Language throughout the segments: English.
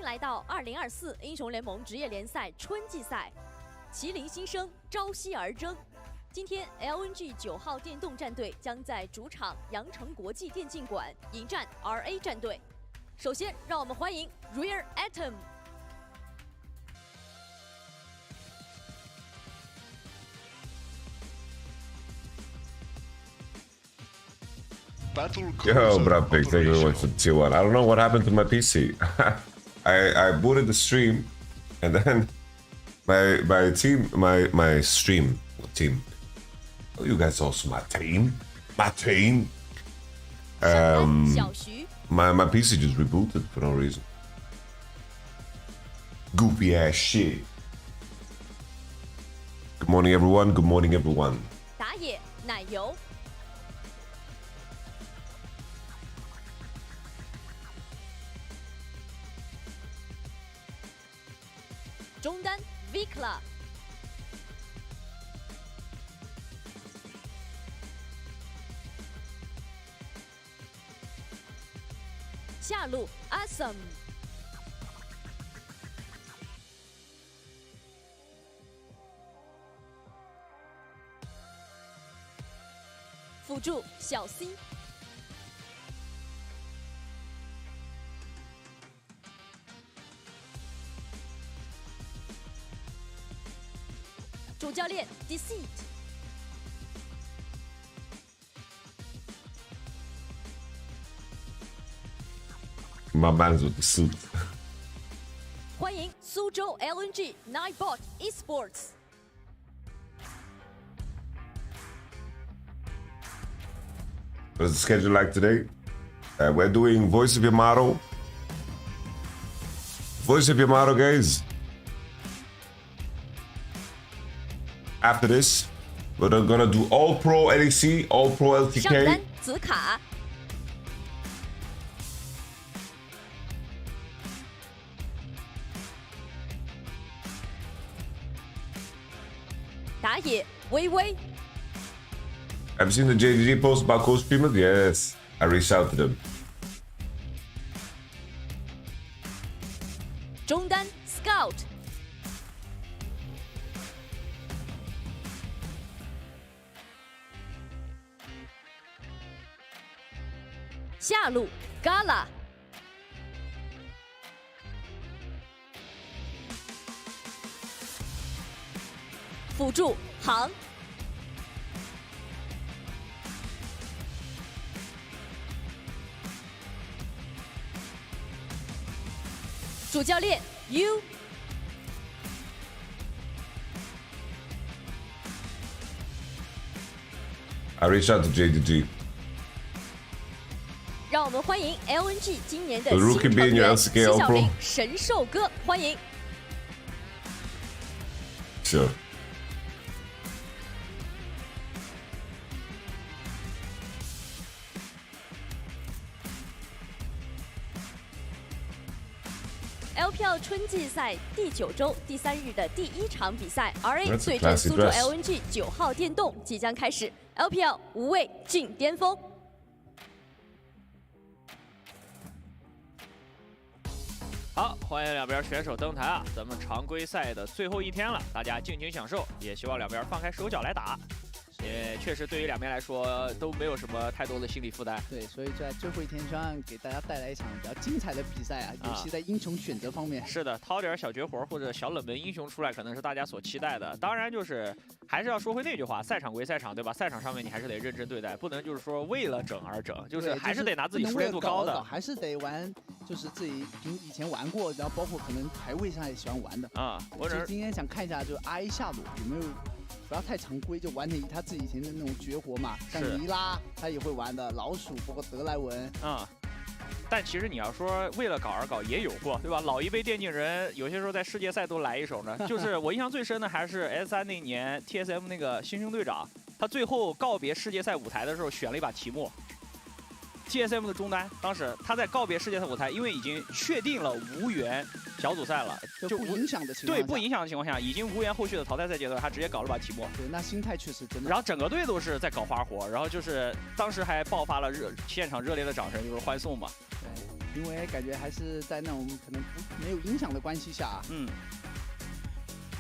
来到2024英雄联盟职业联赛春季赛，麒麟新生朝夕而争。今天 LNG 9号电动战队将在主场阳城国际电竞馆迎战 RA 战队。首先，让我们欢迎 Rare Atom。 Yo, bro, big thank you very much for the tier 1. I don't know what happened to my PC. I booted the stream, and then my team. Oh, you guys also my team. My PC just rebooted for no reason. Goofy ass shit. Good morning, everyone. Good morning, everyone. 打野奶油。 中单 Vikla， 下路 Awesome， 辅助小 C。 主教练 Deceit， My man's with the suit. 欢迎苏州 LNG Nightbot Esports。 What's the schedule like today? We're doing Voice of Your Model. Voice of Your Model, guys. After this, we're gonna do All Pro LEC, All Pro 上单 LTK. 紫卡，打野微微， Have you seen the JDG post about co-streamers? Yes, I reached out to them. 中单 Scout， 下路 Gala， 辅助航，主教练 U， I reached out to JDG. 让我们欢迎 LNG 今年的 The 新 rookie 成 being 员 your 徐 LCK 小 Pro 林神兽哥，欢迎。 Sure. LPL 春季赛第9周第3日的第1场比赛 ，RA That's a 对阵 classy 苏州 dress. LNG 9号电动即将开始 ，LPL 无畏进巅峰。 好，欢迎两边选手登台啊！咱们常规赛的最后一天了，大家尽情享受，也希望两边放开手脚来打。也确实对于两边来说都没有什么太多的心理负担。对，所以在最后一天，希望给大家带来一场比较精彩的比赛啊，尤其在英雄选择方面。是的，掏点小绝活或者小冷门英雄出来，可能是大家所期待的。当然，就是还是要说回那句话，赛场归赛场，对吧？赛场上面你还是得认真对待，不能就是说为了整而整，就是还是得拿自己熟练度高的，还是得玩，就是自己以前玩过，然后包括可能排位上也喜欢玩的啊。我今天想看一下，就 RA 下路有没有。 不要太常规，就玩点他自己以前的那种绝活嘛，像尼拉他也会玩的，老鼠包括德莱文啊。但其实你要说为了搞而搞也有过，对吧？老一辈电竞人有些时候在世界赛都来一手呢。就是我印象最深的还是 S3那年 TSM 那个新生队长，他最后告别世界赛舞台的时候选了一把提莫。 TSM 的中单，当时他在告别世界赛舞台，因为已经确定了无缘小组赛了，就不影响的情况下，对不影响的情况下，已经无缘后续的淘汰赛阶段，他直接搞了把提莫。对，那心态确实真的。然后整个队都是在搞花活，然后就是当时还爆发了现场热烈的掌声，就是欢送嘛。对，因为感觉还是在那种可能没有影响的关系下。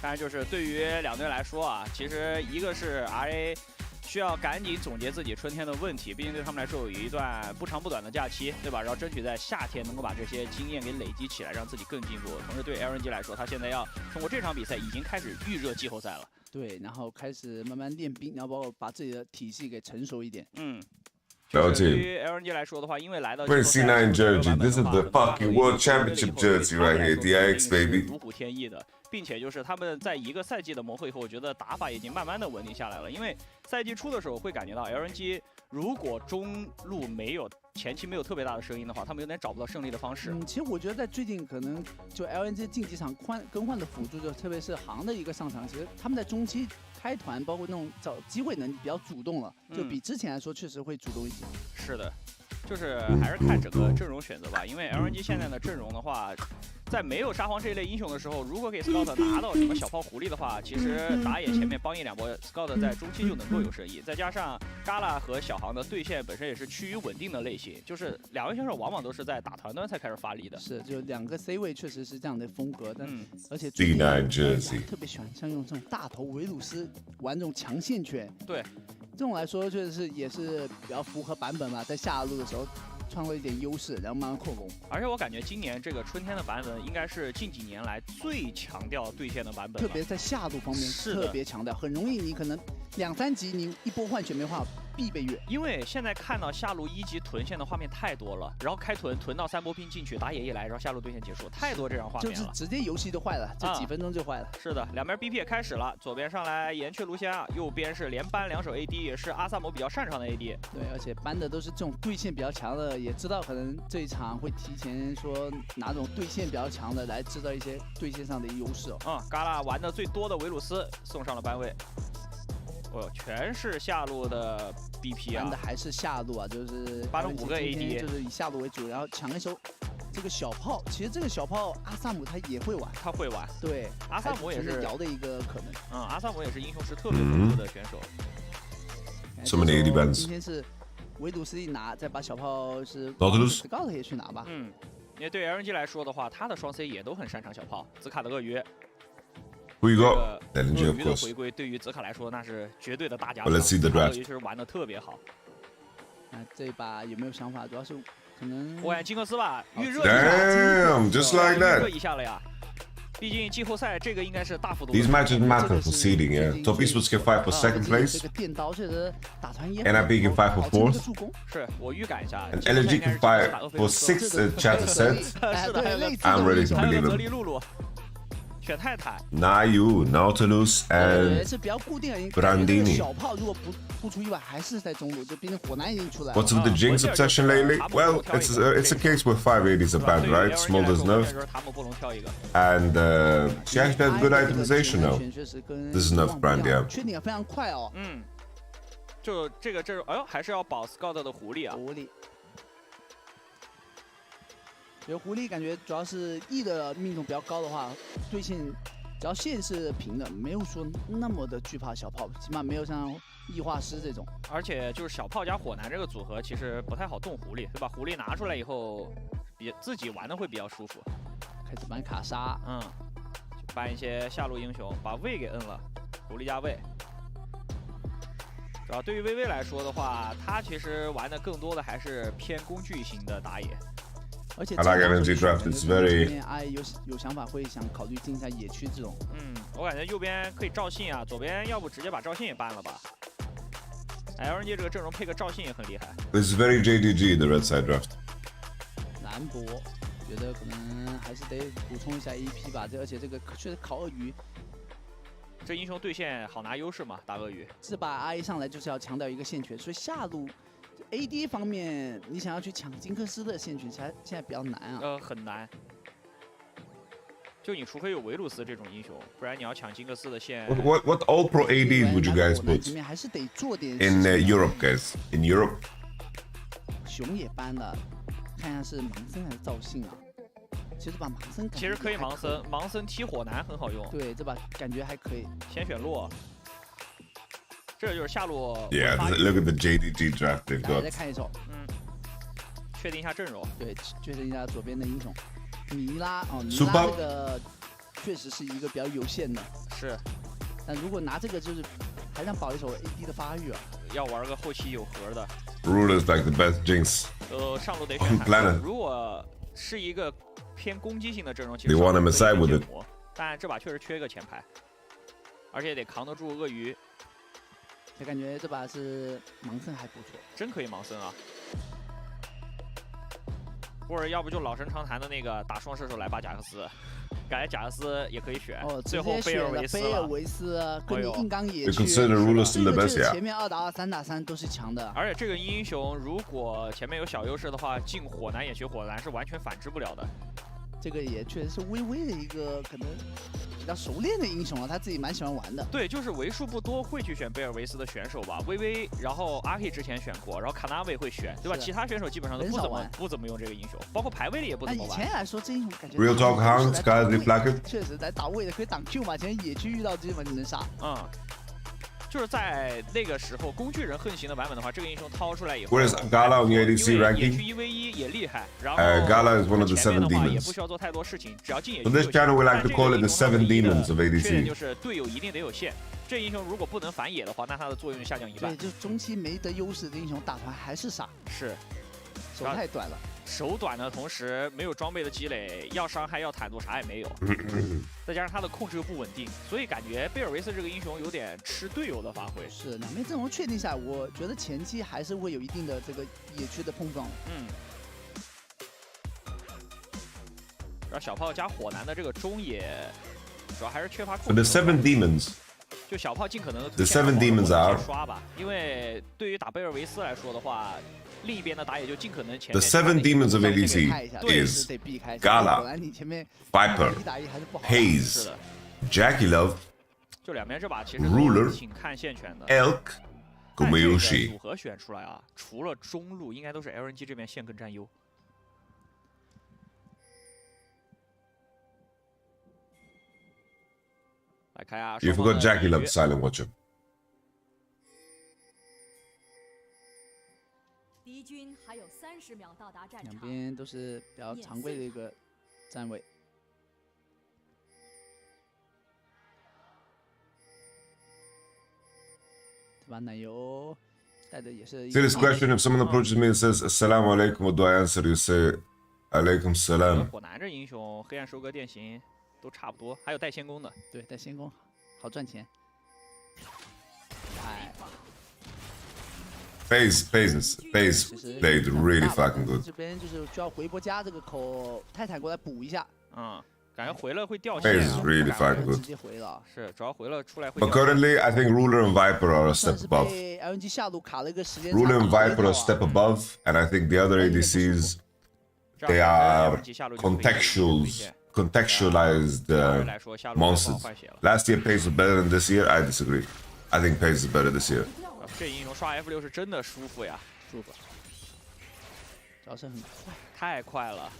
当然就是对于两队来说啊，其实一个是 RA 需要赶紧总结自己春天的问题，毕竟对他们来说有一段不长不短的假期，对吧？然后争取在夏天能够把这些经验给累积起来，让自己更进步。同时对 LNG 来说，他现在要通过这场比赛已经开始预热季后赛了。对，然后开始慢慢练兵，然后包括把自己的体系给成熟一点。了解。对于 LNG 来说的话，因为来到 We're C9 jersey. This is the fucking World Championship jersey right here. DX baby. 如虎添翼的，并且就是他们在一个赛季的磨合以后，我觉得打法已经慢慢的稳定下来了。因为赛季初的时候会感觉到 LNG 如果中路前期没有特别大的声音的话，他们有点找不到胜利的方式。其实我觉得在最近可能就 LNG 竞技场更换的辅助，就特别是航的一个上场，其实他们在中期开团，包括那种找机会能力比较主动了，就比之前来说确实会主动一些。是的，就是还是看整个阵容选择吧。因为 LNG 现在的阵容的话，在没有沙皇这一类英雄的时候，如果给 Scout 拿到什么小炮狐狸的话，其实打野前面帮一两波 ，Scout 在中期就能够有生意。再加上 Gala 和小航的对线本身也是趋于稳定的类型，就是两位选手往往都是在打团端才开始发力的。是，就两个 C 位确实是这样的风格，但而且C9 jersey 特别喜欢像用这种大头维鲁斯玩这种强线拳。对，这种来说确实是也是比较符合版本嘛，在下路的时候创造一点优势，然后慢慢扩攻。而且我感觉今年这个春天的版本应该是近几年来最强调对线的版本，特别在下路方面特别强调，很容易你可能2、3级你一波换血没话必被越。因为现在看到下路1级屯线的画面太多了，然后开屯到3波拼进去，打野一来，然后下路对线结束，太多这样画面了，就是直接游戏就坏了，这几分钟就坏了。是的，两边 BP 也开始了，左边上来岩雀卢仙，右边是连扳2手 AD， 也是阿萨姆比较擅长的 AD。对，而且搬的都是这种对线比较强的，也知道可能这一场会提前说拿这种对线比较强的来制造一些对线上的优势哦。嘎啦玩的最多的维鲁斯送上了班位。全是下路的 BP 啊，玩的还是下路啊，就是搬了5个 AD， 就是以下路为主，然后抢一手这个小炮。其实这个小炮阿萨姆他也会玩，他会玩。对，阿萨姆也是摇的一个可能。阿萨姆也是英雄池特别丰富的选手。So many AD bans。今天是维鲁斯一拿，再把小炮是 Nautilus 也去拿吧。因为对 LNG 来说的话，他的双 C 也都很擅长小炮。紫卡的鳄鱼。Who you got? LNG of 的 course。回归对于泽卡来说那是绝对的大加分。Let's see the draft。尤其是玩的特别好。那这把有没有想法？主要是可能火眼金克斯吧，预热一下。Damn, just like that。预热一下了呀。毕竟季后赛这个应该是大幅度。These matches matter for seeding, yeah. Top Esports can fight for second place。这个电刀确实打团也。NIP can fight for fourth。是我预感一下。And LNG can fight for sixth, Chat said。是的 I'm ready to believe泽利露露。选泰坦 Nayu, Nautilus and 是比较固定的。Brandini 小炮如果不出意外还是在中路，就毕竟火男已经出来了。What's with the Jinx obsession lately? Well, it's a case where 5 ADs are banned, right? Smolder's nerfed. And she actually has good itemization now. This is nerf brand, yeah. 确定非常快哦。就这个阵容，哎呦，还是要保 Scout 的狐狸啊。狐狸。有狐狸感觉主要是 E 的命中比较高的话，对线只要线是平的，没有说那么的惧怕小炮，起码没有像异化师这种。而且就是小炮加火男这个组合其实不太好动狐狸，对吧？狐狸拿出来以后，自己玩的会比较舒服。开始玩卡莎，就搬一些下路英雄，把魏给摁了，狐狸加魏。主要对于薇薇来说的话，他其实玩的更多的还是偏工具型的打野。而且 I like LNG draft. It's very. 有想法会想考虑进一下野区这种。我感觉右边可以赵信啊，左边要不直接把赵信也搬了吧。LNG 这个阵容配个赵信也很厉害。It's very JDG the red side draft. 兰博，觉得可能还是得补充一下 AP 吧。而且这个确实烤鳄鱼，这英雄对线好拿优势嘛，打鳄鱼。这把 RA 上来就是要强调一个线权，所以下路。AD 方面，你想要去抢金克斯的线权，现在比较难啊。很难。就你除非有维鲁斯这种英雄，不然你要抢金克斯的线。What all pro ADs would you guys put? 这边还是得做点。In Europe, guys. In Europe. 熊也搬了，看一下是盲僧还是赵信啊？其实把盲僧。其实可以盲僧，盲僧踢火男很好用。对，这把感觉还可以。先选洛。这就是下路。Yeah, look at the JDG draft they've got. 再看一手。确定一下阵容。对，确定一下左边的英雄，尼拉哦，尼 Super 拉这个确实是一个比较有限的。是，但如果拿这个就是还想保一手 AD 的发育啊。要玩个后期有核的。Ruler's like the best jinx. 上路得 On 选 planet. 如果是一个偏攻击性的阵容，其 They 实 want 上 him 路 aside 可以 with 建 it. 模，但这把确实缺一个前排，而且得扛得住鳄鱼，就感觉这把是盲僧还不错。真可以盲僧啊！或者要不就老生常谈的那个打双射手来把贾克斯，感觉贾克斯也可以选。哦，最后贝尔维斯贝尔维斯跟你硬刚野区， You consider Ruler still the 这个 best? 就是 Yeah. 前面2打2、3打3都是强的。而且这个英雄如果前面有小优势的话，进火男野区火男是完全反制不了的。这个也确实是微微的一个可能比较熟练的英雄了，他自己蛮喜欢玩的。对，就是为数不多会去选贝尔维斯的选手吧。微微，然后阿 K 之前选过，然后卡纳维会选，对吧？其他选手基本上都不怎么用这个英雄，包括排位里也不怎么玩。以前来说，这英雄感觉 Real talk, Hans, guys, they flag it. 确实在打位的可以挡 Q 嘛，前野区遇到基本就能杀。嗯。就是在那个时候，工具人横行的版本的话，这个英雄掏出来以后 Where is Gala on the ADC 野区 ranking? 1v1 也厉害，然后 Gala is one of the 前面 seven 的话也 demons. 不需要做太多事情，只要进野 So 区 this 就 channel 行。 we like to 但 call 这 it 个 the 英雄 seven 唯一的 demons of 缺点 ADC. 就是队友一定得有线。这英雄如果不能反野的话，那它的作用就下降一半。对，就中期没得优势的英雄打团还是傻，是，手太短了。手短的同时没有装备的积累，要伤害要坦度啥也没有，再加上他的控制又不稳定，所以感觉贝尔维斯这个英雄有点吃队友的发挥。是两边阵容确定下来，我觉得前期还是会有一定的这个野区的碰撞。嗯。然后小炮加火男的这个中野，主要还是缺乏控 For 制。 the seven demons, 就小炮尽可能的 the seven demons are 刷吧，因为对于打贝尔维斯来说的话，另一边的打野就尽可能前 the 面。seven demons of ADC is 得避开 Gala, 你前面 Viper, 一打一还是不好。 Haze, Jackie Love, 就两边这把其实 Ruler 挺看线权的。 Elk, 但这个 Gumayushi. 组合选出来啊，除了中路，应该都是 LNG 这边线更占优。来看啊 You forgot Jackie Love, Silent Watcher. 敌军还有30秒到达战场。两边都是比较常规的一个站位。这把奶油带的也是。 See this question: if someone approaches me and says "Assalamu alaikum," what do I answer? You say "Alaikum salam." 火男这英雄，黑暗收割电刑都差不多，还有带仙弓的。对，带仙弓好赚钱。哎。 FaZe played really fucking good. 这边就是需要回波加这个口泰坦过来补一下。嗯，感觉回了会掉线。 FaZe really fucking 直 good. 接回了。是，主要回了出来会。 But currently, I think Ruler and Viper are a 算 step 是 above. 被 LNG 下路卡了一个时间。 Ruler and Viper are a step above, and I think the other ADCs they are contextualized monsters. Last year FaZe was better than this year. I disagree. I think FaZe is better this year. 这英雄刷 F6是真的舒服呀，舒服。主要是很快，太快了。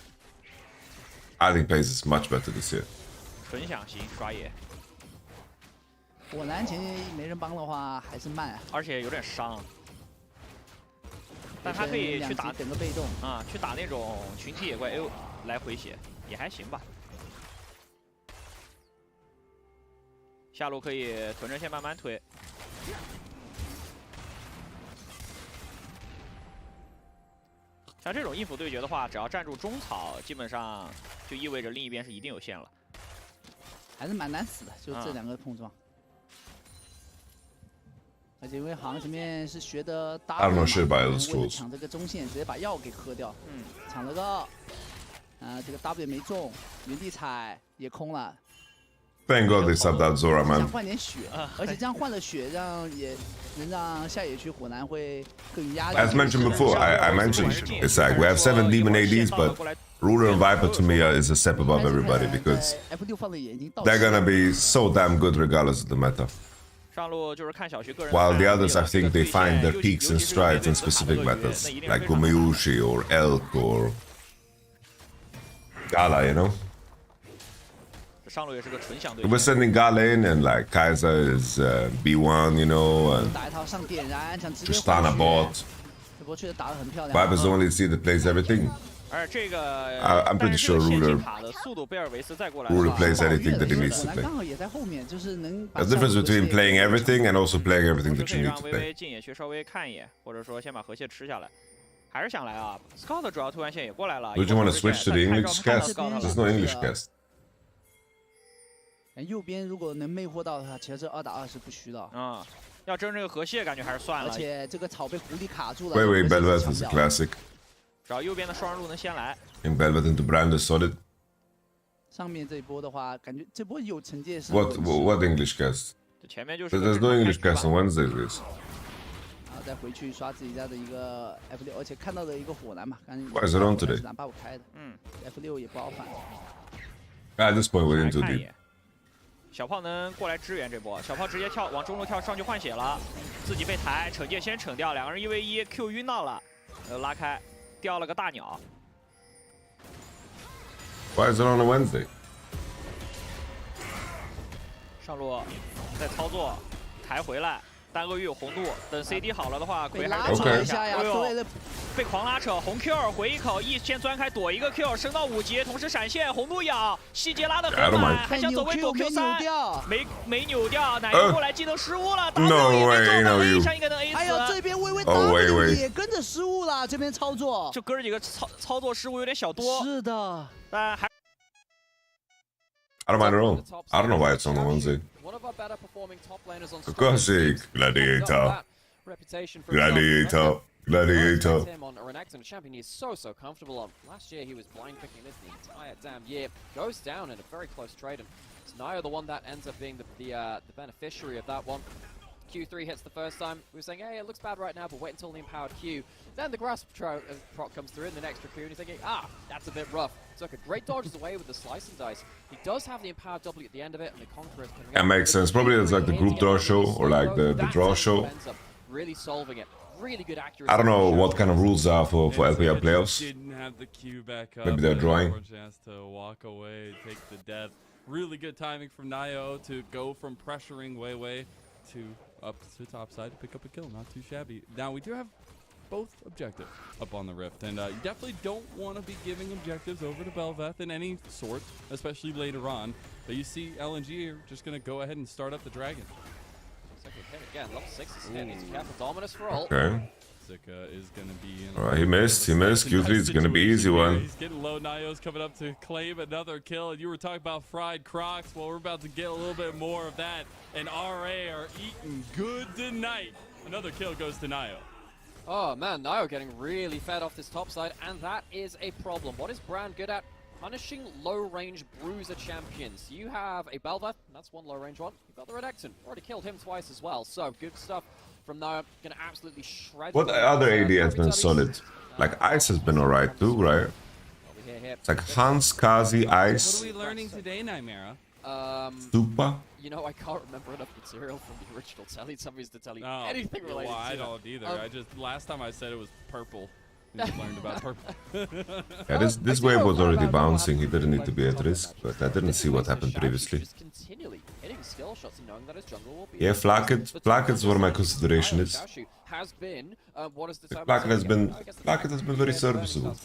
I think FaZe is much better this year. 纯享型刷野。火男前期没人帮的话还是慢，而且有点伤。但他可以去打整个被动啊，去打那种群体野怪 A 来回血也还行吧。下路可以屯着线慢慢推。 像这种硬辅对决的话，只要站住中草，基本上就意味着另一边是一定有线了。还是蛮难死的，就这两个碰撞。而且因为航前面是学的 W 嘛，抢这个中线，直接把药给喝掉。抢了个，这个 W 没中，原地踩也空了。 Thank God they subbed out Zora, man. 想换点血，而且这样换了血，让也能让下野区火男会更压力。 As mentioned before, I mentioned it's like we have 7 demon ADs, but Ruler and Viper to me is a step above everybody because they're gonna be so damn good regardless of the meta. While the others, I think they find their peaks and strides in specific metas, like Gumayushi or Elk or Gala, you know. We're sending Gala in, and like Kaiser is B1, you know, and Tristana bot. 波确实打得很漂亮。 Viper's the only team that plays everything. 而这个 I'm pretty sure Ruler 卡的速度，贝尔维斯再过来 Ruler plays anything that he needs to 火 play. 刚好也在后面，就是能把 There's a difference between playing everything and also playing everything that you 可以 need 让 to 微 play. 微近野去稍微看一眼，或者说先把河蟹吃下来。还是想来啊 ，Scout 主要突然线也过来了。 Would you want to switch to the English cast? There's no English cast. 右边如果能魅惑到他，其实这2打2是不虚的。要争这个河蟹，感觉还是算了。而且这个草被狐狸卡住了。Wait, Belveth is a classic. 只要右边的双人路能先来。In Belveth into Brand is solid. 上面这一波的话，感觉这波有惩戒是。What English cast? 前面就是。 There's no English cast on Wednesdays, guys. 然后再回去刷自己家的一个 F6，而且看到了一个火蓝嘛，刚才 Why is it on today? 拿buff开的。F6也不好反。At this point, we're into deep. 小炮能过来支援这波，小炮直接往中路跳上去换血了，自己被抬，惩戒先惩掉，两个人1v1 ，Q 晕到了，拉开，掉了个大鸟。Why is it on a Wednesday? 上路再操作，抬回来，单鳄鱼有红度，等 CD 好了的话，鬼还是拉一下呀，被狂拉扯，红 Q 回一口，E 先钻开躲一个 Q， 升到5级，同时闪现，红度咬，细节拉得很满，还想走位躲 Q3，没扭掉，奶油过来技能失误了 ，No way， A 上一个能 A 死，还有这边微微 W 也跟着失误了，这边操作就哥几个操作失误有点小多，是的，但还。 I don't mind at all. I don't know why it's on a Wednesday. Classic Gladiator. Gladiator. Gladiator. Him on Renekton, a champion he's so comfortable on. Last year he was blind picking this the entire damn year. Goes down in a very close trade, and it's Nio the one that ends up being the beneficiary of that one. Q3 hits the first time. We were saying, hey, it looks bad right now, but wait until the empowered Q. Then the grasp proc comes through in the next Q, and he's thinking, that's a bit rough. Took a great dodges away with the slice and dice. He does have the empowered W at the end of it, and the Conqueror is coming That makes sense. Probably it's like the group draw show or like the draw show. Really solving it. Really good accuracy. I don't know what kind of rules are for LPL playoffs. Didn't have the Q back up. Maybe they're drawing. Chance to walk away, take the death. Really good timing from Nio to go from pressuring Wei to up to top side to pick up a kill. Not too shabby. Now we do have both objectives up on the Rift, and you definitely don't want to be giving objectives over to Belveth in any sort, especially later on. But you see LNG are just going to go ahead and start up the Dragon. Again, level 6 is hit. Needs to be careful. Dominus for ult. Okay. Zika is going to be in. Alright, he missed. Q3 is going to be easy one. He's getting low. Nio's coming up to claim another kill. And you were talking about fried Crocs. Well, we're about to get a little bit more of that. And RA are eating good tonight. Another kill goes to Nio. Oh man, Nio getting really fed off this top side, and that is a problem. What is Brand good at? Punishing low-range bruiser champions. You have a Belveth, that's one low-range one. You've got the Renekton, already killed him twice as well. So good stuff from Nio, gonna absolutely shred. What other AD has been solid? Like Ice has been alright too, right? It's like Hans, Kazi, Ice. What are we learning today, Nightmare? Super. You know, I can't remember enough material from the original Teletubbies to tell you anything related to it. I don't either. I just last time I said it was purple. You learned about purple. Yeah, this wave was already bouncing. He didn't need to be at risk, but I didn't see what happened previously. Yeah, Flacket is what my consideration is. Flacket has been very serviceable.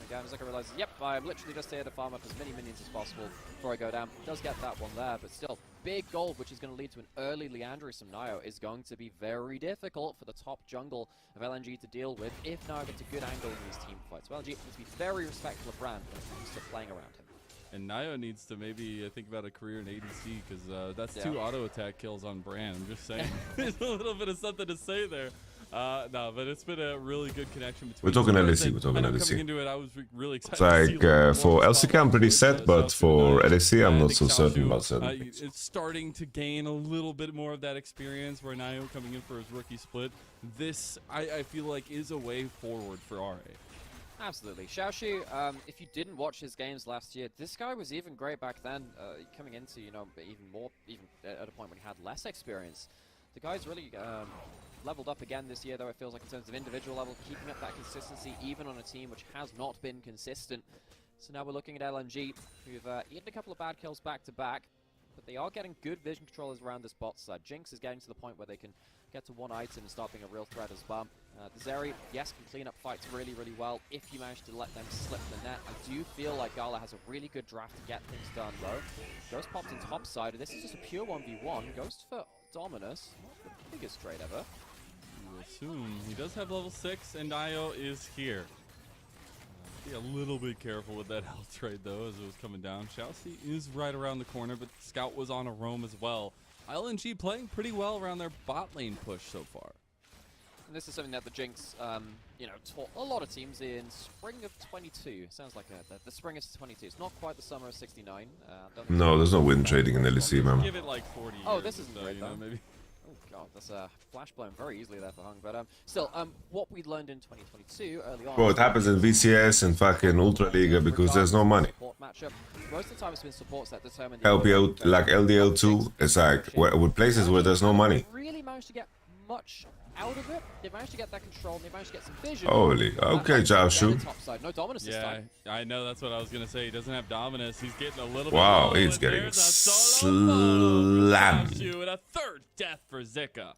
Yep, I'm literally just here to farm up as many minions as possible before I go down. Does get that one there, but still, big gold, which is going to lead to an early Leandris from Nio, is going to be very difficult for the top jungle of LNG to deal with if Nio gets a good angle in these team fights. So LNG needs to be very respectful of Brand when it comes to playing around him. And Nio needs to maybe think about a career in ADC, because that's 2 auto attack kills on Brand. I'm just saying. There's a little bit of something to say there. No, but it's been a really good connection between. We're talking LEC. We're talking LEC. Coming into it, I was really excited. It's like for LCK I'm pretty set, but for LEC I'm not so certain about certain things. It's starting to gain a little bit more of that experience where Nio coming in for his rookie split. This, I feel like, is a way forward for RA. Absolutely. Xiaoxu, if you didn't watch his games last year, this guy was even great back then, coming into, you know, even at a point when he had less experience. The guy's really leveled up again this year, though, it feels like, in terms of individual level, keeping up that consistency, even on a team which has not been consistent. So now we're looking at LNG, who've eaten a couple of bad kills back-to-back, but they are getting good vision controllers around this bot side. Jinx is getting to the point where they can get to one item and start being a real threat as well. Zeri, yes, can clean up fights really, really well if you manage to let them slip the net. I do feel like Gala has a really good draft to get things done, though. Ghost popped in top side, and this is just a pure 1v1. Ghost for Dominus, not the biggest trade ever. You assume he does have level 6, and Nio is here. Be a little bit careful with that health trade, though, as it was coming down. Chelsea is right around the corner, but Scout was on a roam as well. LNG playing pretty well around their bot lane push so far. And this is something that the Jinx, you know, taught a lot of teams in spring of 22. Sounds like the spring of 22. It's not quite the summer of 69. No, there's no win trading in LEC, man. Give it like 40 years. Oh, this isn't so, great, you know, though. maybe. Oh god, that's a flash blown very easily there for Hung. But still, what we learned in 2022 early on. Bro, it happens in VCS and fucking Ultraliga because there's no money. Matchup. Most of the time it's been supports that determine LPL, like LDL2, it's like with places where there's no money. Really managed to get much out of it. They managed to get that control and they managed to get some vision. Holy, okay, Jiaoshu. No Dominus this Yeah, time. I know, that's what I was going to say. He doesn't have Dominus. He's getting a little Wow, bit low, he's and getting there's a solo slammed. Jiaoshu and a third death for Zika.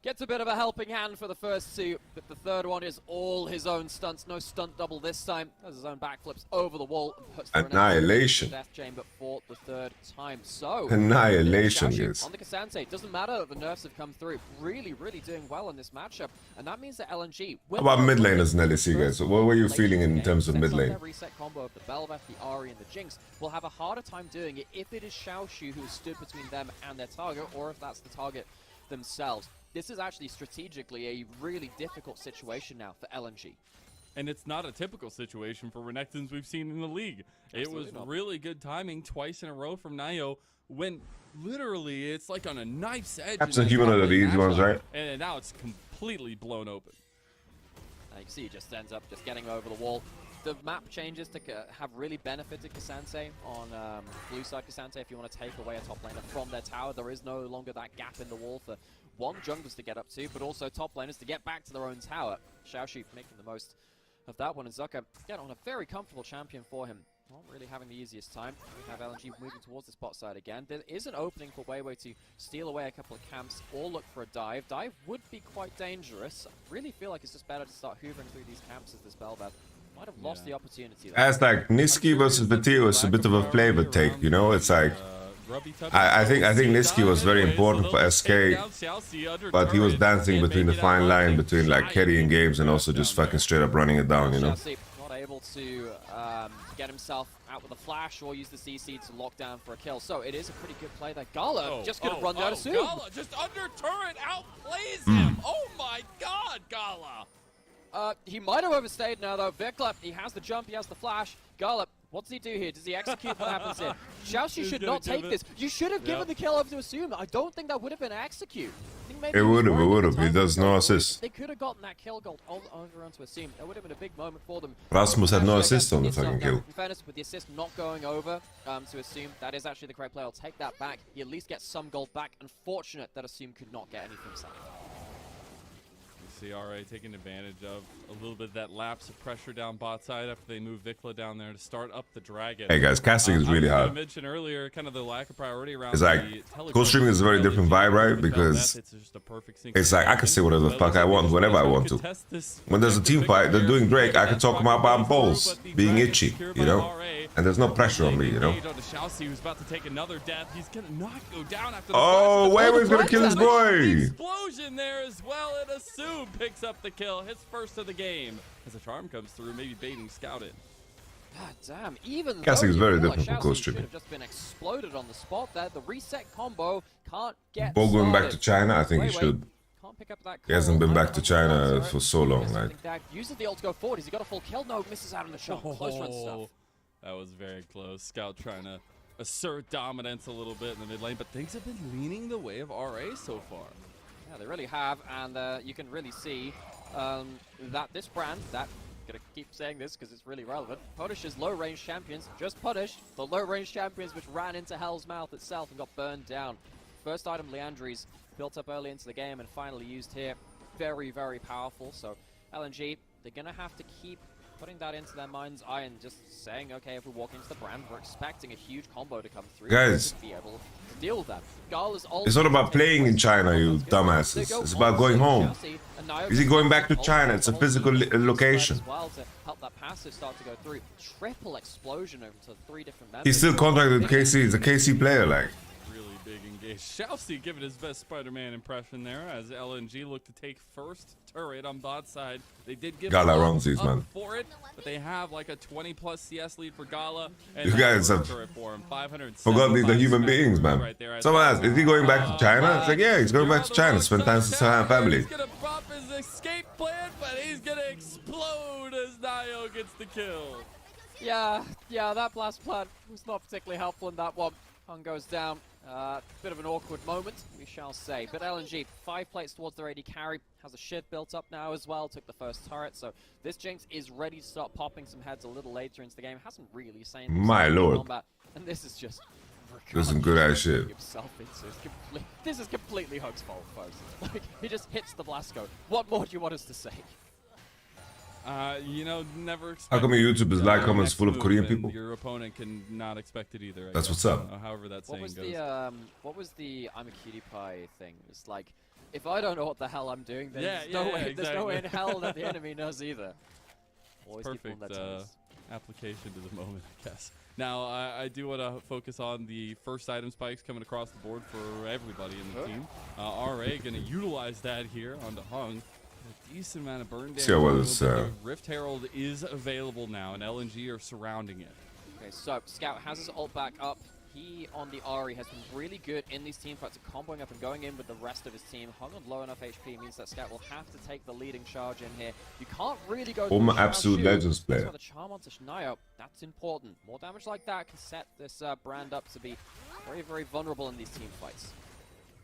Gets a bit of a helping hand for the first two, but the third one is all his own stunts. No stunt double this time. Has his own backflips over the wall. And puts the Annihilation. death chamber for the third time. So Annihilation, Xiaoxu guys. on the Cassante. Doesn't matter that the nerfs have come through. Really, really doing well in this matchup, and that means that LNG. How about mid laners in LEC, guys? What were you feeling in terms of mid lane? That reset combo of the Bel'Veth, the Ahri, and the Jinx will have a harder time doing it if it is Xiaoxu who has stood between them and their target, or if that's the target themselves. This is actually strategically a really difficult situation now for LNG. And it's not a typical situation for Renekton's we've seen in the league. Absolutely it was not. really good timing twice in a row from Nio when literally it's like on a knife's edge. Perhaps a human are the easy ones, right? And now it's completely blown open. You can see he just ends up just getting over the wall. The map changes to have really benefited Cassante on blue side Cassante. If you want to take away a top laner from their tower, there is no longer that gap in the wall for one, junglers to get up to, but also top laners to get back to their own tower. Xiaoxu making the most of that one, and Zucker, again, on a very comfortable champion for him. Not really having the easiest time. We have LNG moving towards this bot side again. There is an opening for Weiwei to steal away a couple of camps or look for a dive. Dive would be quite dangerous. I really feel like it's just better to start hoovering through these camps as this Bel'Veth might have lost the opportunity there. As like Niski versus Batil is a bit of a flavor take, you know? It's like I think Niski was very important for SK, but he was dancing between the fine line between like carrying games and also just fucking straight up running it down, you know? Not able to get himself out with a flash or use the CC to lock down for a kill. So it is a pretty good play there. Gala just gonna run down a Zoom. Gala just under turret outplays him. Oh my god, Gala. He might have overstayed now though. Vikla, he has the jump, he has the flash. Gala, what does he do here? Does he execute what happens here? Xiaoxu should not take this. You should have given the kill over to Assume. I don't think that would have been an execute. I think maybe It would have. He does no assist. They could have gotten that kill gold over onto Assume. That would have been a big moment for them. Rasmus had no assist on the fucking kill. In fairness, with the assist not going over to Assume, that is actually the correct play. I'll take that back. He at least gets some gold back. Unfortunate that Assume could not get anything himself. See RA taking advantage of a little bit of that lapse of pressure down bot side after they move Vikla down there to start up the dragon. Hey guys, casting is really hard. I mentioned earlier kind of the lack of priority around it's like co-streaming is a very different vibe, right? Because it's like I can say whatever the fuck I want whenever I want to. When there's a team fight, they're doing Drake, I can talk about my balls being itchy, you know? And there's no pressure on me, you know? Oh, Weiwei's gonna kill his boy! Explosion there as well, and Assume picks up the kill, his first of the game. As a charm comes through, maybe baiting Scout in. God damn, even casting is very different from Xiaoxu co-streaming. should have just been exploded on the spot there. The reset combo can't get Bo going back started. to China, I think he should. Can't pick up that He hasn't been back to call. China for so long, like. Uses the ult to go forward. Has he got a full kill? No, misses out on the shot. Close run stuff. That was very close. Scout trying to assert dominance a little bit in the mid lane, but things have been leaning the way of RA so far. Yeah, they really have, and you can really see that this brand, that, gonna keep saying this because it's really relevant, Punish's low-range champions, just Punish, the low-range champions which ran into Hell's Mouth itself and got burned down. First item, Leandri's, built up early into the game and finally used here. Very, very powerful, so LNG, they're gonna have to keep putting that into their mind's eye and just saying, okay, if we walk into the brand, we're expecting a huge combo to come through. Guys, to be able to deal with that. Gall is it's not about playing in China, you dumbasses. It's about going home. Is he going back to China? It's a physical location. Well, to help that passive start to go through. Triple explosion over to 3 different members. He's still contracted with KC. He's a KC player, like. Really big engage. Chelsea giving his best Spider-Man impression there as LNG look to take first turret on bot side. They did give Gala up wrongsies, man. for it, but they have like a 20+ CS lead for Gala. And You guys have forgot the human beings, man. Right there. Someone asked, is he going back to China? It's like, yeah, he's going back to China. Spend time with his family. He's gonna pop his escape plan, but he's gonna explode as Nio gets the kill. Yeah, that blast plant was not particularly helpful in that one. Hung goes down. Bit of an awkward moment, we shall say. But LNG, 5 plates towards their AD carry, has a shift built up now as well, took the first turret, so this Jinx is ready to start popping some heads a little later into the game. Hasn't really seen My lord. combat, and this is just... This is some good ass shit. This is completely Hug's fault, folks. Like, he just hits the Blasco. What more do you want us to say? You know, never. How come your YouTube is like comments full of Korean people? Your opponent can not expect it either. That's what's up. However that saying goes. What was the I'm a cutie pie thing? It's like, if I don't know what the hell I'm doing, then there's no way in hell that the enemy knows either. Always Perfect application to the moment, I guess. Now, I do want to focus on the first item spikes coming across the board for everybody in the team. RA going to utilize that here onto Hung. A decent amount of burn damage. See how this, Rift Herald is available now, and LNG are surrounding it. Okay, so Scout has his ult back up. He, on the RE, has been really good in these team fights, comboing up and going in with the rest of his team. Hung on low enough HP means that Scout will have to take the leading charge in here. You can't really go I'm an absolute Legends player. That's why the charm onto Shnayo, that's important. More damage like that can set this brand up to be very, very vulnerable in these team fights.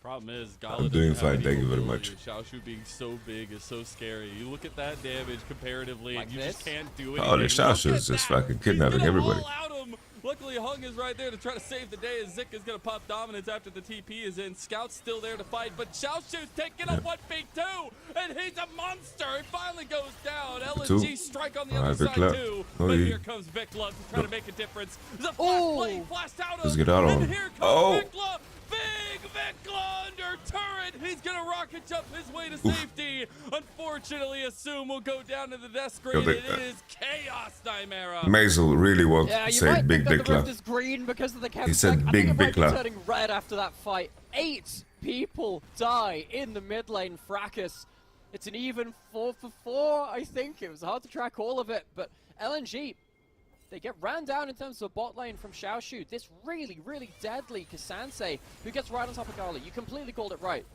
Problem is, Gala I'm doing fine, thank you very much. Xiaoshu being so big is so scary. You look at that damage comparatively, like and you this? just can't do anything. Holy Xiaoshu is just fucking kidnapping everybody. Luckily, Hung is right there to try to save the day as Zik is going to pop dominance after the TP is in. Scout's still there to fight, but Xiaoshu's taking a 1v2, and he's a monster. He finally goes down. LNG strike on the other side too, but here comes Vikla to try to make a difference. There's a flash play, flashed out of him, and here comes Vikla. Big Vikla under turret. He's gonna rocket jump his way to safety. Unfortunately, Assume will go down to the death screen. It is chaos, Nymera. Mazel really wants to say Big Vikla. He said Big Vikla. Turning red after that fight. 8 people die in the mid lane fracas. It's an even 4 for 4, I think. It was hard to track all of it, but LNG, they get ran down in terms of bot lane from Xiaoshu. This really, really deadly Kasanse, who gets right on top of Gala. You completely called it right.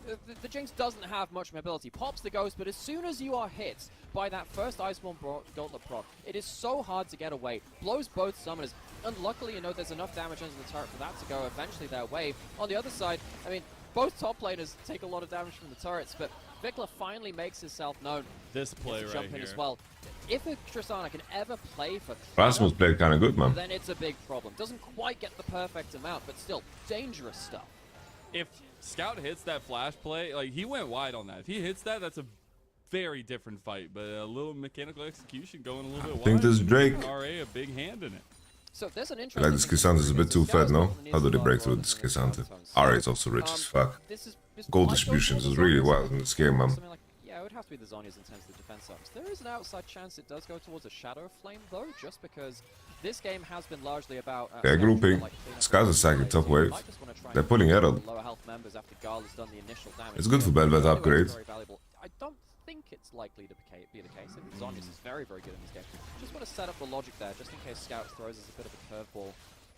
The Jinx doesn't have much mobility. Pops the Ghost, but as soon as you are hit by that first Iceborne Gauntlet proc, it is so hard to get away. Blows both summoners. Unluckily, you know, there's enough damage under the turret for that to go eventually their way. On the other side, I mean, both top laners take a lot of damage from the turrets, but Vikla finally makes himself known. This play right jump in here. As well. If a Tristana can ever play for Rasmus played kind of good, man. then it's a big problem. Doesn't quite get the perfect amount, but still dangerous stuff. If Scout hits that flash play, like he went wide on that. If he hits that, that's a very different fight. But a little mechanical execution going a little bit wide. I think this Drake. RA a big hand in it. So there's an interesting. Like this Kisante is a bit too fat, no? How do they break through this Kisante? RA is also rich as fuck. Gold distributions is really wild in this game, man. Yeah, it would have to be the Zhonya's in terms of the defense ups. There is an outside chance it does go towards a Shadow Flame, though, just because this game has been largely about... They're grouping. Scout's attacking top wave. They're pulling Herald. It's good for Velvet upgrade. I don't think it's likely to be the case. I think Zhonya's is very, very good in this game. Just want to set up the logic there, just in case Scout throws us a bit of a curveball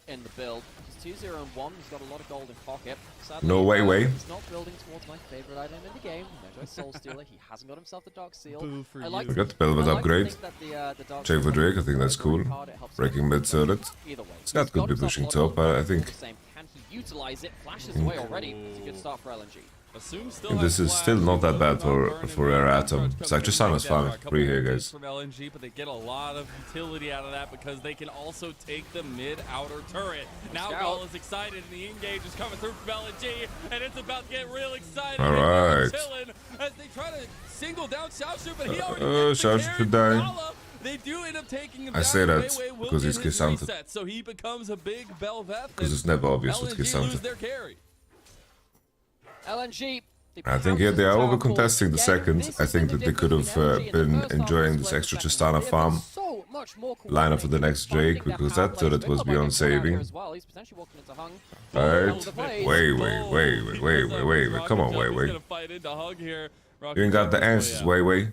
in the build. He's 2-0 and 1. He's got a lot of gold in pocket. Sadly, no way. He's not building towards my favorite item in the game, Mojo's Soul Stealer. He hasn't got himself the Dark Seal. Boo for We got the Velvet upgrade. Check for Drake, I think that's cool. Breaking mid turret. Scout could be pushing top, I think. Can he utilize it? Flashes away already. It's a good start for LNG. And this is still not that bad for Air Atom. It's like Tristana's fine. Free here, guys. From LNG, but they get a lot of utility out of that because they can also take the mid-outer turret. Now Gall is excited, and the engage is coming through from LNG, and it's about to get real excited. All right. As they try to single down Xiaoshu, but he already Xiaoshu could die. They do end up taking him I down. say that Wei will because get he's his Kissante. reset, so he becomes a big Belveth. Because it's never obvious with LNG lose Kissante. their carry. LNG. I think yeah, they are over contesting the second. I think that they could have been enjoying this extra Tristana farm lineup for the next Drake, because that turret was beyond saving. Right? Wait. Come on, wait. You ain't got the answers, wait.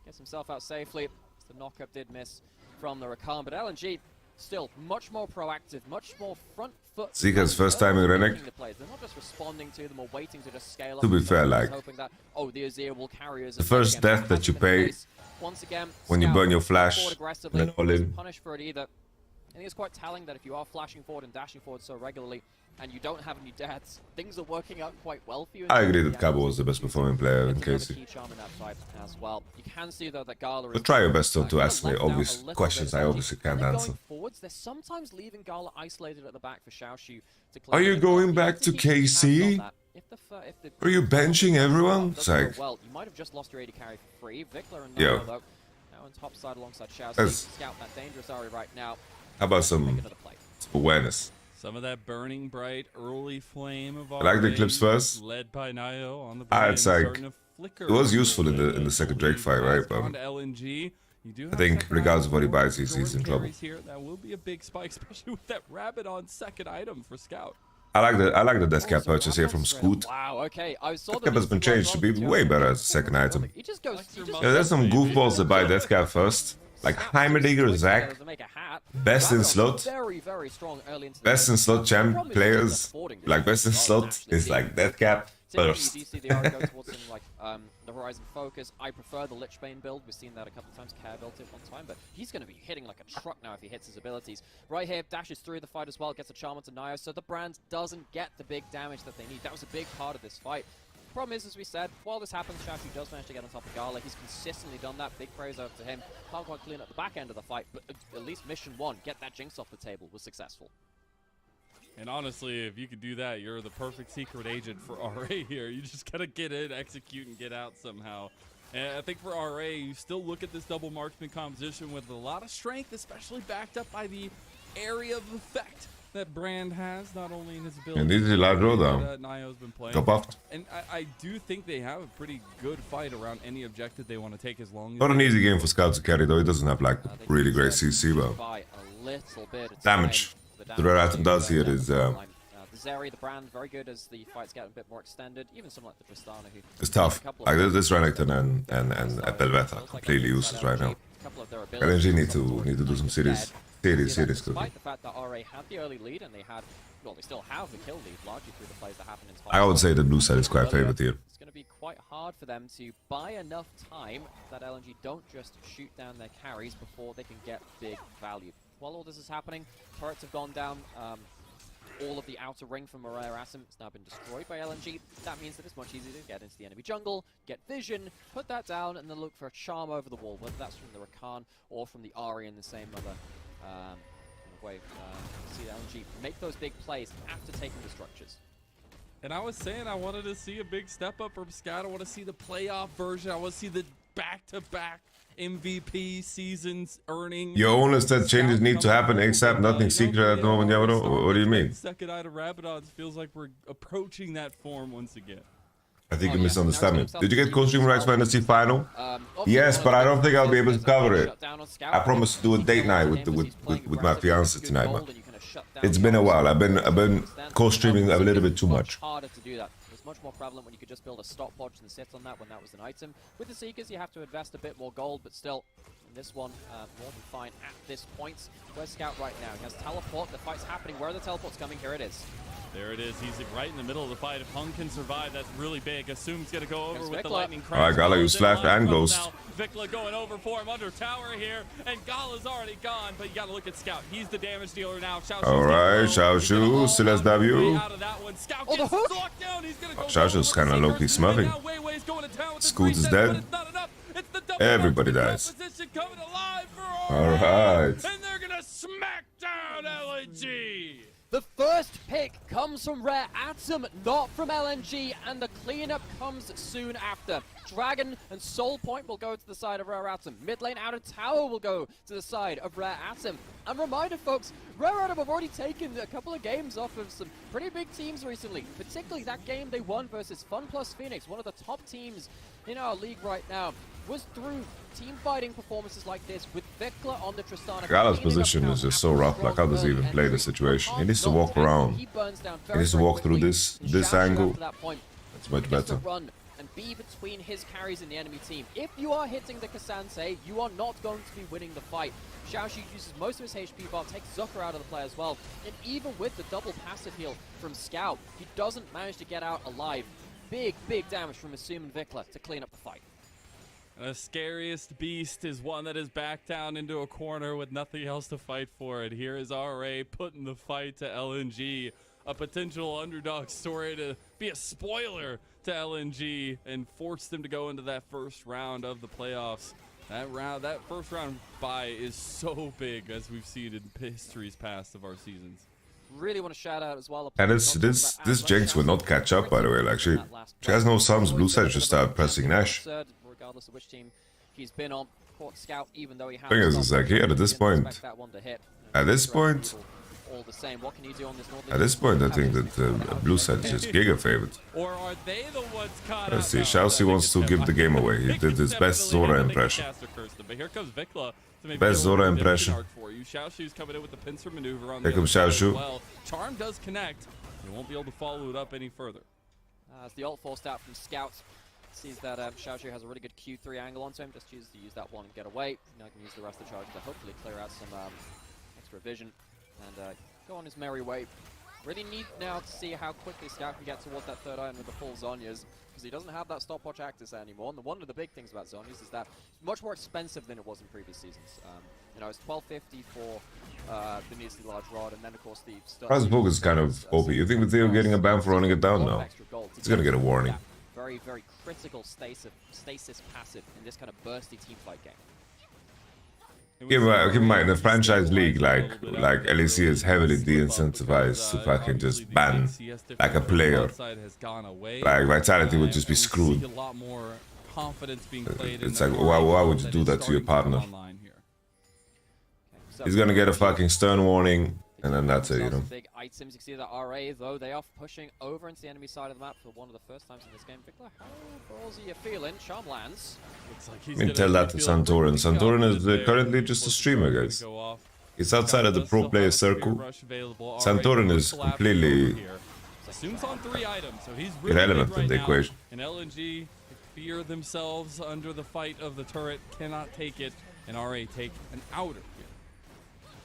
Gets himself out safely. The knockup did miss from the Rakan, but LNG still much more proactive, much more front foot. Zika's first time in Renek. They're not just responding to them or waiting to just scale up. To be fair, like, that, oh, the Azir will carry us the first death that you pay once again, when you burn your flash, and then all in. Punish for it either. I think it's quite telling that if you are flashing forward and dashing forward so regularly, and you don't have any deaths, things are working out quite well for you. I agree that Cabo was the best performing player in KC. But try your best to ask me obvious questions I obviously can't answer. They're sometimes leaving Gala isolated at the back for Xiaoshu to Are you going back to KC? Are you benching everyone? It's like, well, you might have just lost your AD carry for free. Vikler and yo, now on top side alongside Xiaoshu. Scout that dangerous area right now. How about some awareness? Some of that burning bright early flame of I like the clips first. led by Nio on the It's like, it was useful in the second Drake fight, right? But LNG, you do I think regardless of what he buys, he's in trouble. here. That will be a big spike, especially with that rabbit on second item for Scout. I like the death cap purchase here from Scoot. Wow, okay. I saw Death cap has been changed to be way better as a second item. He just goes. Yeah, there's some goofballs that buy death cap first. Like Heimerdinger, Zach, best in slot, best in slot champ players, like best in slot is like death cap first. The Horizon Focus. I prefer the Lichbane build. We've seen that a couple of times. Care built it one time, but he's going to be hitting like a truck now if he hits his abilities. Right here, dashes through the fight as well, gets a charm onto Nio, so the brand doesn't get the big damage that they need. That was a big part of this fight. Problem is, as we said, while this happens, Xiaoshu does manage to get on top of Gala. He's consistently done that. Big praise over to him. Can't quite clean up the back end of the fight, but at least mission one, get that Jinx off the table, was successful. And honestly, if you could do that, you're the perfect secret agent for RA here. You just gotta get in, execute, and get out somehow. And I think for RA, you still look at this double marksman composition with a lot of strength, especially backed up by the area of effect that Brand has, not only in his ability. And this is a large roll down. Nio's been playing. Got buffed. And I do think they have a pretty good fight around any objective they want to take, as long as Not an easy game for Scout to carry though. He doesn't have like really great CC, but damage the red item does here is the Zeri, the Brand, very good as the fights get a bit more extended. Even someone like the Tristana, who it's tough. Like this Renekton and Belveth are completely useless right now. LNG need to do some serious cooking. Despite the fact that RA had the early lead and they had, well, they still have the kill lead largely through the plays that happened in Spice. I would say the blue side is quite favored here. It's going to be quite hard for them to buy enough time that LNG don't just shoot down their carries before they can get big value. While all this is happening, turrets have gone down. All of the outer ring from Mariah Asim has now been destroyed by LNG. That means that it's much easier to get into the enemy jungle, get vision, put that down, and then look for a charm over the wall, whether that's from the Rakan or from the Ari in the same other way. See LNG make those big plays after taking the structures. And I was saying I wanted to see a big step up from Scout. I want to see the playoff version. I want to see the back-to-back MVP seasons earning. Your owner said changes need to happen ASAP, nothing secret at the moment, Yamato. What do you mean? Second item Rabadons feels like we're approaching that form once again. I think you misunderstand me. Did you get co-stream rights for NFC final? Yes, but I don't think I'll be able to cover it. I promised to do a date night with my fiance tonight, man. It's been a while. I've been co-streaming a little bit too much. Harder to do that. It's much more prevalent when you could just build a stopwatch and sit on that when that was an item. With the Seekers, you have to invest a bit more gold, but still, in this one, more than fine at this point. Where's Scout right now? He has teleport. The fight's happening. Where are the teleports coming? Here it is. There it is. He's right in the middle of the fight. If Hung can survive, that's really big. Assume's going to go over with the lightning crash. Alright, Gala, you slash and ghost. Vikla going over for him under tower here, and Gala's already gone, but you got to look at Scout. He's the damage dealer now. Alright, Xiaoshu, still has W. Oh, Xiaoshu's kind of low-key smurfing. Scoot is dead. Everybody dies. Alright. And they're going to smack down LNG. The first pick comes from Rare Atom, not from LNG, and the cleanup comes soon after. Dragon and Soul Point will go to the side of Rare Atom. Mid lane Outer Tower will go to the side of Rare Atom. And reminder, folks, Rare Atom have already taken a couple of games off of some pretty big teams recently. Particularly that game they won versus Fun Plus Phoenix, one of the top teams in our league right now, was through team fighting performances like this with Vikla on the Tristana. Gala's position is just so rough. Like, how does he even play the situation? He needs to walk around. He needs to walk through this angle. That's much better. Run and be between his carries and the enemy team. If you are hitting the Kasante, you are not going to be winning the fight. Xiaoxu uses most of his HP bar, takes Zucker out of the play as well. And even with the double passive heal from Scout, he doesn't manage to get out alive. Big damage from Asum and Vikla to clean up the fight. The scariest beast is one that is backed down into a corner with nothing else to fight for. And here is RA putting the fight to LNG. A potential underdog story to be a spoiler to LNG and force them to go into that first round of the playoffs. That first round bye is so big, as we've seen in history's past of our seasons. Really want to shout out as well. And this Jinx will not catch up, by the way. Like, she has no sums. Blue side just start pressing Nash. Regardless of which team he's been on, caught Scout, even though he has. Thing is, it's like, here at this point, I think that Blue side is just giga favored. Or are they the ones caught Let's see, Xiaoxu wants to give the game away. He did his best Zora impression. But here comes Vikla to maybe Best Zora impression. Xiaoxu's coming in with the pincer maneuver on Here comes Xiaoxu. well. Charm does connect. He won't be able to follow it up any further. As the ult forced out from Scout, sees that Xiaoxu has a really good Q3 angle onto him, just chooses to use that one and get away. Now he can use the rest of the charge to hopefully clear out some extra vision and go on his merry way. Really need now to see how quickly Scout can get towards that third iron with the full Zhonya's, because he doesn't have that stopwatch Actus anymore. And one of the big things about Zhonya's is that it's much more expensive than it was in previous seasons. You know, it's 1250 for the needlessly large rod, and then of course the How's book is kind of OP. You think Theo getting a ban for running it down now? He's gonna get a warning. Very critical stasis passive in this kind of bursty teamfight game. Keep in mind, the franchise league, like LEC is heavily de-incentivized to fucking just ban like a player. Like Vitality would just be screwed. It's like, why would you do that to your partner? He's gonna get a fucking stern warning, and then that's it, you know. Big items. You can see that RA, though, they are pushing over into the enemy side of the map for one of the first times in this game. Vikla, how ballsy you feeling? Charm lands. I mean, tell that to Santorin. Santorin is currently just a streamer, guys. He's outside of the pro player circle. Santorin is completely irrelevant in the equation. And LNG fear themselves under the fight of the turret, cannot take it, and RA take an outer.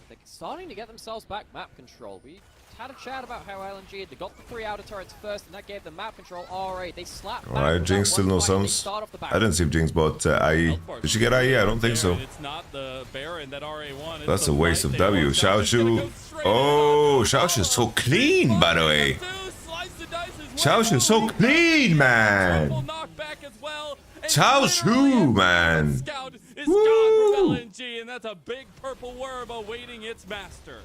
They're starting to get themselves back map control. We had a chat about how LNG, they got the 3 outer turrets first, and that gave them map control. RA, they slapped back. Alright, Jinx still no sums. I didn't see if Jinx bought IE. Did she get IE? I don't think so. That's a waste of W. Xiaoxu. Oh, Xiaoxu's so clean, by the way. Xiaoxu's so clean, man. Xiaoxu, man. Woo! And that's a big purple worm awaiting its master.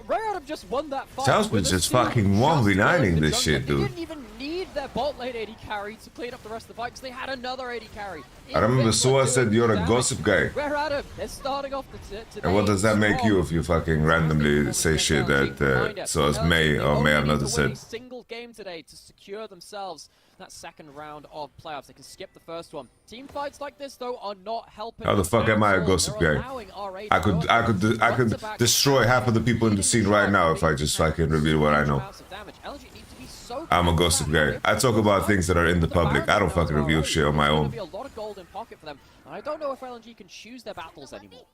Rare Atom just won that fight. Xiaoxu's just fucking 1v9ing this shit, dude. They didn't even need their bot lane AD carry to clean up the rest of the fight, because they had another AD carry. I remember Soa said you're a gossip guy. Rare Atom, they're starting off the and what does that make you if you fucking randomly say shit that Soa's may or may have not said? Single game today to secure themselves that second round of playoffs. They can skip the first one. Team fights like this, though, are not helping. How the fuck am I a gossip guy? I could destroy half of the people in the scene right now if I just fucking reveal what I know. I'm a gossip guy. I talk about things that are in the public. I don't fucking reveal shit on my own. I don't know if LNG can choose their battles anymore.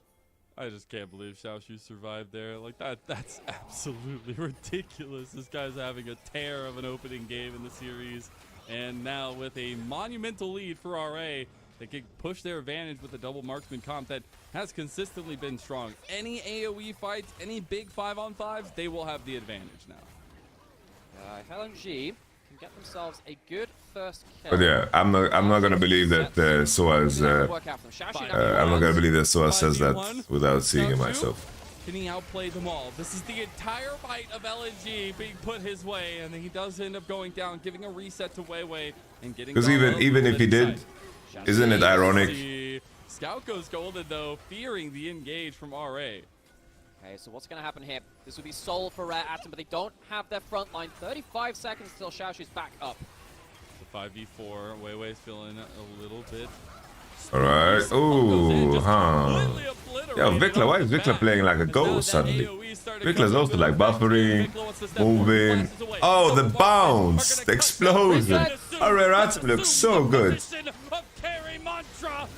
I just can't believe Xiaoxu survived there. Like, that's absolutely ridiculous. This guy's having a tear of an opening game in the series. And now with a monumental lead for RA, they can push their advantage with a double marksman comp that has consistently been strong. Any AoE fights, any big 5-on-5s, they will have the advantage now. LNG can get themselves a good first kill. But yeah, I'm not gonna believe that Soa is. I'm not gonna believe that Soa says that without seeing it myself. Can he outplay them all? This is the entire fight of LNG being put his way, and he does end up going down, giving a reset to Weiwei and getting. Because even if he did, isn't it ironic? Scout goes golden though, fearing the engage from RA. Okay, so what's going to happen here? This would be Soul for Rare Atom, but they don't have their front line. 35 seconds till Xiaoshu's back up. The 5v4, Weiwei's feeling a little bit. Alright. Ooh, huh. Yo, Vikla, why is Vikla playing like a ghost suddenly? Vikla's also like buffering, moving. Oh, the bounce, the explosion. RA Atom looks so good.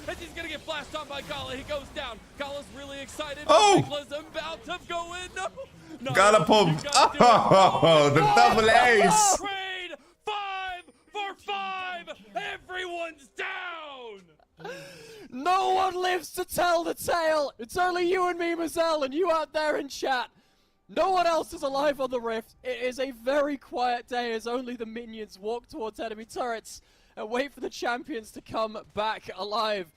As he's gonna get blasted on by Gala, he goes down. Gala's really excited. Oh! Vikla's about to go in. No. Gala pumped. Oh, the double ace. Trade 5 for 5. Everyone's down. No one lives to tell the tale. It's only you and me, Mazel, and you out there in chat. No one else is alive on the Rift. It is a very quiet day as only the minions walk towards enemy turrets and wait for the champions to come back alive.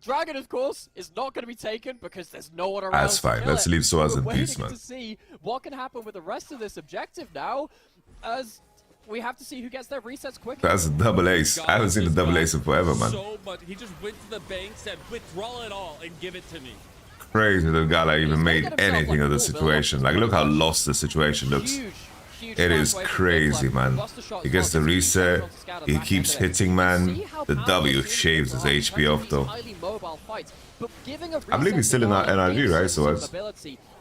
Dragon, of course, is not going to be taken because there's no one around. That's fine. Let's leave Soaz in peace, man. To see what can happen with the rest of this objective now, as we have to see who gets their resets quicker. That's a double ace. I haven't seen a double ace in forever, man. So much. He just went to the bank, said, withdraw it all and give it to me. Crazy that Gala even made anything of the situation. Like, look how lost the situation looks. It is crazy, man. He gets the reset. He keeps hitting, man. The W shaves his HP off, though. I believe he's still in NRG, right? So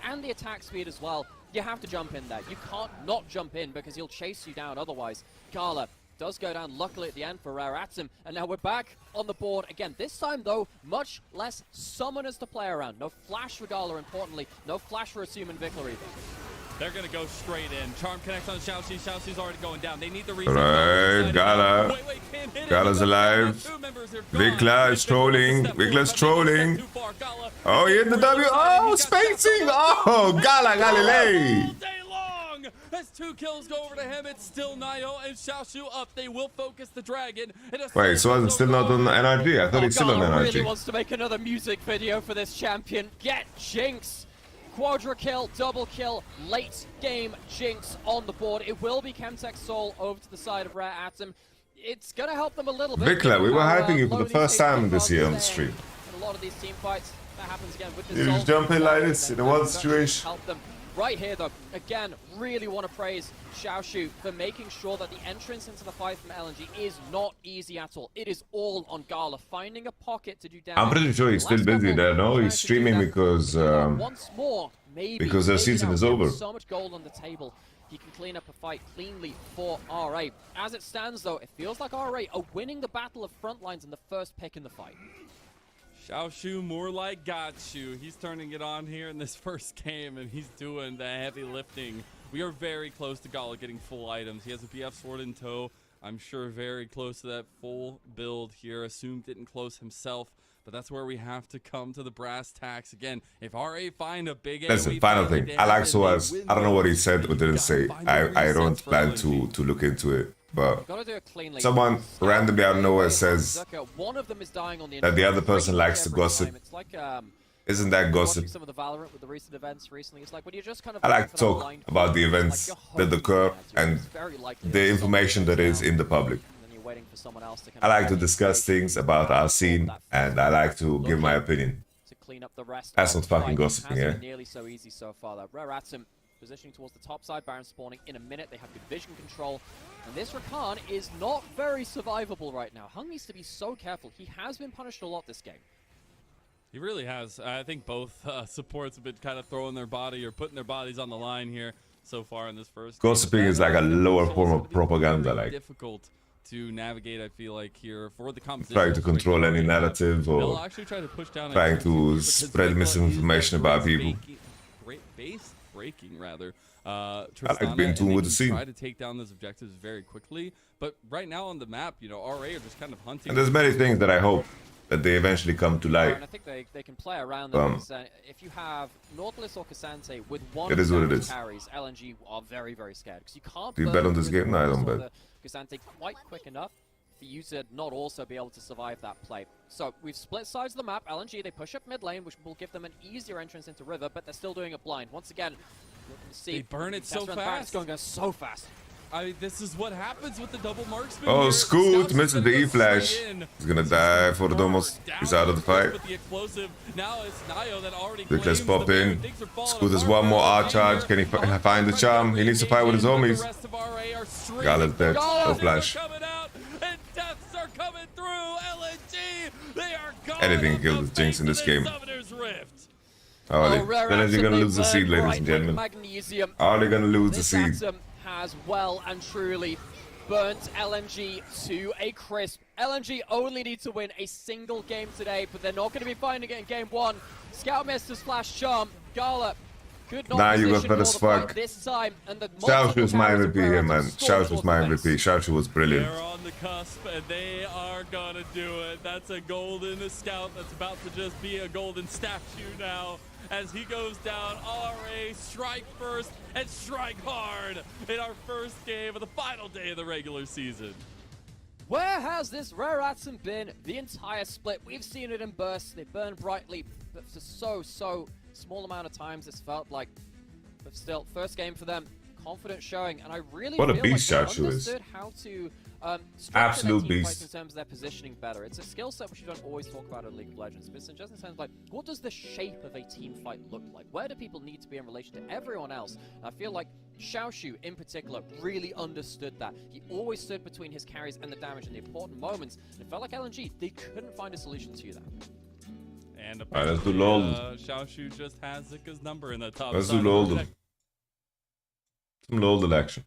and the attack speed as well. You have to jump in there. You can't not jump in because he'll chase you down otherwise. Gala does go down luckily at the end for Rare Atom, and now we're back on the board again. This time though, much less summoners to play around. No flash for Gala, importantly. No flash for Assume and Vikla either. They're gonna go straight in. Charm connects on Xiaoxi. Xiaoxi's already going down. They need the reset. Alright, Gala. Gala's alive. Vikla is trolling. Vikla's trolling. Oh, he hit the W. Oh, spacing. Oh, Gala Galilei. As 2 kills go over to him, it's still Nayo and Xiaoshu up. They will focus the dragon. Wait, so I'm still not on NRG? I thought he's still on NRG. Really wants to make another music video for this champion. Get Jinx. Quadra kill, double kill, late game Jinx on the board. It will be Chemtech Soul over to the side of Rare Atom. It's going to help them a little bit. Vikla, we were hyping you for the first time this year on the stream. In a lot of these team fights, that happens again with the You just jump in like this in a one situation. Help them. Right here, though, again, really want to praise Xiaoshu for making sure that the entrance into the fight from LNG is not easy at all. It is all on Gala, finding a pocket to do damage. I'm pretty sure he's still busy there, no? He's streaming because once more, maybe their season is over. So much gold on the table. He can clean up a fight cleanly for RA. As it stands, though, it feels like RA are winning the battle of front lines in the first pick in the fight. Xiaoshu more like Gachu. He's turning it on here in this first game, and he's doing the heavy lifting. We are very close to Gala getting full items. He has a BF sword in tow. I'm sure very close to that full build here. Assume didn't close himself, but that's where we have to come to the brass tacks again. If RA find a big listen, final thing. I like Soaz. I don't know what he said or didn't say. I don't plan to look into it. But someone randomly out of nowhere says that the other person likes to gossip. Isn't that gossip? I like to talk about the events that occur and the information that is in the public. I like to discuss things about our scene, and I like to give my opinion. That's not fucking gossiping, yeah? Positioning towards the top side, Baron spawning in a minute. They have good vision control. And this Rakan is not very survivable right now. Hung needs to be so careful. He has been punished a lot this game. He really has. I think both supports have been kind of throwing their body or putting their bodies on the line here so far in this first game. Gossiping is like a lower form of propaganda, like difficult to navigate, I feel like, here for the competition. Trying to control any narrative or trying to spread misinformation about people. Breaking rather. I like being tuned with the scene. Try to take down those objectives very quickly, but right now on the map, you know, RA are just kind of hunting. And there's many things that I hope that they eventually come to light. And I think they can play around them. If you have Nautilus or Cassante with one it is what it is. Carries, LNG are very, very scared because you can't. Do you bet on this game? No, I don't bet. Cassante quite quick enough. for you to not also be able to survive that play. So we've split sides of the map. LNG, they push up mid lane, which will give them an easier entrance into River, but they're still doing it blind. Once again, looking to see. They burn it so Tessa fast. Going so fast. I mean, this is what happens with the double marksman. Oh, here. Scoot Scouts misses the gonna go E-flash. straight in. He's gonna die for the Domos. He's out of the fight. With the explosive. Now it's Nio that already Look, let's claims pop the in. man. Things are falling Scoot has apart one more for R LNG charge. here. Can he find the charm? He needs to fight with his homies. The rest of RA are straight Gala's dead. into No the flash. coming out, and deaths are coming through. LNG, they are gone. Anything kills Jinx in this game. Summoner's Rift. Oh, Rare then they're gonna Atom, lose the they seed, burn ladies and right with gentlemen. Magnesium. Are they gonna lose the This seed? atom has well and truly burnt LNG to a crisp. LNG only need to win a single game today, but they're not going to be finding it in game one. Scout missed his flash charm. Gala could not Nah, you position got better for the fight fuck. this time. And the Xiaoshu was my multiple MVP carries here, of man. Rare Atom Xiaoshu was my stormed MVP. Xiaoshu was brilliant. They're on the cusp, and they are gonna do it. That's a golden scout that's about to just be a golden statue now. As he goes down, RA strike first and strike hard in our first game of the final day of the regular season. Where has this Rare Atom been the entire split? We've seen it in bursts. They burn brightly, but for so small amount of times it's felt like. But still, first game for them, confident showing, and I really What a feel beast like they Xiaoshu is. understood how to structure Absolute their team beast. fights in terms of their positioning better. It's a skill set which you don't always talk about in League of Legends, but it's just in terms of like, what does the shape of a team fight look like? Where do people need to be in relation to everyone else? And I feel like Xiaoshu in particular really understood that. He always stood between his carries and the damage in the important moments. And it felt like LNG, they couldn't find a solution to that. And Alright, let's do apparently, LOL. Xiaoshu just has Zika's number in the top. Let's side do of the LOL. deck. Some LOL action.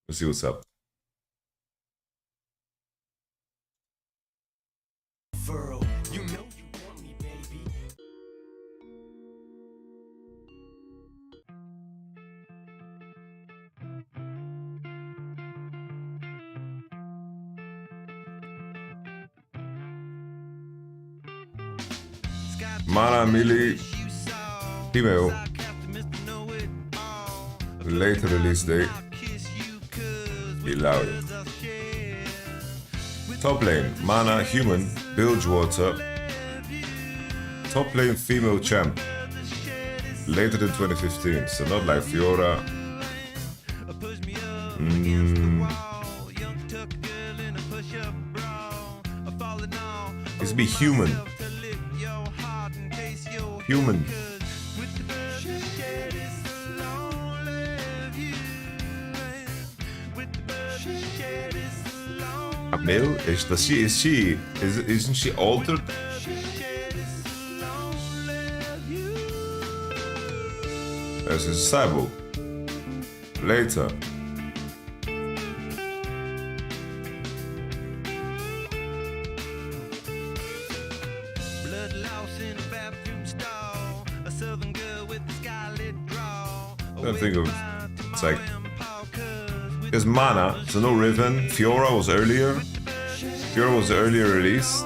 Let's see what's up. You know you want me, baby. Mana Melee female. Later release date. Be louder. Top lane, Mana human, Bilgewater. Top lane female champ. Later than 2015, so not like Fiora. It's be human. Human. A male? Isn't she altered? This is a cyborg. Later. I think of it's like there's Mana, so no Riven. Fiora was earlier. Fiora was the earlier release.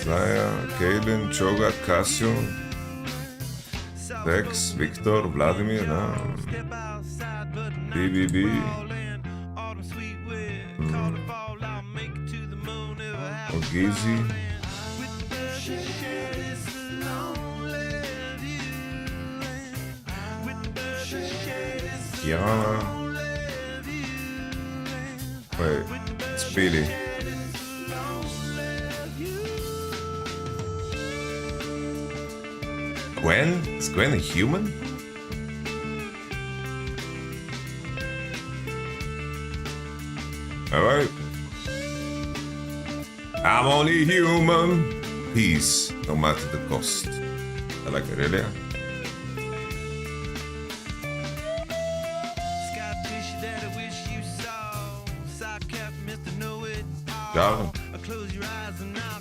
Zaya, Kaylin, Cho'Gath, Cassio, Vex, Victor, Vladimir, BBB, Ogizi. Kiana. Wait, it's Billy. Gwen? Is Gwen a human? Alright. I'm only human. Peace, no matter the cost. I like it, really. Jarvan.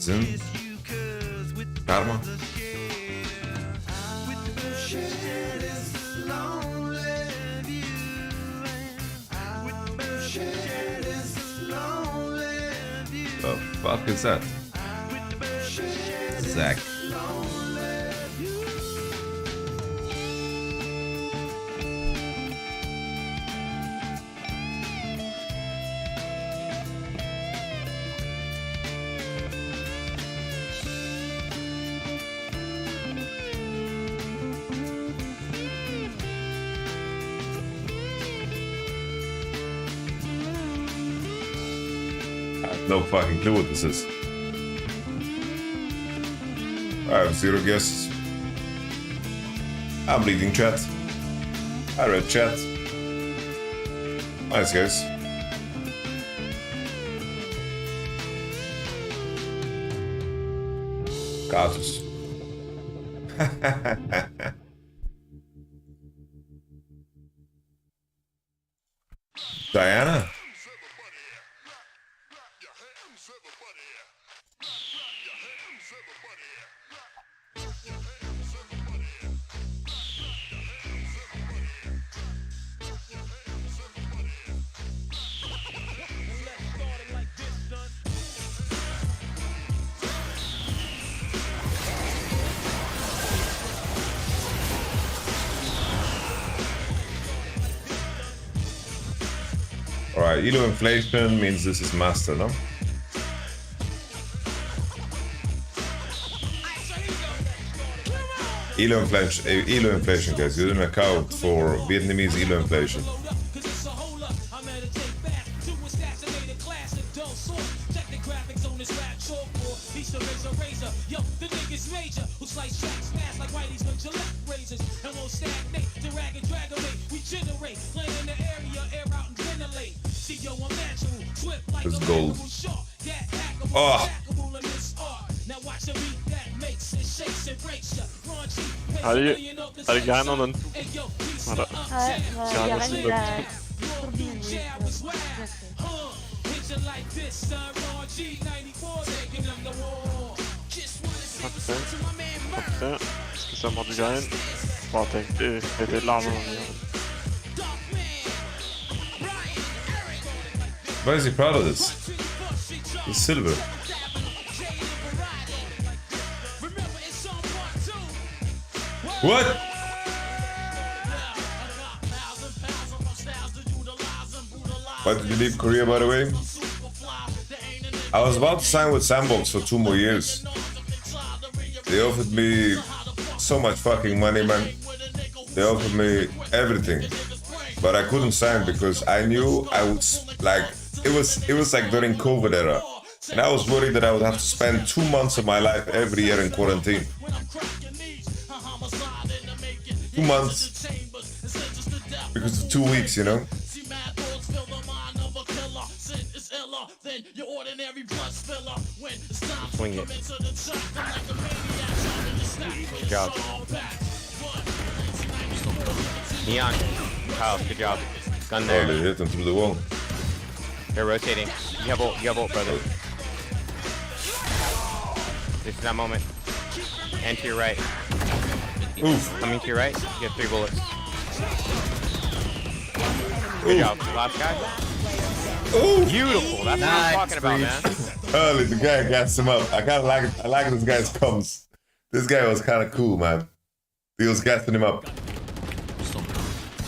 Zin. Karma. The fuck is that? Zach. No fucking clue what this is. I have 0 guesses. I'm reading chat. I read chat. Nice guys. Casus. Diana? Alright, Elo inflation means this is master, no? Elo inflation, guys. You don't account for Vietnamese Elo inflation. It's gold. Oh! Er det grejen om den? Ouais, il y a rien de la turbine. Parfait. Skal se om du grejen. Bare tenk, det er litt lavere. Why is he proud of this? It's silver. What? Why did you leave Korea, by the way? I was about to sign with Sandbox for 2 more years. They offered me so much fucking money, man. They offered me everything. But I couldn't sign because I knew I would, like, it was like during COVID era. And I was worried that I would have to spend 2 months of my life every year in quarantine. 2 months. Because of 2 weeks, you know? Swing it. Good job. Neon. Kyle, good job. Gun Oh, there. they hit him through the wall. They're rotating. You have ult, brother. This is that moment. And to your right. Oof. Coming to your right. You have 3 bullets. Good job. Last guy. Ooh. Beautiful. That's what I'm talking about, man. Early, the guy gassed him up. I kind of like it. I like this guy's comms. This guy was kind of cool, man. He was gassing him up.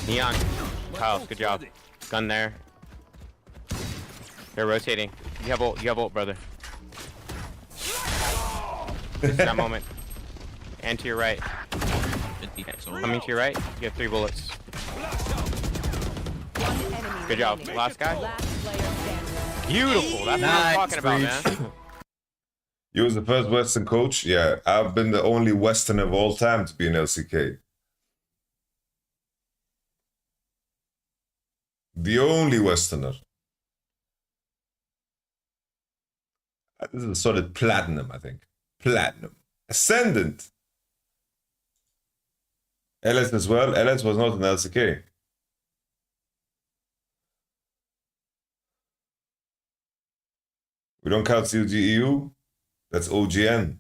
Neon. Kyle, good job. Gun there. They're rotating. You have ult, brother. This is that moment. And to your right. Coming to your right. You have 3 bullets. Good job. Last guy. Beautiful. That's what I'm talking about, man. You was the first Western coach? Yeah, I've been the only Western of all time to be in LCK. The only Westerner. This is a solid platinum, I think. Platinum. Ascendant. LS as well. LS was not in LCK. We don't count COG EU. That's OGN.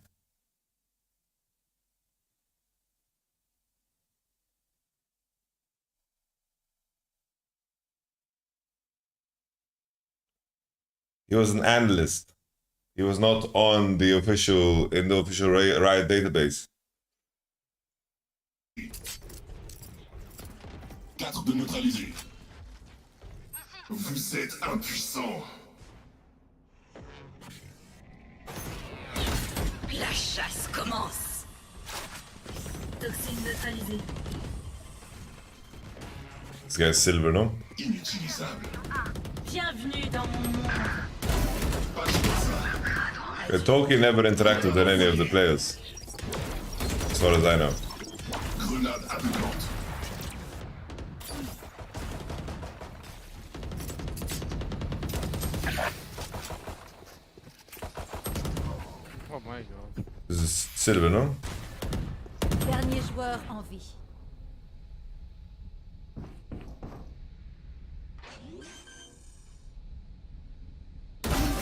He was an analyst. He was not on the official, in the official Riot database. 4 de neutralisé. Vous êtes impuissant. La chasse commence. Toxine neutralisée. This guy's silver, no? Inutilisable. Bienvenue dans mon monde. Tolkien never interacted with any of the players, as far as I know. Grenade attaquante. Oh my god. This is Silver, no? Dernier joueur en vie.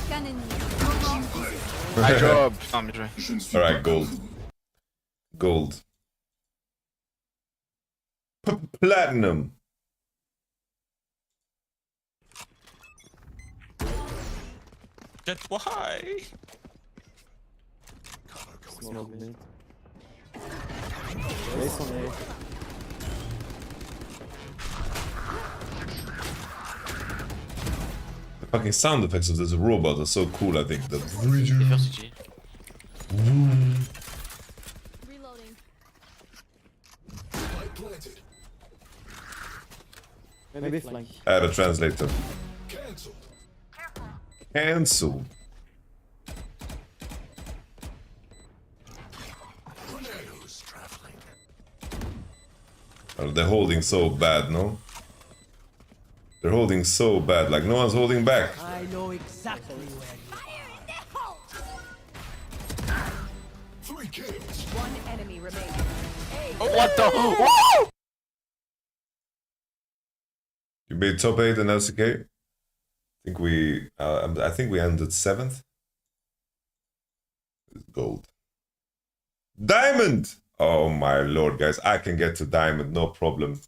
Scan ennemi. I job. Je ne suis Alright, pas gold. Gold. Platinum. That's why. The fucking sound effects of this robot are so cool, I think. The Reloading. Light planted. Maybe flank. add a translator. Cancelled. Cancel. Tornadoes traveling. They're holding so bad, no? They're holding so bad, like no one's holding back. I know exactly where you are. 3 kills. One enemy remaining. What the? Whoa! You made top 8 in LCK. I think we ended 7th. Gold. Diamond! Oh my lord, guys. I can get to diamond, no problem.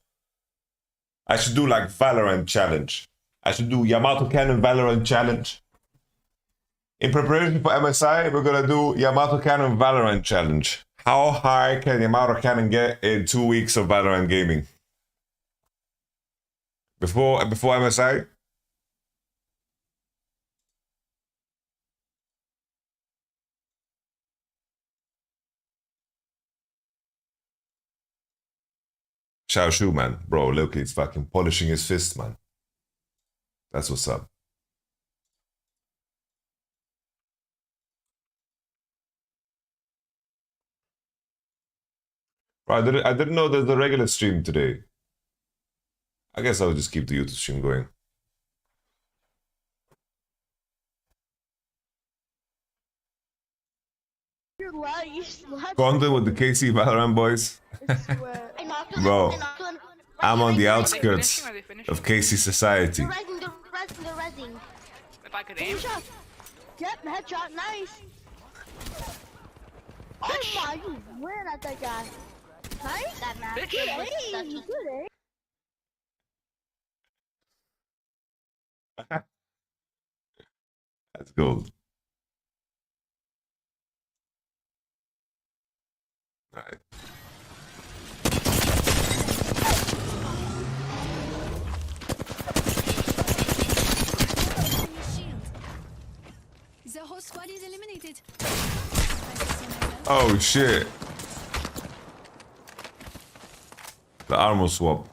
I should do like Valorant challenge. I should do Yamato Cannon Valorant challenge. In preparation for MSI, we're gonna do Yamato Cannon Valorant challenge. How high can Yamato Cannon get in 2 weeks of Valorant gaming? Before MSI? Xiao Shu, man. Bro, look, he's fucking polishing his fist, man. That's what's up. Bro, I didn't know there's a regular stream today. I guess I'll just keep the YouTube stream going. Content with the KC Valorant boys. Bro, I'm on the outskirts of KC society. If I could aim. Yep, headshot, nice. Oh my, you ran at that guy. Nice. That man. Good aim. Good aim. That's gold. Alright. The whole squad is eliminated. Oh shit. The armor swap.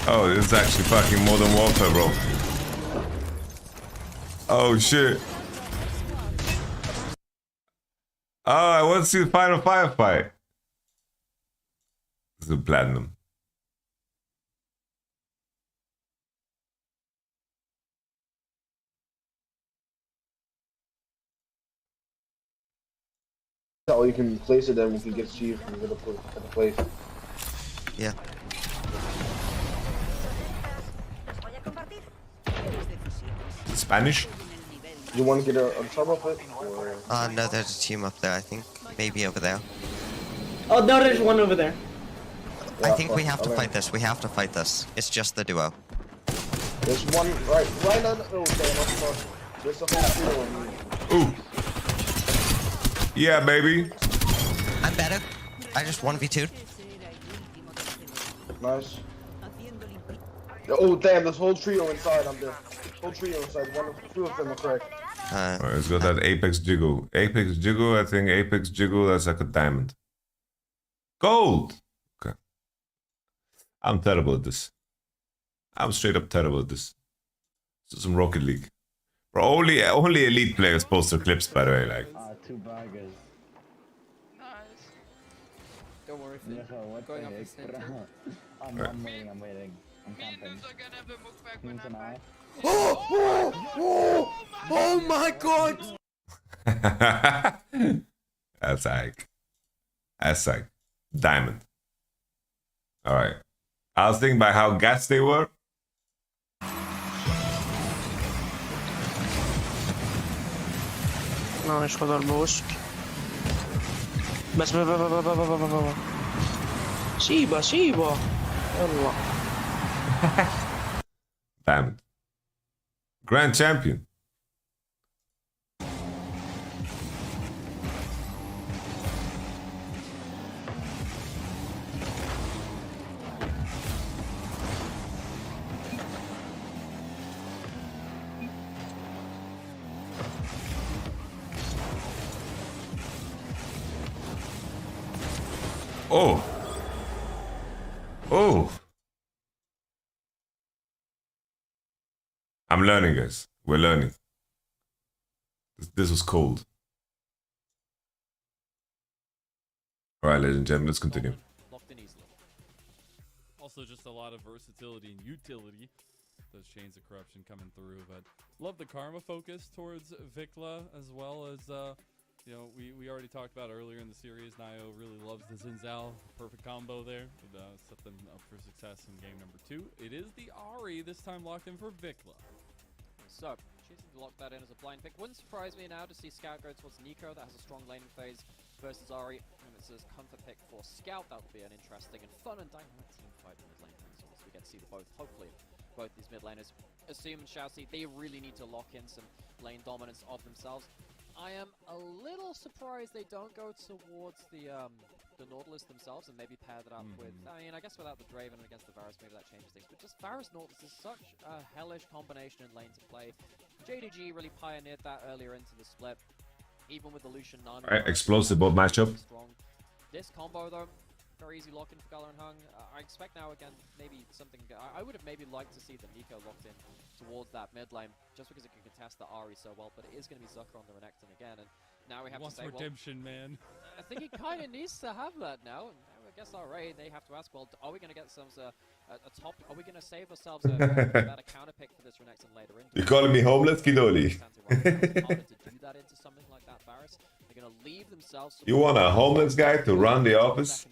Oh, this is actually fucking Modern Warfare, bro. Oh shit. Oh, I want to see the final firefight. This is platinum. Oh, you can place it, then we can get to you from the place. Yeah. Spanish? You want to get a sub of it? Or... No, there's a team up there, I think. Maybe over there. Oh, no, there's one over there. I think we have to fight this. We have to fight this. It's just the duo. There's one right on. Oh, okay, there's a whole trio. Ooh. Yeah, baby. I'm better. I just 1v2'd. Nice. Oh, damn, this whole trio inside. I'm dead. Whole trio inside. Two of them are cracked. Alright, let's go that Apex Jiggle. Apex Jiggle, I think Apex Jiggle, that's like a diamond. Gold! Okay. I'm terrible at this. I'm straight up terrible at this. Some Rocket League. Bro, only elite players post their clips, by the way. Like, Two burgers. Don't worry, Finn. Going up the center. I'm waiting, I'm camping. oh my god! That's like diamond. All right. I was thinking about how gassed they were. ناقش خدا البوسك بس با سيبا يلا Diamond. Grand champion. Oh. Oh. I'm learning, guys. We're learning. This was cold. All right, ladies and gentlemen, let's continue. Locked in easily. Also, just a lot of versatility and utility. Those chains of corruption coming through, but love the karma focus towards Vikla, as well as you know, we already talked about earlier in the series. Nio really loves the Zinzal. Perfect combo there. Would set them up for success in game number 2. It is the Ari this time locked in for Vikla. So, choosing to lock that in as a blind pick. Wouldn't surprise me now to see Scout go towards Nico. That has a strong laning phase versus Ari. And it's a comfort pick for Scout. That will be an interesting and fun and dynamic team fight in mid lane. So we get to see hopefully, both these mid laners, Assume and Shoutzy, they really need to lock in some lane dominance of themselves. I am a little surprised they don't go towards the Nautilus themselves and maybe pair that up with, I mean, I guess without the Draven and against the Varus, maybe that changes things, but just Varus Nautilus is such a hellish combination in lane to play. JDG really pioneered that earlier into the split, even with the Lucian Nun. Alright, explosive both matchup. This combo though, very easy lock-in for Galar and Hung. I expect now again, maybe something, I would have maybe liked to see the Nico locked in towards that mid lane, just because it can contest the Ari so well, but it is going to be Zucker on the Renekton again, and now we have to say, redemption, man. I think he kind of needs to have that now, and I guess RA, they have to ask, well, are we going to get ourselves a top, are we going to save ourselves a better counter pick for this Renekton later in? You calling me homeless, Kidoli? To do that into something like that, Varus. They're going to leave themselves. You want a homeless guy to run the office?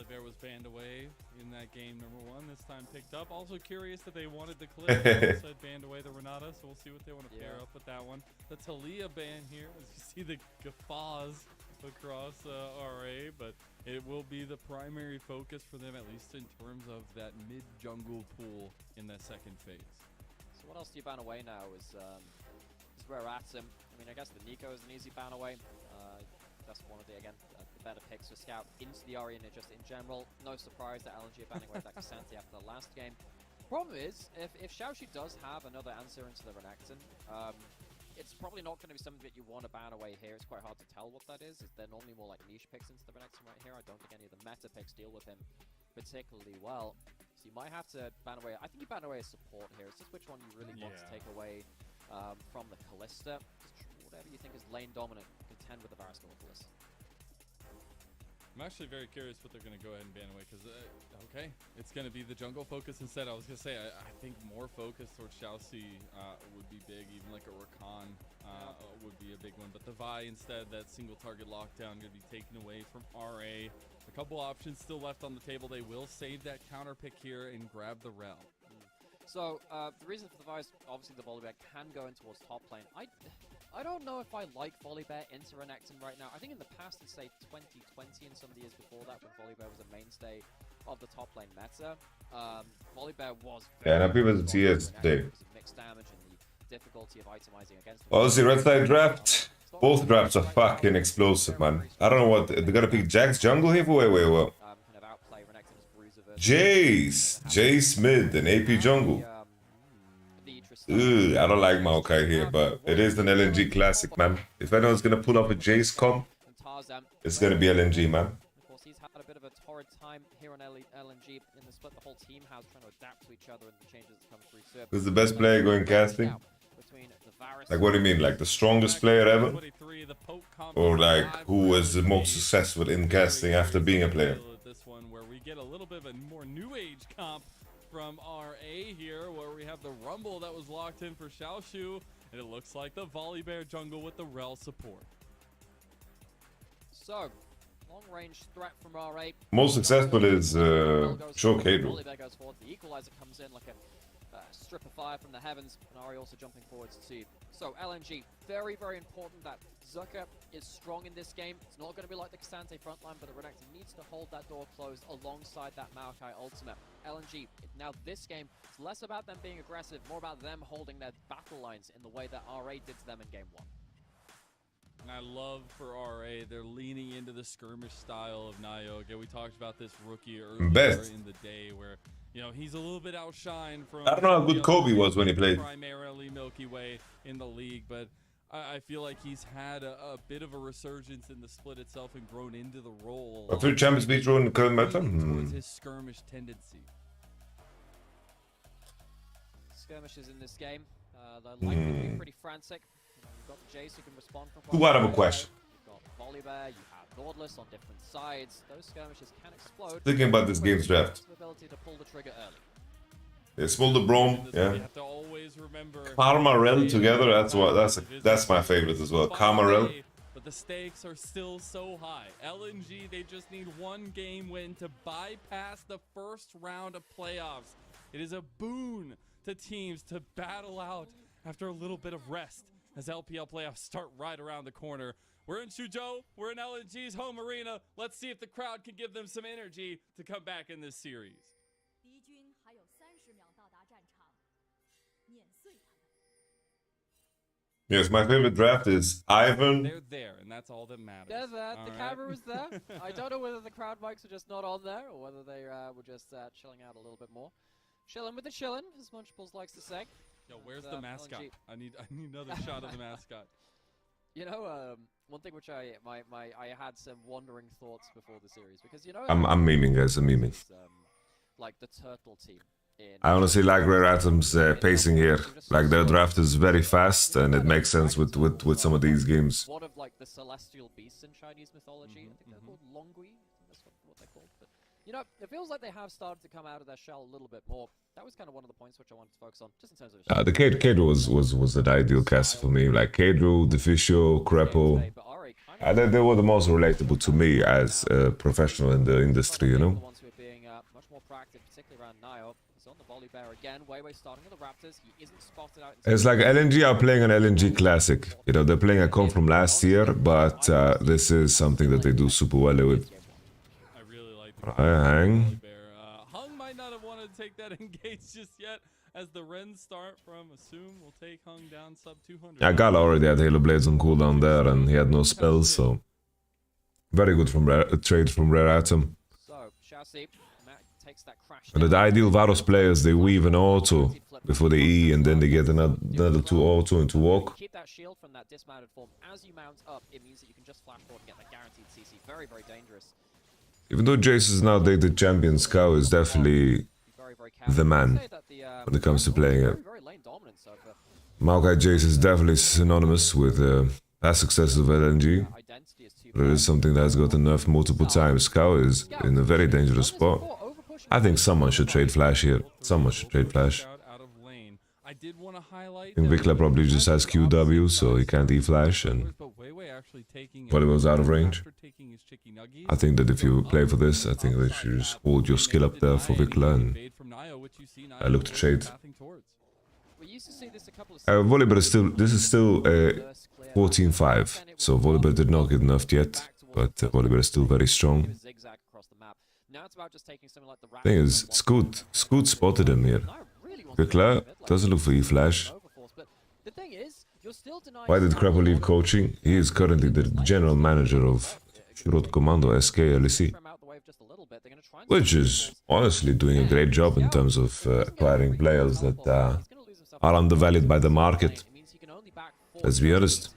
Bear was banned away in that game number 1. This time picked up. Also curious that they wanted the clip. They said banned away the Renata, so we'll see what they want to pair up with that one. The Talia ban here, as you see the guffaws across RA, but it will be the primary focus for them, at least in terms of that mid-jungle pool in that second phase. So what else do you ban away now is where we're at him. I mean, I guess the Nico is an easy ban away. That's one of the, again, the better picks for Scout into the Arena just in general. No surprise that LNG are banning away that Cassante after the last game. Problem is, if Xiaoxi does have another answer into the Renekton, it's probably not going to be something that you want to ban away here. It's quite hard to tell what that is. They're normally more like niche picks into the Renekton right here. I don't think any of the meta picks deal with him particularly well. So you might have to ban away. I think you ban away a support here. It's just which one you really want to take away from the Callista. Just whatever you think is lane dominant, contend with the Varus Nautilus. I'm actually very curious what they're going to go ahead and ban away, because, okay, it's going to be the jungle focus instead. I was going to say, I think more focus towards Xiaoxi would be big, even like a Rakan would be a big one. But the Vi instead, that single target lockdown going to be taken away from RA. A couple options still left on the table. They will save that counter pick here and grab the Rel. So, the reason for the Vi is obviously the Volibear can go in towards top lane. I don't know if I like Volibear into Renekton right now. I think in the past, in say 2020 and some of the years before that, when Volibear was a mainstay of the top lane meta, Volibear was very now people at TES today. Mixed damage and the difficulty of itemizing against them. Honestly, red side draft. Both drafts are fucking explosive, man. I don't know what they're gonna pick. Jack's jungle here. Wait. Kind of outplay Renekton's Bruiser versus Jace mid and AP jungle. Ugh, I don't like Maokai here, but it is an LNG classic, man. If anyone's gonna pull off a Jace comp, it's gonna be LNG, man. Of course, he's Had a bit of a torrid time here on LNG in the split. The whole team has trying to adapt to each other and the changes that come through. So Who's the best player going casting? Like, what do you mean? Like the strongest player ever? Or like who was the most successful in casting after being a player? This one where we get a little bit of a more new age comp from RA here, where we have the Rumble that was locked in for Xiaoshu, and it looks like the Volibear jungle with the Rel support. So, long-range threat from RA. Most successful is Showcase. Volibear goes forward. The equalizer comes in like a strip of fire from the heavens, and Ari also jumping forwards too. So LNG, very, very important that Zucker is strong in this game. It's not going to be like the K'Sante frontline, but the Renekton needs to hold that door closed alongside that Maokai ultimate. LNG, now this game, it's less about them being aggressive, more about them holding their battle lines in the way that RA did to them in game 1. And I love for RA, they're leaning into the skirmish style of Nayo. Again, we talked about this rookie earlier in the day where, you know, he's a little bit outshined from... I don't know how good Kobe was when he played. Primarily Milky Way in the league, but I feel like he's had a bit of a resurgence in the split itself and grown into the role. A few Champions League role in the current meta? Towards his skirmish tendency. Skirmishes in this game, they're likely to be pretty frantic. You've got Jace who can respond from... Who out of a question? You've got Volibear, you have Nordless on different sides. Those skirmishes can explode. Thinking about this game's draft. Ability to pull the trigger early. Yeah, Smolder Brom, yeah. Karma Rel together, that's my favorite as well. Karma Rel. But the stakes are still so high. LNG, they just need one game win to bypass the first round of playoffs. It is a boon to teams to battle out after a little bit of rest as LPL playoffs start right around the corner. We're in Suzhou, we're in LNG's home arena. Let's see if the crowd can give them some energy to come back in this series. Yes, my favorite draft is Ivan. They're there, and that's all that matters. They're there, the camera was there. I don't know whether the crowd mics are just not on there, or whether they were just chilling out a little bit more. Chilling with the chillin', as Munchables likes to say. Yo, where's the mascot? LNG. I need another shot of the mascot. You know, one thing which I had some wandering thoughts before the series, because you know I'm memeing, guys, I'm memeing. Like the turtle team. I honestly like Rare Atom's pacing here. Like their draft is very fast, and it makes sense with some of these games. One of like the celestial beasts in Chinese mythology. I think they're called Longui. That's what they're called. But you know, it feels like they have started to come out of their shell a little bit more. That was kind of one of the points which I wanted to focus on, just in terms of. The Kadro was an ideal cast for me. Like Kadro, Deficio, Crepo. They were the most relatable to me as a professional in the industry, you know. The ones who are being much more proactive, particularly around Nayo. He's on the Volibear again. Weiwei starting with the Raptors. He isn't spotted out. It's like LNG are playing an LNG classic. You know, they're playing a comp from last year, but this is something that they do super well with. I really like the Hang. Hung might not have wanted to take that engage just yet, as the Rens start from Assume will take Hung down sub 200. Yeah, Gala already had Halo Blades on cooldown there, and he had no spells, so very good from trade from Rare Atom. So, Chassis takes that crash. But the ideal Varus players, they weave an auto before they E, and then they get another 2 auto into walk. Keep that shield from that dismounted form. As you mount up, it means that you can just flash forward and get that guaranteed CC. Very, very dangerous. Even though Jace is now dated champion, Scow is definitely the man when it comes to playing it. Maokai Jace is definitely synonymous with past success of LNG. But it is something that has gotten nerfed multiple times. Scow is in a very dangerous spot. I think someone should trade Flash here. Someone should trade Flash. Invicla probably just has QW, so he can't E-Flash, and Volibear's out of range. I think that if you play for this, I think that you should just hold your skill up there for Vikla and look to trade. Volibear is still, this is still 14-5, so Volibear did not get nerfed yet, but Volibear is still very strong. Thing is, Scoot spotted him here. Vikla doesn't look for E-Flash. Why did Crepo leave coaching? He is currently the general manager of Shurot Commando SK LEC, which is honestly doing a great job in terms of acquiring players that are undervalued by the market. Let's be honest.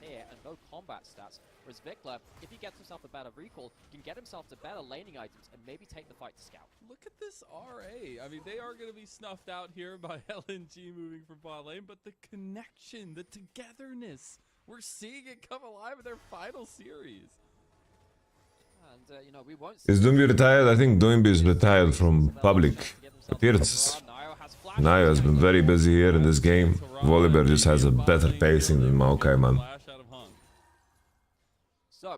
combat stats. Whereas Vikla, if he gets himself a better recall, can get himself to better laning items and maybe take the fight to Scout. Look at this RA. I mean, they are going to be snuffed out here by LNG moving from bot lane, but the connection, the togetherness, we're seeing it come alive in their final series. And, you know, we won't Is Doomby retired? I think Doomby is retired from public appearances. Nayo has been very busy here in this game. Volibear just has a better pacing than Maokai, man. So,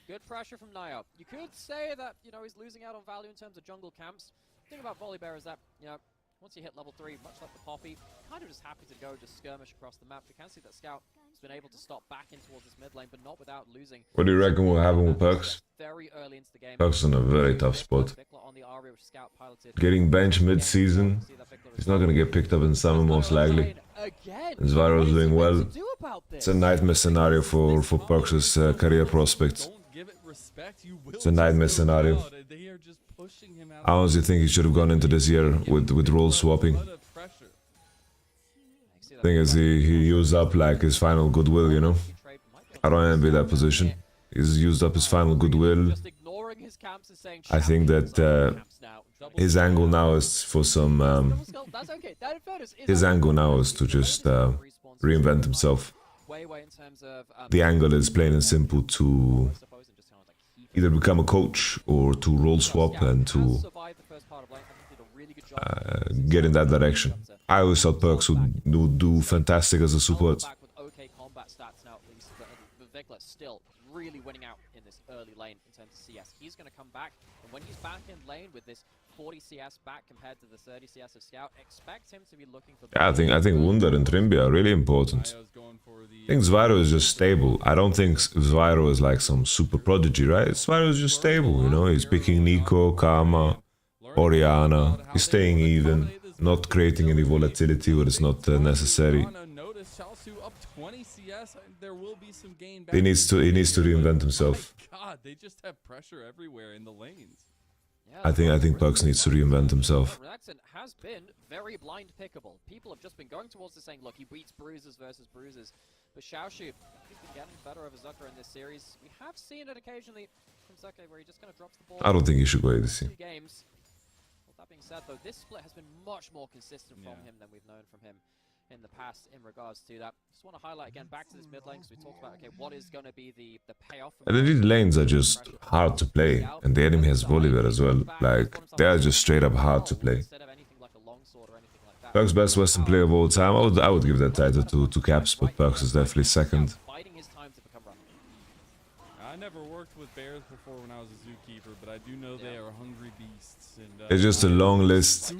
good pressure from Nayo. You could say that, you know, he's losing out on value in terms of jungle camps. The thing about Volibear is that, you know, once you hit level 3, much like the Poppy, kind of just happy to go just skirmish across the map. We can see that Scout has been able to stop back in towards this mid lane, but not without losing. What do you reckon will happen with Perks? Very early into the game. Perks in a very tough spot. Getting benched mid-season, he's not going to get picked up in summer most likely. And Zvyro's doing well. It's a nightmare scenario for Perks' career prospects. It's a nightmare scenario. I honestly think he should have gone into this year with role swapping. Thing is, he used up like his final goodwill, you know. I don't envy that position. He's used up his final goodwill. I think that his angle now is for some. His angle now is to just reinvent himself. The angle is plain and simple to either become a coach or to role swap and to get in that direction. I always thought Perks would do fantastic as a support. Still really winning out in this early lane in terms of CS. He's going to come back, and when he's back in lane with this 40 CS back compared to the 30 CS of Scout, expect him to be looking for... Yeah, I think Wunder and Trimby are really important. I think Zvyro is just stable. I don't think Zvyro is like some super prodigy, right? Zvyro is just stable, you know? He's picking Nico, Karma, Oriana. He's staying even, not creating any volatility where it's not necessary. He needs to reinvent himself. God, they just have pressure everywhere in the lanes. I think Perks needs to reinvent himself. Relaxin has been very blind pickable. People have just been going towards this saying, look, he beats bruisers versus bruisers. But Xiaoshu, he's been getting better over Zucker in this series. We have seen it occasionally from Zucker where he just kind of drops the ball. I don't think he should go ADC. Games. Well, that being said, though, this split has been much more consistent from him than we've known from him in the past in regards to that. Just want to highlight again back to this mid lane because we talked about, okay, what is going to be the payoff? And these lanes are just hard to play, and the enemy has Volibear as well. Like, they are just straight up hard to play. Perks best Western player of all time. I would give that title to Caps, but Perks is definitely second. I never worked with bears before when I was a zookeeper, but I do know they are hungry beasts. And, It's just a long list.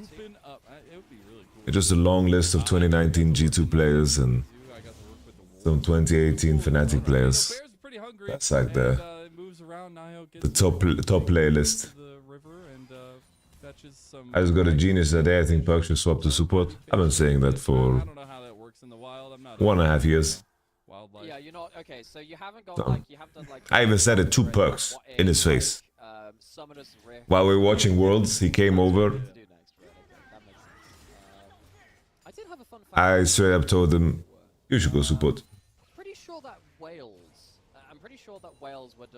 It's just a long list of 2019 G2 players and some 2018 Fnatic players. That's like the top playlist. I just got a genius that day. I think Perks should swap to support. I've been saying that for 1.5 years. Yeah, you're not okay. So you haven't got you have done like. I even said it to Perks in his face. While we were watching Worlds, he came over. I straight up told him, you should go support. Pretty sure that whales. I'm pretty sure that whales would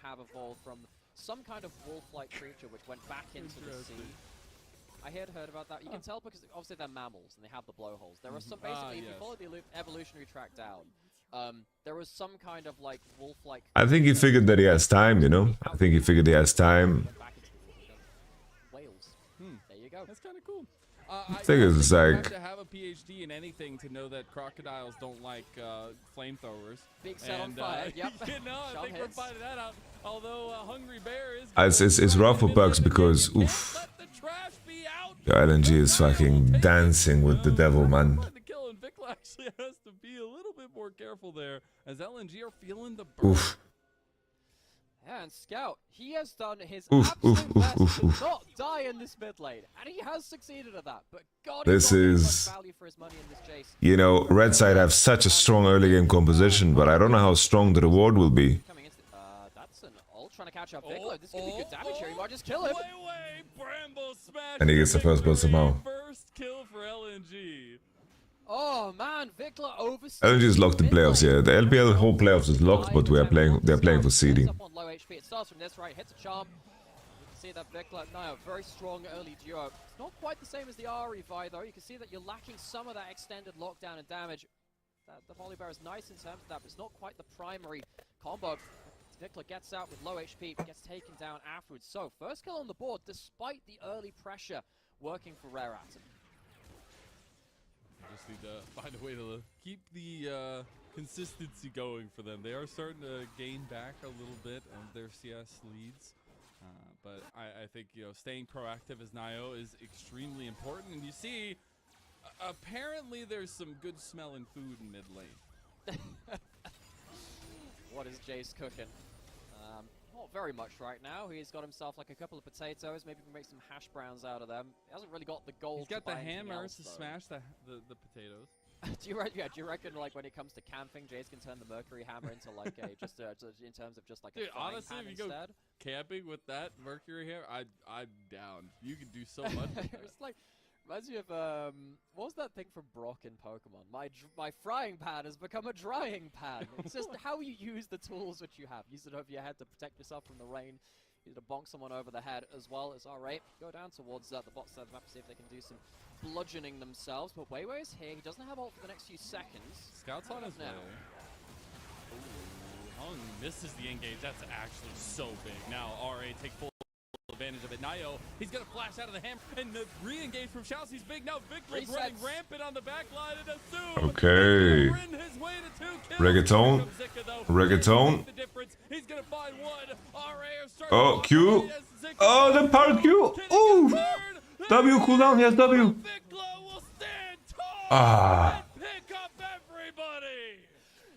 have evolved from some kind of wolf-like creature which went back into the sea. I had heard about that. You can tell because obviously they're mammals and they have the blowholes. There are some basically, if you follow the evolutionary track down, there was some kind of like wolf-like. I think he figured that he has time, you know. I think he figured he has time. Whales. There you go. That's kind of cool. I think it's like to have a PhD in anything to know that crocodiles don't like flamethrowers. Big set on fire. Yep. You know, I think we're finding that out. Although Hungry Bear is. It's rough for Perks because oof. Your LNG is fucking dancing with the devil, man. Vikla actually has to be a little bit more careful there, as LNG are feeling the burn. Oof. Yeah, and Scout, he has done his absolute best to not die in this mid lane, and he has succeeded at that. But God, this is, value for his money in this chase. You know, Red side have such a strong early game composition, but I don't know how strong the reward will be. That's an ult trying to catch up Vikla. This could be good damage here. He might just kill him. And he gets the first blood somehow. First kill for LNG. Oh man, Vikla LNG is locked in playoffs, yeah. The LPL whole playoffs is locked, but they're playing for seeding. Up on low HP. It starts from this right, hits a charm. You can see that Vikla now very strong early duo. It's not quite the same as the RE Vi though. You can see that you're lacking some of that extended lockdown and damage. The volley bear is nice in terms of that, but it's not quite the primary combo. Vikla gets out with low HP, gets taken down afterwards. So first kill on the board, despite the early pressure working for Rare Atom. Just need to find a way to keep the consistency going for them. They are starting to gain back a little bit of their CS leads. But I think, you know, staying proactive as Nio is extremely important. And you see, apparently there's some good smelling food in mid lane. What is Jace cooking? Not very much right now. He's got himself like a couple of potatoes. Maybe we can make some hash browns out of them. He hasn't really got the gold. He's got the hammer else, to though. smash the potatoes. Do you reckon like when it comes to camping, Jace can turn the mercury hammer into like a just in terms of just like Dude, a frying honestly, pan if you instead? go camping with that mercury hammer, I'm down. You can do so much. with that. It's like reminds me of what was that thing from Brock in Pokemon? My frying pan has become a drying pan. It's just how you use the tools that you have. Use it over your head to protect yourself from the rain. Use it to bonk someone over the head as well as RA. Go down towards the bot side of the map to see if they can do some bludgeoning themselves. But Weiwei is here. He doesn't have ult for the next few seconds. Scout's on his way. Hung misses the engage. That's actually so big. Now RA take full advantage of it. Nio, he's gonna flash out of the hammer, and the re-engage from Shousy's big. Now Victor's running rampant on the back line, and assume Okay. his way to 2 kills. Reggaeton. Reggaeton. He's gonna find one. Oh, Q. Oh, the powered Q. Ooh. W cooldown. Yes, W. Ah. Pick up everybody.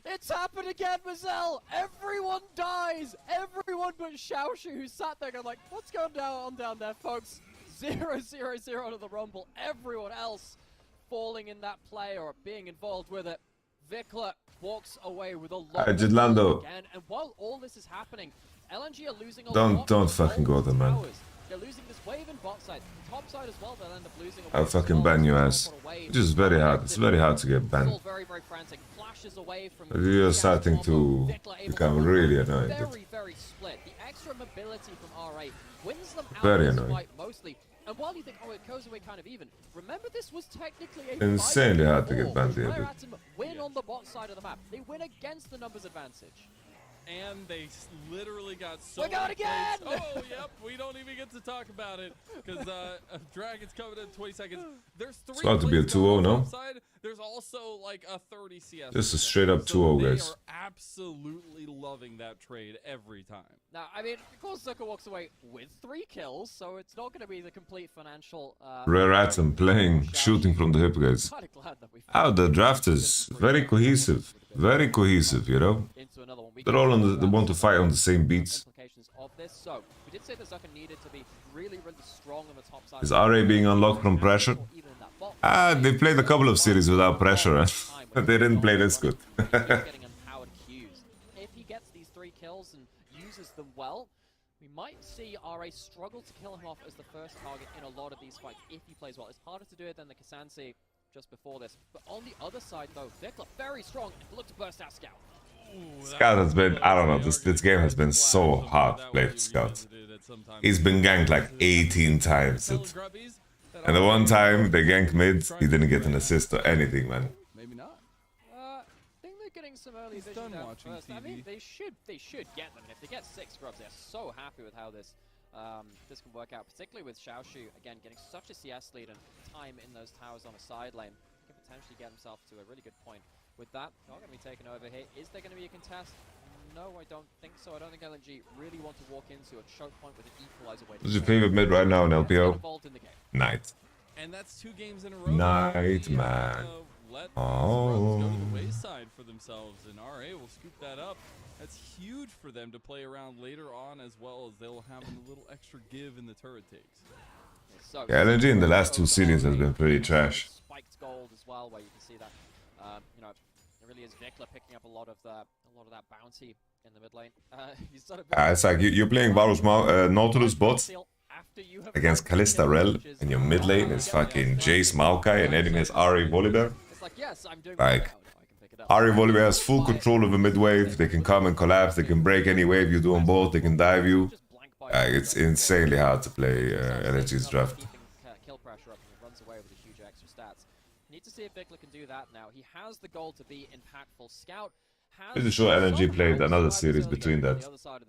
It's happened again, Mazel! Everyone dies! Everyone but Xiaoshu, who sat there going like, what's going on down there, folks? 0-0-0 to the Rumble. Everyone else falling in that play or being involved with it. Vikla walks away with a lot of Jidlando. again. And while all this is happening, LNG are losing a Don't lot fucking go there, man. They're losing this wave in bot side. Top side as well, they'll end up losing a I'll fucking ban your ass. Which is very hard. It's very hard to get banned. Still very, very frantic. Flashes away from You're starting to become really annoying. very, very split. The extra mobility from RA wins them out Very of this annoying. fight mostly. And while you think, oh, it goes away kind of even, remember this was technically a Insanely 5-4. hard to get banned here, Rare dude. Atom win on the bot side of the map. They win against the numbers advantage. And they literally got so We're going many again! plays. Oh, yep. We don't even get to talk about it because Dragon's coming in 20 seconds. There's 3 It's about to be a plays going 2-0, on no? the side. There's also like a 30 CS. Just a straight up 2-0, They guys. are absolutely loving that trade every time. Now, I mean, of course, Zucker walks away with 3 kills, so it's not going to be the complete financial... Rare Atom playing, shooting from the hip, guys. Kind of glad that we Oh, the draft is very cohesive. Very cohesive, you know? into another one. They're all on they want to fight on the same beats. Implications of this. So, we did say that Zucker needed to be really, really strong on the top side. Is RA being unlocked from pressure? They played a couple of series without pressure, and they didn't play this good. Getting empowered Qs. If he gets these 3 kills and uses them well, we might see RA struggle to kill him off as the first target in a lot of these fights if he plays well. It's harder to do it than the Kasansi just before this. But on the other side, though, Vikla very strong. Look to burst out Scout. Scout has been, I don't know, this game has been so hard to play with Scout. He's been ganked like 18 times. Dude. And the one time they ganked mid, he didn't get an assist or anything, man. Maybe not. I think they're getting some early vision down first. I mean, they should get them. And if they get 6 grubs, they're so happy with how this this can work out, particularly with Xiaoshu, again, getting such a CS lead and time in those towers on a side lane. He can potentially get himself to a really good point. With that, not going to be taken over here. Is there going to be a contest? No, I don't think so. I don't think LNG really want to walk into a choke point with an equalizer waiting. Who's your favorite mid right now in LPL? Knight. And that's 2 games in a row. Knight, man. Let Oh. go to the wayside for themselves, and RA will scoop that up. That's huge for them to play around later on, as well as they'll have a little extra give in the turret takes. Yeah, LNG in the last 2 series has been pretty trash. Spiked gold as well, where you can see that, you know, it really is Vikla picking up a lot of that bounty in the mid lane. He's done a bit It's like you're playing Varus Nautilus bot, against Kalista Rel, and your mid lane is fucking Jace Maokai, and Edin has Ari Volibear. Like, Ari Volibear has full control of the mid wave. They can come and collapse. They can break any wave you do on both. They can dive you. It's insanely hard to play LNG's draft. Kill pressure up and runs away with the huge extra stats. Need to see if Vikler can do that now. He has the goal to be impactful. Scout has Pretty sure LNG played another series between that,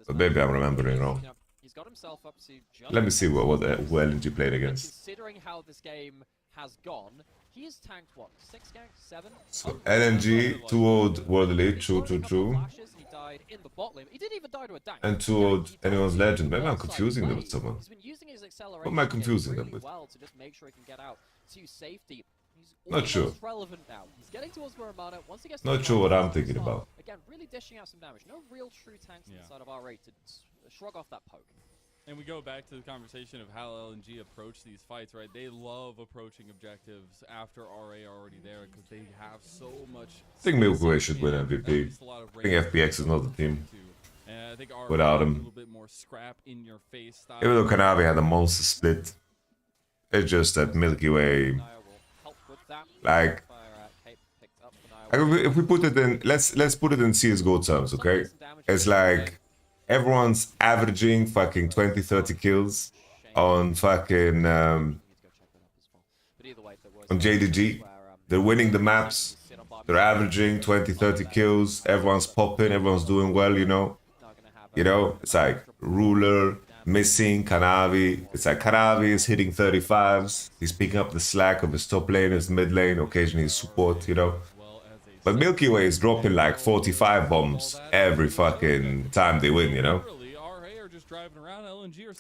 but maybe I'm remembering wrong. He's got himself up to Let me see who LNG played against. Considering how this game has gone, he has tanked what? 6 ganks? 7? So LNG 2-0'd World Elite, true. He died in the bot lane. He didn't even die to a dank. And 2-0'd Anyone's Legend. Maybe I'm confusing them with someone. He's been using his acceleration. What am I confusing them with? Well to just make sure he can get out to safety. He's Not sure. Relevant now. He's getting towards Muramana. Once he gets Not sure what I'm thinking about. Again, really dishing out some damage. No real true tanks inside of RA to shrug off that poke. And we go back to the conversation of how LNG approach these fights, right? They love approaching objectives after RA are already there because they have so much. I think Milky Way should win MVP. I think FPX is not the team without him. Even though Kanavi had a monster split, it's just that Milky Way, like, if we put it in, let's put it in CS:GO terms, okay? It's like everyone's averaging fucking 20-30 kills on fucking on JDG. They're winning the maps. They're averaging 20-30 kills. Everyone's popping. Everyone's doing well. You know. It's like Ruler, Missing, Kanavi. It's like Kanavi is hitting 35s. He's picking up the slack of his top lane, his mid lane, occasionally his support. But Milky Way is dropping like 45 bombs every fucking time they win,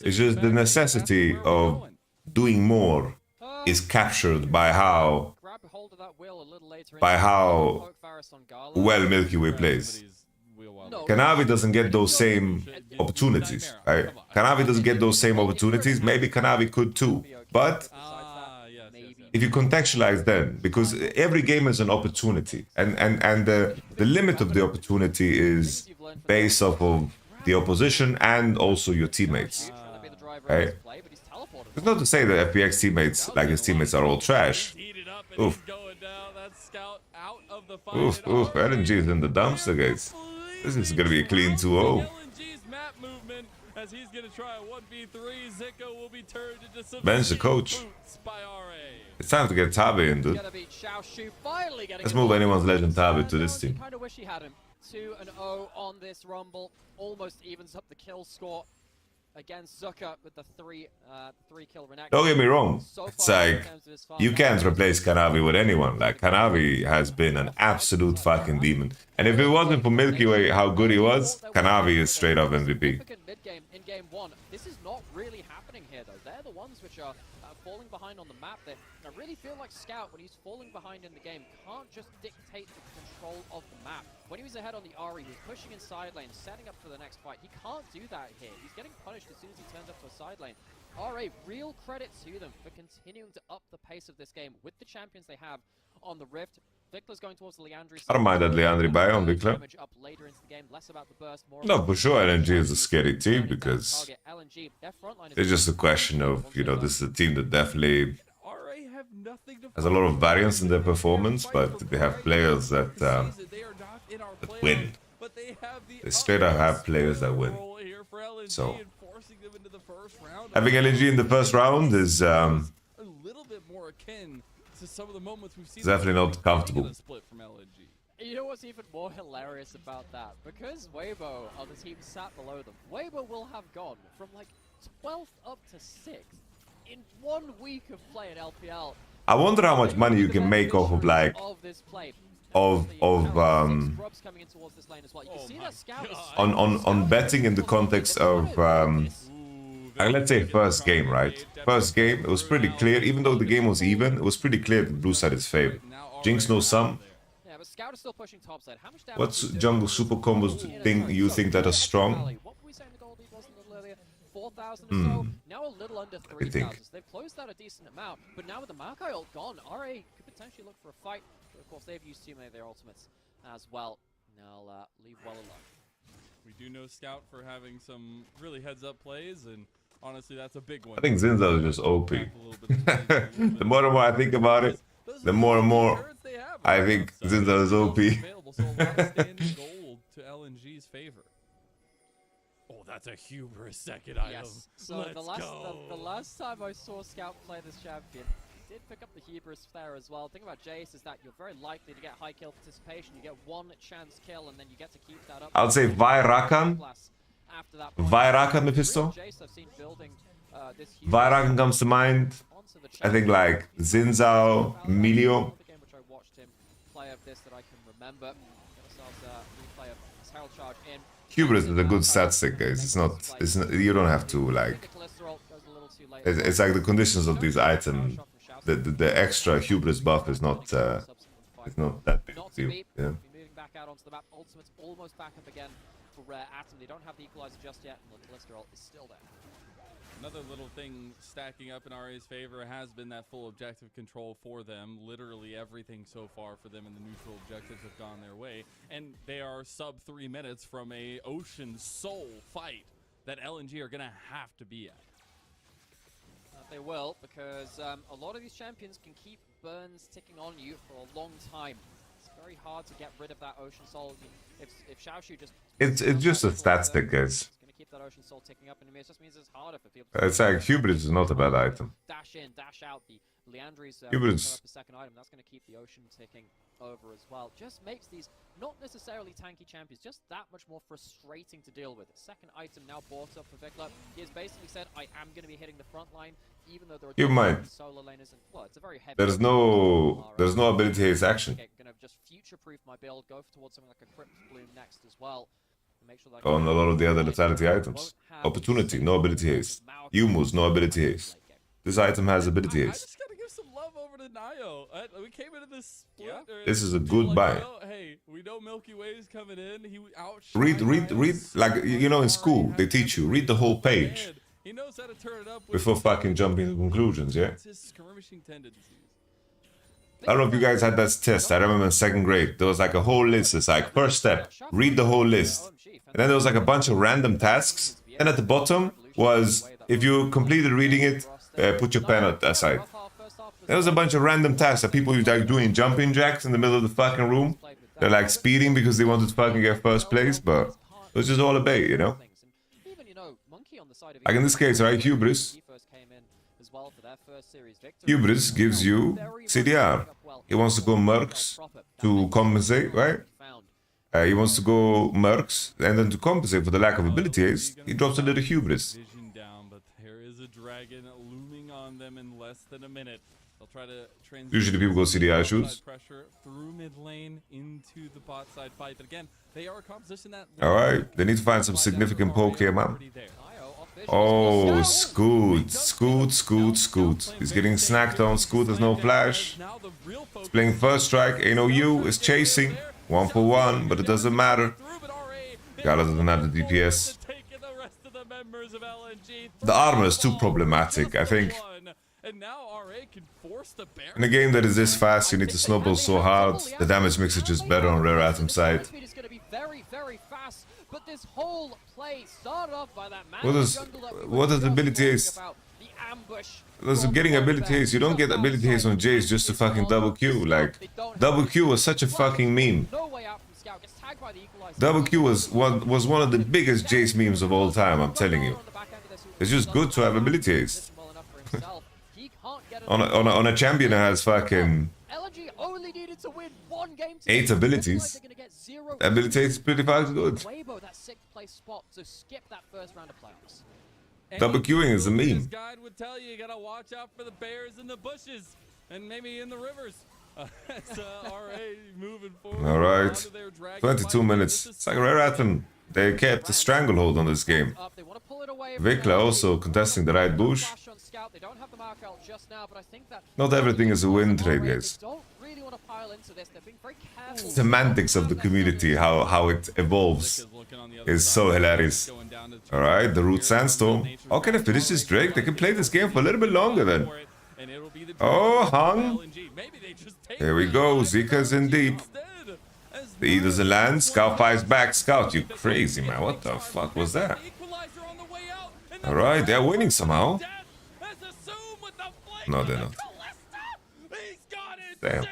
It's just the necessity of doing more is captured by how well Milky Way plays. Kanavi doesn't get those same opportunities, right? Kanavi doesn't get those same opportunities. Maybe Kanavi could too, but if you contextualize then, because every game is an opportunity, and the limit of the opportunity is based off of the opposition and also your teammates, right? It's not to say that FPX teammates, like his teammates, are all trash. Oof. Oof, LNG is in the dumpster, guys. This is gonna be a clean 2-0. Bench the coach. It's time to get Tabe in, dude. Let's move Anyone's Legend Tabe to this team. Kind of wish he had him. 2-0 on this rumble. Almost evens up the kill score against Zucker with the three kill renex. Don't get me wrong. It's like you can't replace Kanavi with anyone. Like Kanavi has been an absolute fucking demon. And if it wasn't for Milky Way, how good he was, Kanavi is straight up MVP. Mid-game in game 1. This is not really happening here though. They're the ones which are falling behind on the map. I really feel like Scout, when he's falling behind in the game, can't just dictate the control of the map. When he was ahead on the RE, he was pushing in side lane, setting up for the next fight. He can't do that here. He's getting punished as soon as he turns up to a side lane. RA, real credit to them for continuing to up the pace of this game with the champions they have on the Rift. Vikler's going towards the Leandri. I don't mind that Leandri buy on Vikler. No, for sure LNG is a scary team because it's just a question of, this is a team that definitely has a lot of variance in their performance, but they have players that win. They straight up have players that win. So having LNG in the first round is definitely not comfortable. You know what's even more hilarious about that? Because Weibo are the team sat below them, Weibo will have gone from like 12th up to 6th in 1 week of play in LPL. I wonder how much money you can make off of like on betting in the context of let's say first game, right? First game, it was pretty clear, even though the game was even, it was pretty clear the blue side is favored. Jinx knows some. What's jungle super combos you think that are strong? 4,000 or so, now a little under 3,000. They've closed out a decent amount, but now with the Maokai ult gone, RA could potentially look for a fight. But of course, they've used too many of their ultimates as well. Now leave well alone. We do know Scout for having some really heads-up plays, and honestly, that's a big one. I think Zinza is just OP. The more and more I think about it, the more and more I think Zinza is OP. So a lot of standing gold to LNG's favor. Oh, that's a hubris second item. Yes. So the last time I saw Scout play this champion, he did pick up the hubris there as well. The thing about Jace is that you're very likely to get high kill participation. You get one chance kill and then you get to keep that up. I'll say Vairakan. Vairakan Mephisto. Vairakan comes to mind. I think like Zinzao, Milio. Which I watched him play of this that I can remember. Replay of Herald Charge in. Hubris is a good stat stick, guys. It's not. You don't have to like. It's like the conditions of these items. The extra hubris buff is not. It's not that big of a deal. Yeah. Moving back out onto the map. Ultimate's almost back up again for Atom. They don't have the equalizer just yet, and the cholesterol is still there. Another little thing stacking up in RA's favor has been that full objective control for them. Literally everything so far for them in the neutral objectives have gone their way. And they are sub 3 minutes from a Ocean Soul fight that LNG are going to have to be at. They will, because a lot of these champions can keep burns ticking on you for a long time. It's very hard to get rid of that Ocean Soul. I mean, if Xiaoshu just... It's just a stat stick, guys. Keep that Ocean Soul ticking up, and it just means it's harder for people. It's like hubris is not a bad item. Dash in, dash out. The Leandri's hubris. The second item. That's going to keep the Ocean ticking over as well. Just makes these not necessarily tanky champions, just that much more frustrating to deal with. Second item now bought up for Vikla. He has basically said, "I am going to be hitting the front line, even though there are solo laners." And well, it's a very heavy. There's no ability haste action. Okay, going to just future-proof my build. Go towards something like a Crypt Bloom next as well. On a lot of the other lethality items. Opportunity, no ability haste. Yumus, no ability haste. This item has ability haste. I just gotta give some love over to Nayo. We came into this split. This is a good buy. Hey, we know Milky Way's coming in. He Read, like, you know, in school, they teach you, read the whole page he knows how to turn it up before fucking jumping to conclusions, yeah? It's his skirmishing tendencies. I don't know if you guys had that test. I remember in 2nd grade, there was like a whole list. It's like, first step, read the whole list. And then there was like a bunch of random tasks. And at the bottom was, if you completed reading it, put your pen aside. There was a bunch of random tasks that people were like doing jumping jacks in the middle of the fucking room. They're like speeding because they wanted to fucking get first place, but it was just all a bait, you know? Like in this case, right, Hubris. Hubris gives you CDR. He wants to go Mercs to compensate, right? He wants to go Mercs, and then to compensate for the lack of ability haste, he drops a little Hubris. Vision down, but there is a dragon looming on them in less than a minute. They'll try to Usually people go CDR shoes. Pressure through mid lane into the bot side fight, but again, they are a composition that... Alright, they need to find some significant poke here, man. Oh, Scoot. He's getting snacked on. Scoot has no flash. He's playing first strike. Ain't no U. Is chasing. 1-for-1, but it doesn't matter. God doesn't have the DPS. The armor is too problematic, I think. In a game that is this fast, you need to snowball so hard. The damage mix is just better on rare atom side. But this whole play started off by that what does ability haste? There's getting ability haste. You don't get ability haste on Jace just to fucking double Q. Like, double Q was such a fucking meme. Double Q was one of the biggest Jace memes of all time, I'm telling you. It's just good to have ability haste. on a champion that has fucking 8 abilities. Ability is pretty fucking good. Double queuing is a meme. This guide would tell you gotta watch out for the bears in the bushes and maybe in the rivers. RA moving forward. All right, 22 minutes. It's like rare atom. They kept a stranglehold on this game. Vikla also contesting the right bush. Not everything is a win trade, guys. Semantics of the community, how it evolves, is so hilarious. Alright, the Root Sandstorm. How can I finish this Drake? They can play this game for a little bit longer then. Oh, hung. Here we go, Zika's in deep. The E doesn't land, Scout fights back. Scout, you crazy man, what the fuck was that? All right, they're winning somehow. No, they're not. Damn.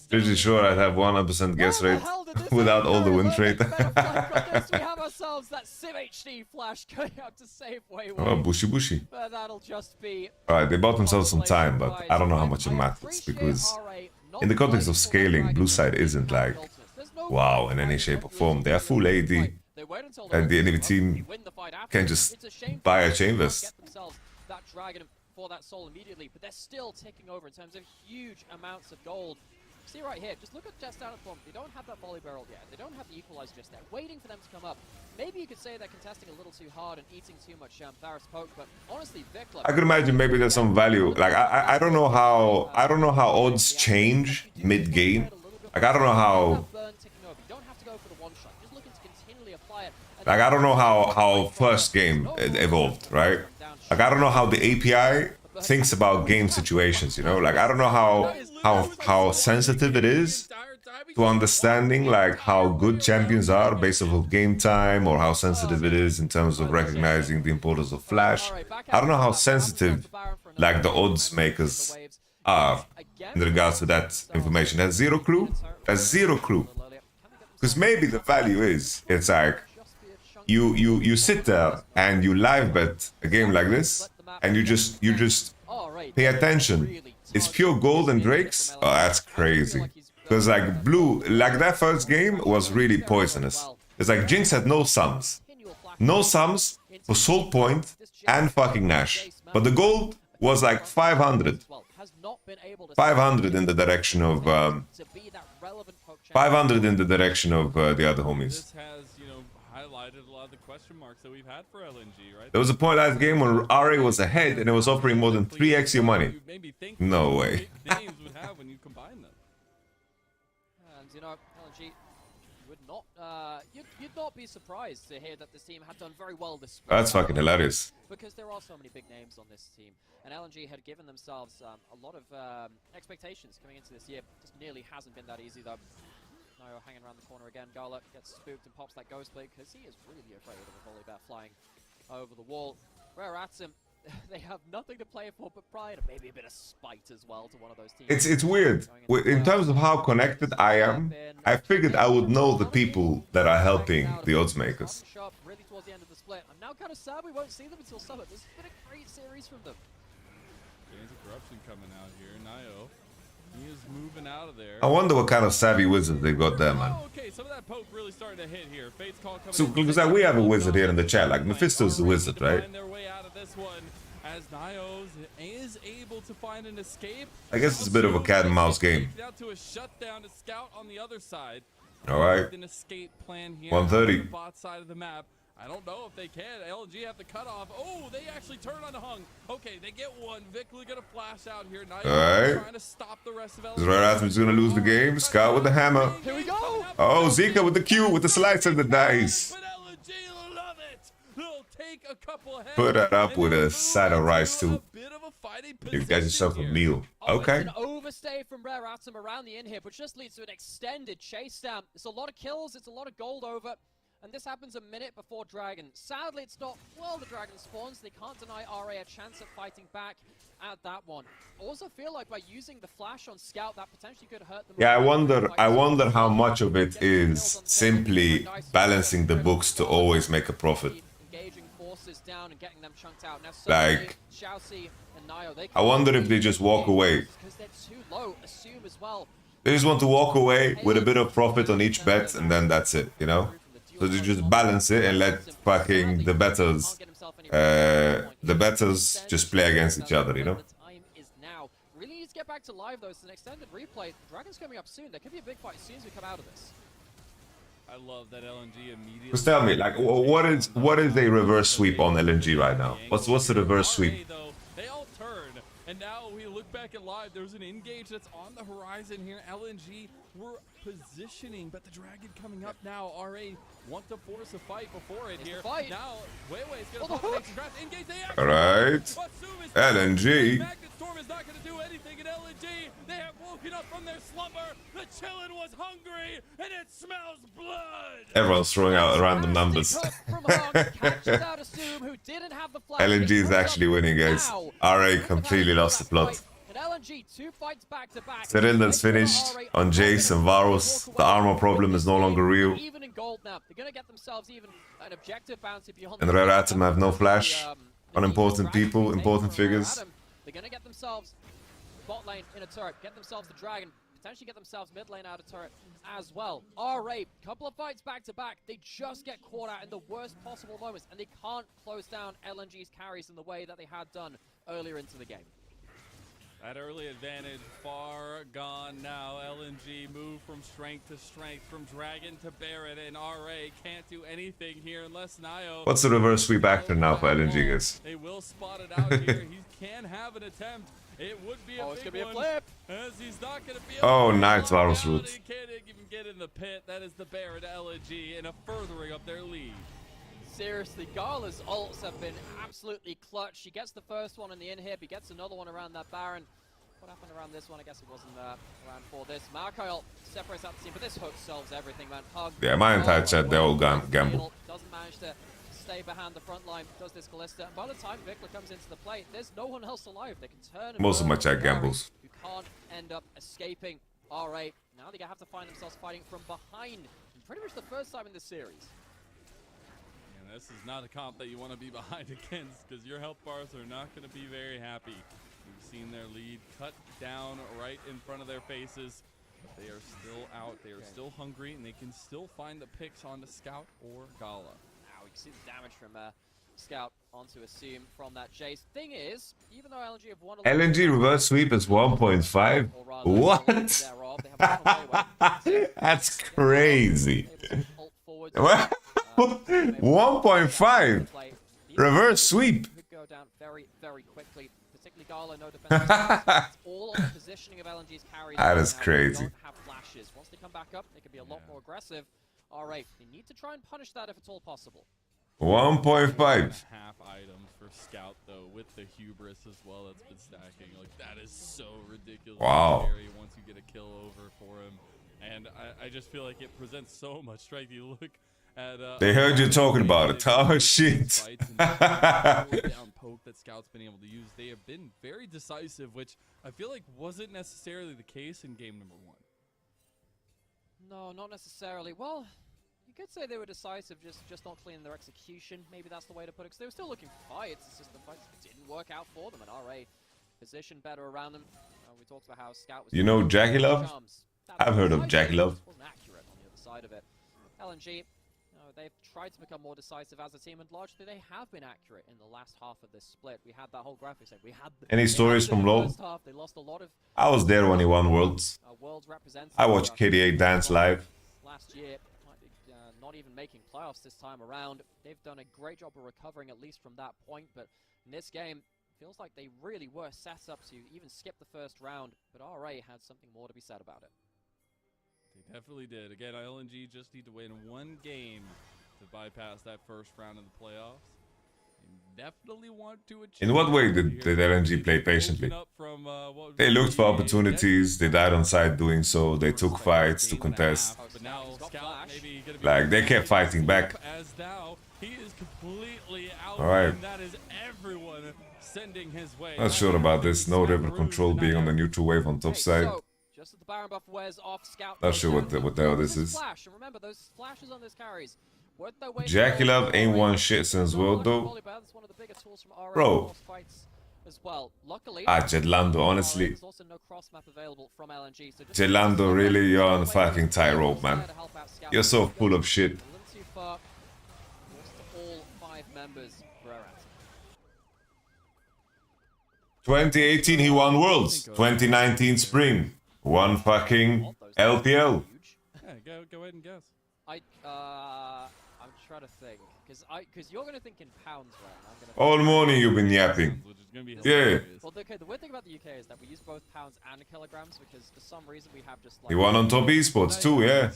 Pretty sure I'd have 100% guess rate without all the win rate. We have ourselves that Sim HD flash going out to save Wei Wei. Oh, bushy bushy. But that'll just be... Alright, they bought themselves some time, but I don't know how much it matters because in the context of scaling, blue side isn't like wow in any shape or form. They are full AD, and the enemy team can just buy a Chambers. That dragon for that soul immediately, but they're still ticking over in terms of huge amounts of gold. See right here, just look at just down at the bottom. They don't have that volley barrel yet. They don't have the equalizer just there. Waiting for them to come up. Maybe you could say they're contesting a little too hard and eating too much Tharis poke, but honestly, Vikla... I could imagine maybe there's some value. Like I don't know how odds change mid game. Like I don't know how. Like I don't know how first game evolved, right? Like I don't know how the API thinks about game situations, you know? Like I don't know how sensitive it is to understanding like how good champions are based off of game time, or how sensitive it is in terms of recognizing the importance of flash. I don't know how sensitive like the odds makers are in regards to that information. That's zero clue. That's zero clue. Because maybe the value is it's like you sit there and you live bet a game like this, and you just pay attention. It's pure gold and drakes. Oh, that's crazy. Because like blue, like that first game was really poisonous. It's like Jinx had no sums. No sums for Soul Point and fucking Nash. But the gold was like 500. 500 in the direction of 500 in the direction of the other homies. Highlighted a lot of the question marks that we've had for LNG, right? There was a point last game when RA was ahead and it was offering more than 3x your money. No way. Names would have when you combine them. And you know, LNG would not, you'd not be surprised to hear that this team had done very well this spring. That's fucking hilarious. Because there are so many big names on this team, and LNG had given themselves a lot of expectations coming into this year. Just nearly hasn't been that easy though. Nayo hanging around the corner again. Gala gets spooked and pops that ghost blade because he is really afraid of a volley bear flying over the wall. Rare Atom, they have nothing to play for but pride and maybe a bit of spite as well to one of those teams. It's weird. In terms of how connected I am, I figured I would know the people that are helping the odds makers. Really towards the end of the split. I'm now kind of sad we won't see them until summer. This has been a great series from them. Gains of corruption coming out here. Nayo. He is moving out of there. I wonder what kind of savvy wizard they got there, man. Oh, okay, some of that poke really starting to hit here. Fate's call coming So, because like, we have a wizard here in the chat. Like, Mephisto's the wizard, right? Their way out of this one as Nayo is able to find an escape. I guess it's a bit of a cat and mouse game. Down to a shutdown to scout on the other side. All right. An escape plan here 130. on the bot side of the map. I don't know if they can. LNG have the cutoff. Oh, they actually turn on Hung. Okay, they get one. Vikla gonna flash out here. Nayo trying to stop the rest of LNG. Rathman's gonna lose the game. Scout with the hammer. Here we go. Oh, Zika with the Q with the slice and the dice. But LNG love it. They'll take a couple of Put that up with a side of rice too. bit of a fighting You got yourself a meal. Okay. It's an overstay from Rare Atom around the in here, which just leads to an extended chase down. It's a lot of kills. It's a lot of gold over. And this happens a minute before Dragon. Sadly, it's not, well, the Dragon spawns. They can't deny RA a chance at fighting back at that one. Also feel like by using the flash on Scout, that potentially could hurt them. Yeah, I wonder how much of it is simply balancing the books to always make a profit. Engaging forces down and getting them chunked out. Now, Like, Xiaoxi and Nayo, they I wonder if they just walk away. because they're too low, assume as well. They just want to walk away with a bit of profit on each bet, and then that's it, you know? So they just balance it and let fucking the betters just play against each other, you know? Time is now. Really needs to get back to live though. It's an extended replay. Dragon's coming up soon. There could be a big fight as soon as we come out of this. I love that LNG immediately. Just tell me, like, what is a reverse sweep on LNG right now? What's the reverse sweep? They all turn, and now we look back at live. There's an engage that's on the horizon here. LNG were positioning, but the Dragon coming up now. RA want to force a fight before it here. Now, Weiwei's gonna pop an extra trap. Engage the Alright. LNG. Magnet Storm is not gonna do anything in LNG. They have woken up from their slumber. The chillin' was hungry, and it smells blood. Everyone's throwing out random numbers. LNG is actually winning, guys. RA completely lost the plot. Cyril's finished on Jace and Varus. The armor problem is no longer real. And Red Atom have no flash on important people, important figures. They're gonna get themselves bot lane in a turret, get themselves the dragon, potentially get themselves mid lane out of turret as well. RA, couple of fights back to back, they just get caught out in the worst possible moments, and they can't close down LNG's carries in the way that they had done earlier into the game. That early advantage far gone now. LNG move from strength to strength, from Dragon to Barret, and RA can't do anything here unless Nio... What's the reverse sweep actor now for LNG, guys? They will spot it out here. He can have an attempt. It would be a big one. Flip. As he's not going to be Oh, nice Varus route. He can't even get in the pit. That is the Barret LNG and a furthering of their lead. Seriously, Gala's ults have been absolutely clutch. She gets the first one in the inhib, he gets another one around that Baron. What happened around this one? I guess it wasn't around for this. Markyle separates out the team, but this hook solves everything, man. Hug. Yeah, my entire chat, they all gamble. Doesn't manage to stay behind the front line, does this Callista. And by the time Vikla comes into the play, there's no one else alive. They can turn and Most of my burn chat gambles. You can't end up escaping. RA, now they have to find themselves fighting from behind. Pretty much the first time in this series. This is not a comp that you want to be behind against, because your health bars are not going to be very happy. We've seen their lead cut down right in front of their faces. But they are still out. They are still hungry, and they can still find the picks onto Scout or Gala. Now we can see the damage from Scout onto Assume from that chase. Thing is, even though LNG have won a LNG reverse sweep is 1.5. What? That's crazy. 1.5 reverse sweep. Could go down very, very quickly. Particularly Gala, no defense. All on the positioning of LNG's carries. That is crazy. Don't have flashes. Once they come back up, they can be a lot more aggressive. Alright, they need to try and punish that if it's all possible. 1.5. Half items for Scout though, with the hubris as well that's been stacking. Like that is so ridiculous. Wow. Once you get a kill over for him, and I just feel like it presents so much strength. You look at they heard you talking about it. Oh shit. Down poke that Scout's been able to use. They have been very decisive, which I feel like wasn't necessarily the case in game number 1. No, not necessarily. Well, you could say they were decisive, just not clean in their execution. Maybe that's the way to put it, because they were still looking for fights. It's just the fights didn't work out for them, and RA positioned better around them. We talked about how Scout was... You know Jackie Love? I've heard of Jackie Love. Wasn't accurate on the other side of it. LNG, they've tried to become more decisive as a team, and largely they have been accurate in the last half of this split. We had that whole graphic saying we had... Any stories from LoL? They lost a lot of... I was there when he won Worlds. I watched KDA dance live. Last year, not even making playoffs this time around. They've done a great job of recovering at least from that point, but in this game, feels like they really were set up to even skip the first round, but RA had something more to be said about it. They definitely did. Again, LNG just need to win one game to bypass that first round of the playoffs. They definitely want to achieve. In what way did LNG play patiently? They looked for opportunities, they died on site doing so, they took fights to contest. Like, they kept fighting back. Alright. Not sure about this, no river control being on the neutral wave on top side. Just as the Baron buff wears off, Scout... Not sure what the hell this is. And remember, those flashes on this carries. Jackie Love ain't won shit since World though. Bro. Jedlando, honestly. Jedlando, really, you're on the fucking tightrope, man. You're so full of shit. 2018 he won Worlds. 2019 Spring. Won fucking LPL. Yeah, go ahead and guess. I'm trying to think, because you're gonna think in pounds, right? And I'm gonna All morning you've been yapping. Which is gonna be Yeah. hilarious. Well, okay, the weird thing about the UK is that we use both pounds and kilograms because for some reason we have just like. He won on top esports too, yeah.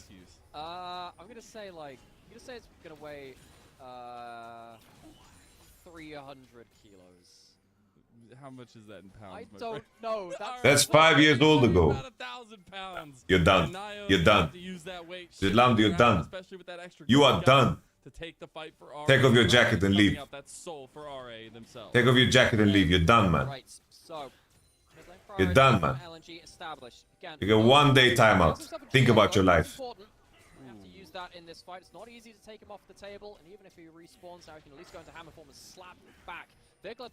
I'm gonna say it's gonna weigh 300 kilos. How much is that in pounds? I don't know. That's 5 years old ago. About 1,000 pounds. You're done. You're done. Zidland, you're done. You are done. To take the fight for RA. Take off your jacket and leave. That's soul for RA themselves. Take off your jacket and leave. You're done, man. Right, so You're done, man. LNG established. Again, You get 1 day timeout. Think about your life. We have to use that in this fight. It's not easy to take him off the table, and even if he respawns now, he can at least go into hammer form and slap him back.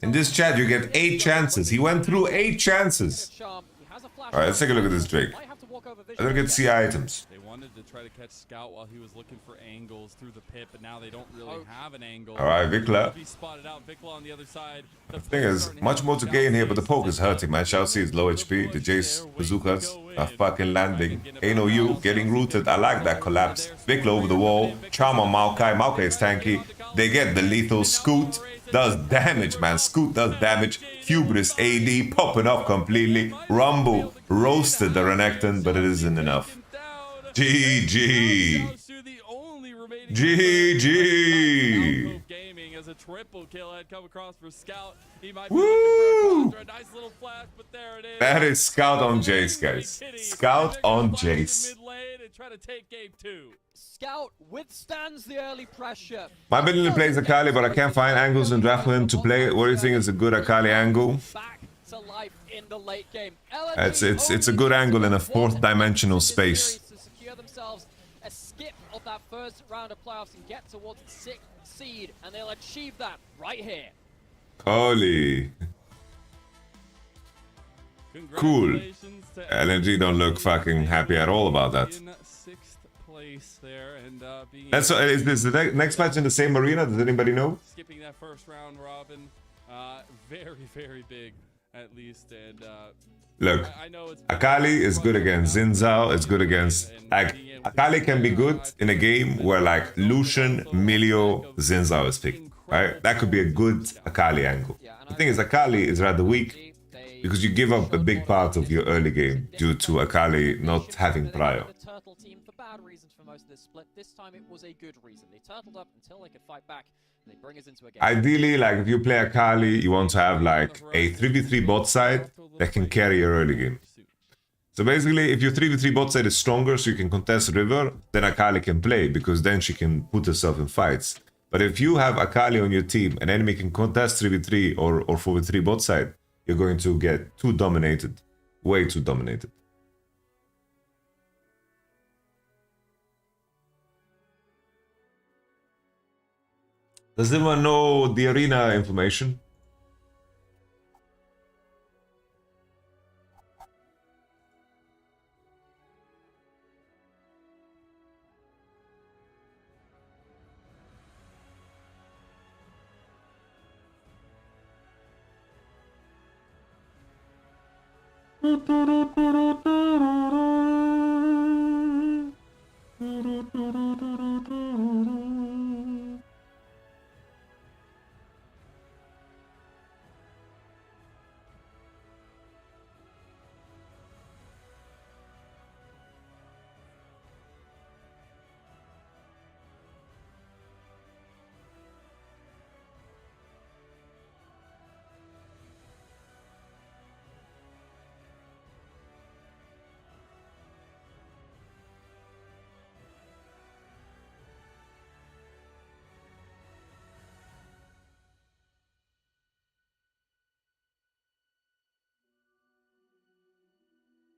In this chat, you get 8 chances. He went through 8 chances. Alright, let's take a look at this Drake. I don't get to see items. They wanted to try to catch Scout while he was looking for angles through the pit, but now they don't really have an angle. Alright, Vikla. He spotted out Vikla on the other side. The thing is, much more to gain here, but the poke is hurting, man. Chelsea is low HP. The Jace bazookas are fucking landing. Ain't no you getting rooted. I like that collapse. Vikla over the wall. Charm on Maokai. Maokai is tanky. They get the lethal Scoot. Does damage, man. Scoot does damage. Hubris AD popping off completely. Rumble roasted the Renekton, but it isn't enough. GG. GG. Gaming as a triple kill had come across for Scout. He might be looking for a nice little flash, but there it is. That is Scout on Jace, guys. Scout on Jace. Try to take game 2. Scout withstands the early pressure. My Bentley plays Akali, but I can't find angles in Draftland to play. What do you think is a good Akali angle? Back to life in the late game. It's a good angle in a 4th dimensional space. To secure themselves a skip of that first round of playoffs and get towards the 6th seed, and they'll achieve that right here. Holy. Cool. LNG don't look fucking happy at all about that. There and That's is this the next match in the same arena? Does anybody know? Skipping that first round robin, very big at least. And look, I know it's Akali is good against Xin Zhao. It's good against like Akali can be good in a game where like Lucian, Milio, Xin Zhao is picking. Right? That could be a good Akali angle. The thing is, Akali is rather weak because you give up a big part of your early game due to Akali not having prio. Most of this split. This time it was a good reason. They turtled up until they could fight back, and they bring us into a game. Ideally, like if you play Akali, you want to have like a 3v3 bot side that can carry your early game. So basically, if your 3v3 bot side is stronger, so you can contest River, then Akali can play, because then she can put herself in fights. But if you have Akali on your team, an enemy can contest 3v3 or 4v3 bot side, you're going to get too dominated. Way too dominated. Does anyone know the arena information?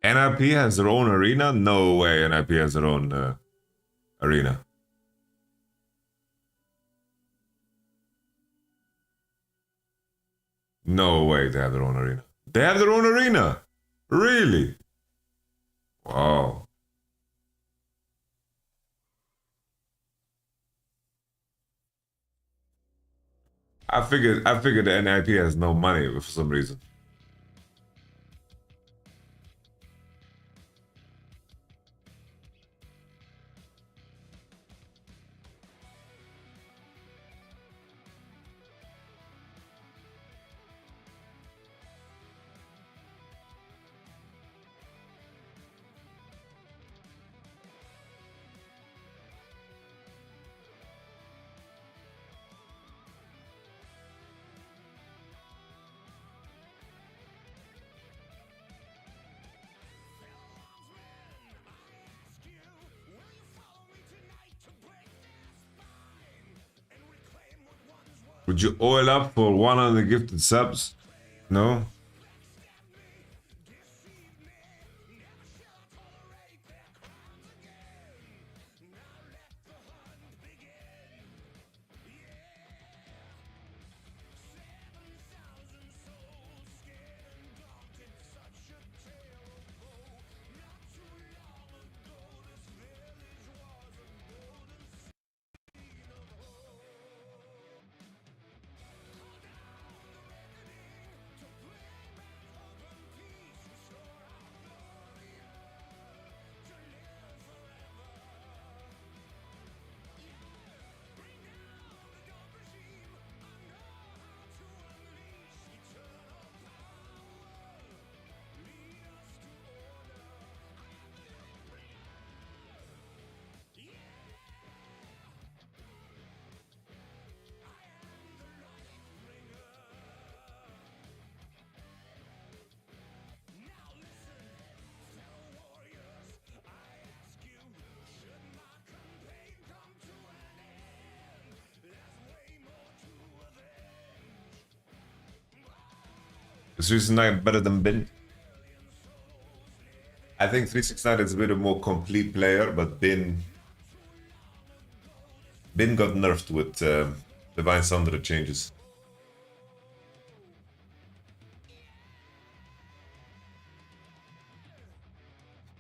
NIP has their own arena? No way NIP has their own arena. No way they have their own arena. They have their own arena? Really? Wow. I figured the NIP has no money for some reason. Would you oil up for 100 gifted subs? No? Is 369 better than Bin? I think 369 is a bit more complete player, but Bin got nerfed with Divine Sunder changes.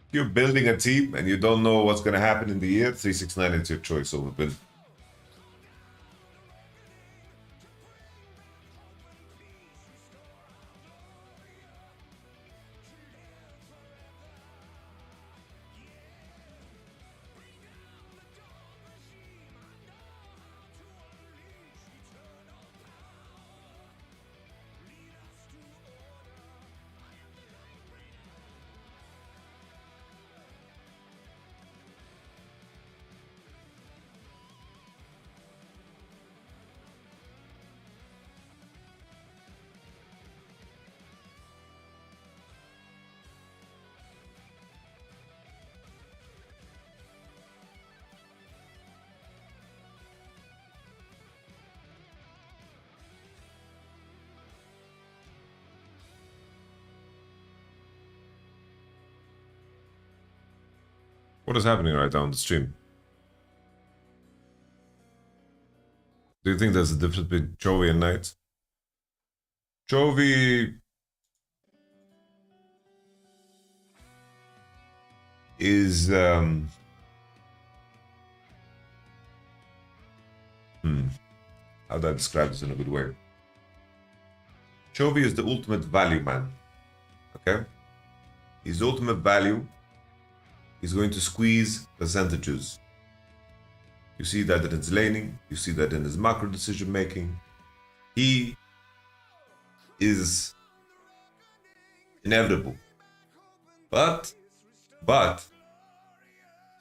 If you're building a team and you don't know what's going to happen in the year, 369 is your choice over Bin. What is happening right now on the stream? Do you think there's a difference between Chovy and Knight? Chovy is how do I describe this in a good way? Chovy is the ultimate value man. Okay? His ultimate value is going to squeeze percentages. You see that in his laning, you see that in his macro decision making. He is inevitable. But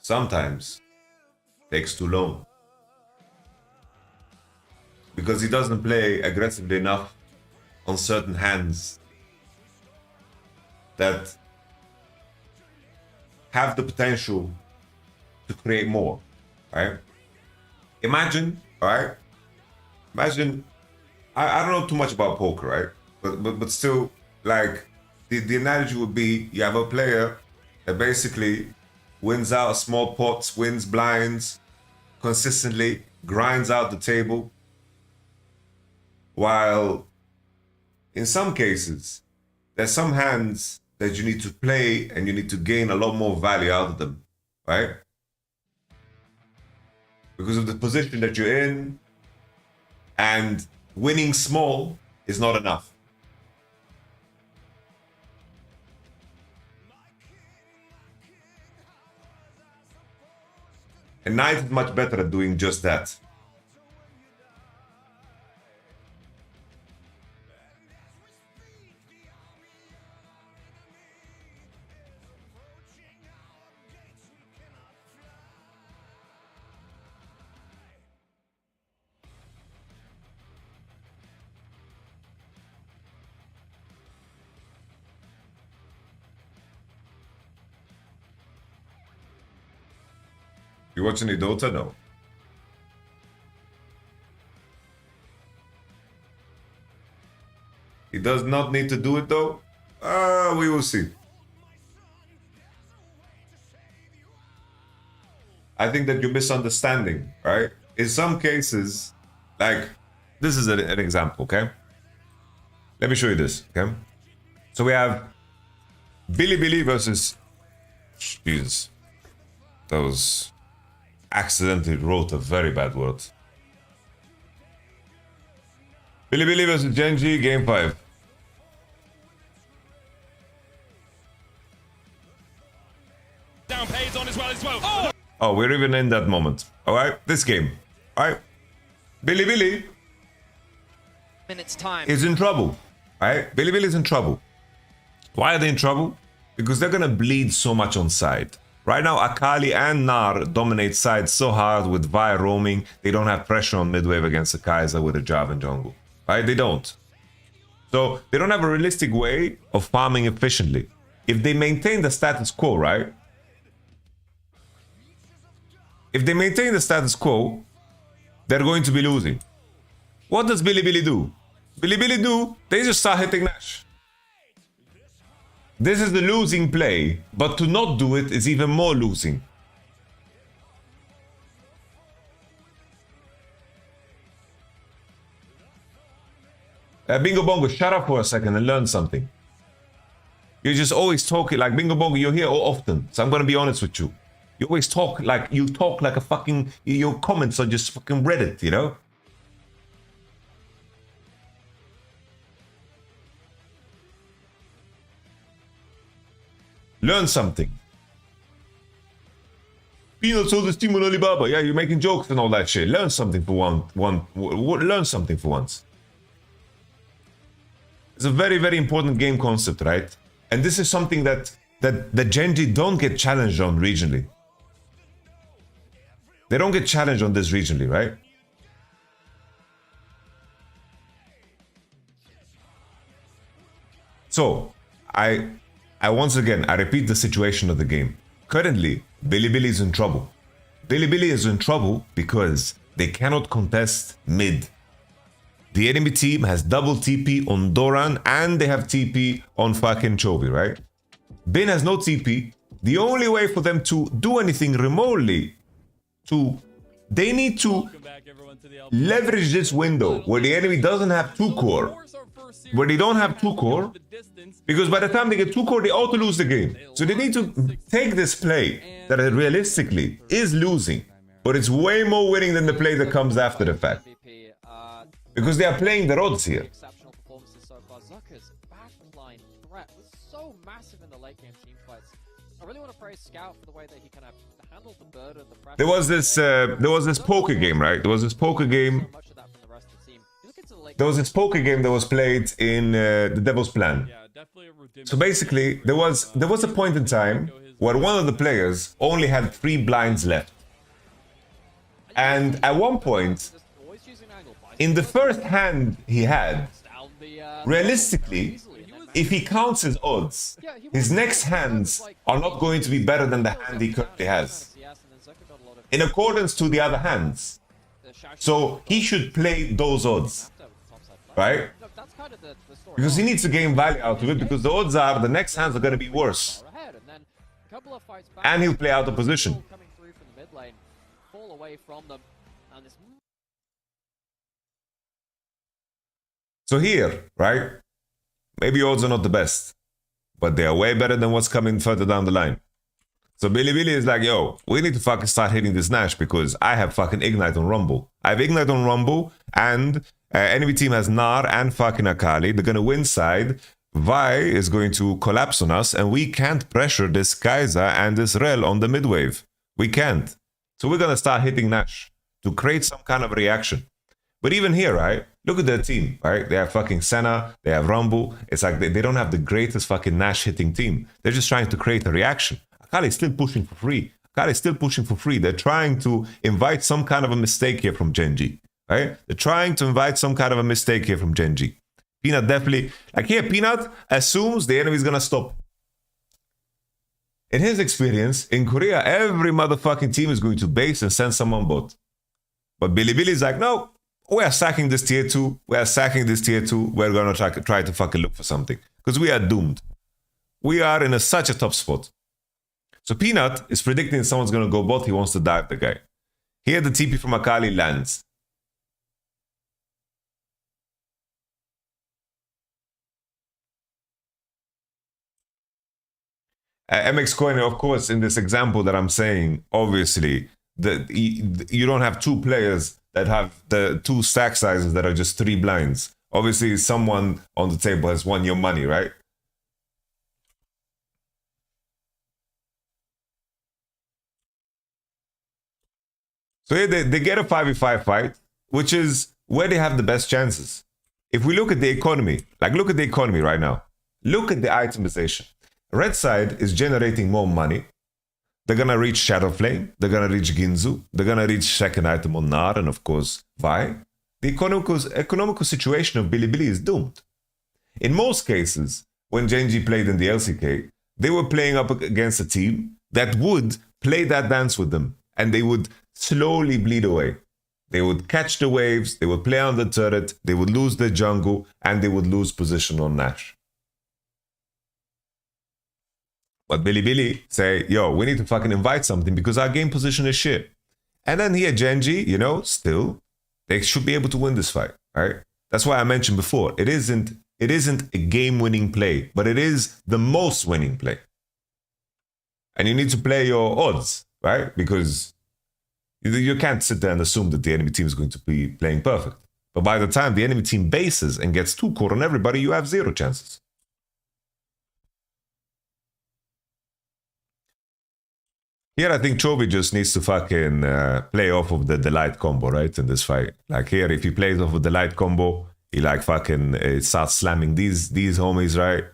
sometimes takes too long. Because he doesn't play aggressively enough on certain hands that have the potential to create more, right? Imagine, right? Imagine, I don't know too much about poker, right? But still, like, the analogy would be, you have a player that basically wins out small pots, wins blinds, consistently grinds out the table, while in some cases, there's some hands that you need to play and you need to gain a lot more value out of them, right? Because of the position that you're in, and winning small is not enough. And Knight is much better at doing just that. You watch any Dota? No. does not need to do it though. We will see. I think that you're misunderstanding, right? In some cases, like, this is an example, okay? Let me show you this, okay? So we have Billy versus... Jesus. That was... accidentally wrote a very bad word. Billy versus Genji, game 5. Down pays on as well. Oh, we're even in that moment. Alright, this game. Alright. Billy Minutes time. is in trouble. Alright? Billy is in trouble. Why are they in trouble? Because they're gonna bleed so much on side. Right now, Akali and Nar dominate side so hard with Vi roaming, they don't have pressure on midwave against the Kaiser with a Jarvan jungle. Right? They don't. So, they don't have a realistic way of farming efficiently. If they maintain the status quo, right? If they maintain the status quo, they're going to be losing. What does Billy do? Billy do, they just start hitting Nash. This is the losing play, but to not do it is even more losing. Bingo Bongo, shut up for a second and learn something. You're just always talking like Bingo Bongo, you're here often, so I'm gonna be honest with you. You always talk like a fucking, your comments are just fucking Reddit, you know? Learn something. Peanut sold his team on Alibaba. Yeah, you're making jokes and all that shit. Learn something for learn something for once. It's a very, very important game concept, right? And this is something that the Genji don't get challenged on regionally. They don't get challenged on this regionally, right? So, I once again, I repeat the situation of the game. Currently, Billy is in trouble. Billy is in trouble because they cannot contest mid. The enemy team has double TP on Doran and they have TP on fucking Chovy, right? Bin has no TP. The only way for them to do anything remotely, they need to leverage this window where the enemy doesn't have 2-core. Where they don't have 2-core, because by the time they get 2-core, they auto lose the game. So they need to take this play that realistically is losing, but it's way more winning than the play that comes after the fact. Because they are playing the odds here. There was this poker game, right? There was this poker game that was played in the Devil's Plan. So basically, there was a point in time where one of the players only had 3 blinds left. And at one point, in the first hand he had, realistically, if he counts his odds, his next hands are not going to be better than the hand he currently has, in accordance to the other hands. So he should play those odds, right? Because he needs to gain value out of it, because the odds are the next hands are going to be worse. And he'll play out of position. So here, right? Maybe odds are not the best, but they are way better than what's coming further down the line. So Billy is like, yo, we need to fucking start hitting this Nash because I have fucking Ignite on Rumble. I have Ignite on Rumble and enemy team has Nar and fucking Akali. They're going to win side. Vi is going to collapse on us and we can't pressure this Kaiser and this Rel on the midwave. We can't. So we're going to start hitting Nash to create some kind of reaction. But even here, right? Look at their team, right? They have fucking Senna, they have Rumble. It's like they don't have the greatest fucking Nash hitting team. They're just trying to create a reaction. Akali's still pushing for free. Akali's still pushing for free. They're trying to invite some kind of a mistake here from Genji, right? They're trying to invite some kind of a mistake here from Genji. Peanut definitely, like here, Peanut assumes the enemy's gonna stop. In his experience, in Korea, every motherfucking team is going to base and send someone bot. But Billy's like, no, We are sacking this tier 2. We are sacking this tier 2. We're gonna try to fucking look for something. Because we are doomed. We are in such a tough spot. So Peanut is predicting someone's gonna go bot. He wants to dive the guy. Here the TP from Akali lands. MX Coin, of course, in this example that I'm saying, obviously, you don't have two players that have the two stack sizes that are just 3 blinds. Obviously, someone on the table has won your money, right? So here they get a 5v5 fight, which is where they have the best chances. If we look at the economy, like look at the economy right now. Look at the itemization. Red side is generating more money. They're gonna reach Shadow Flame. They're gonna reach Ginzu. They're gonna reach second item on Nar and of course Vi. The economical situation of Bilibili is doomed. In most cases, when Genji played in the LCK, they were playing up against a team that would play that dance with them and they would slowly bleed away. They would catch the waves, they would play on the turret, they would lose their jungle, and they would lose position on Nash. But Bilibili say, yo, we need to fucking invite something because our game position is shit. And then here, Genji, you know, still, they should be able to win this fight, right? That's why I mentioned before, it isn't a game-winning play, but it is the most winning play. And you need to play your odds, right? Because you can't sit there and assume that the enemy team is going to be playing perfect. But by the time the enemy team bases and gets 2 core on everybody, you have 0 chances. Here, I think Chovy just needs to fucking play off of the light combo, right? In this fight. Like here, if he plays off of the light combo, he like fucking starts slamming these homies, right?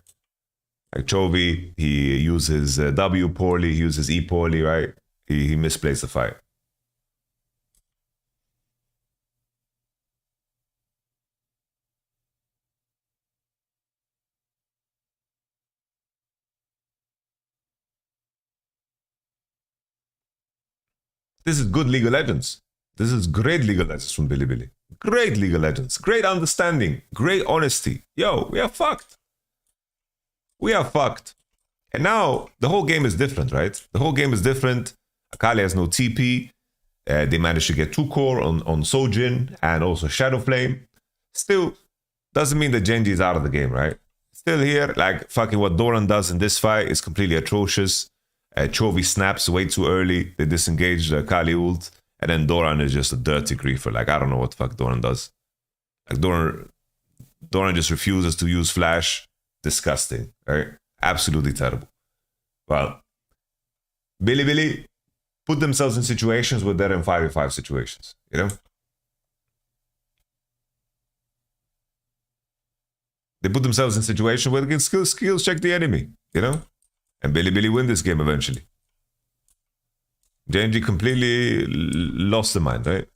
Like Chovy, he uses W poorly, he uses E poorly, right? He misplays the fight. This is good League of Legends. This is great League of Legends from Bilibili. Great League of Legends. Great understanding. Great honesty. Yo, we are fucked. We are fucked. And now, the whole game is different, right? The whole game is different. Akali has no TP. They managed to get 2 core on Sojin and also Shadow Flame. Still, doesn't mean that Genji is out of the game, right? Still here, like fucking what Doran does in this fight is completely atrocious. Chovy snaps way too early. They disengage the Kali ult. And then Doran is just a dirty griefer. Like, I don't know what the fuck Doran does. Like, Doran just refuses to use flash. Disgusting, right? Absolutely terrible. Well, Bilibili put themselves in situations where they're in 5v5 situations, you know? They put themselves in situations where they can skills check the enemy, you know? And Bilibili win this game eventually. Genji completely lost the mind, right?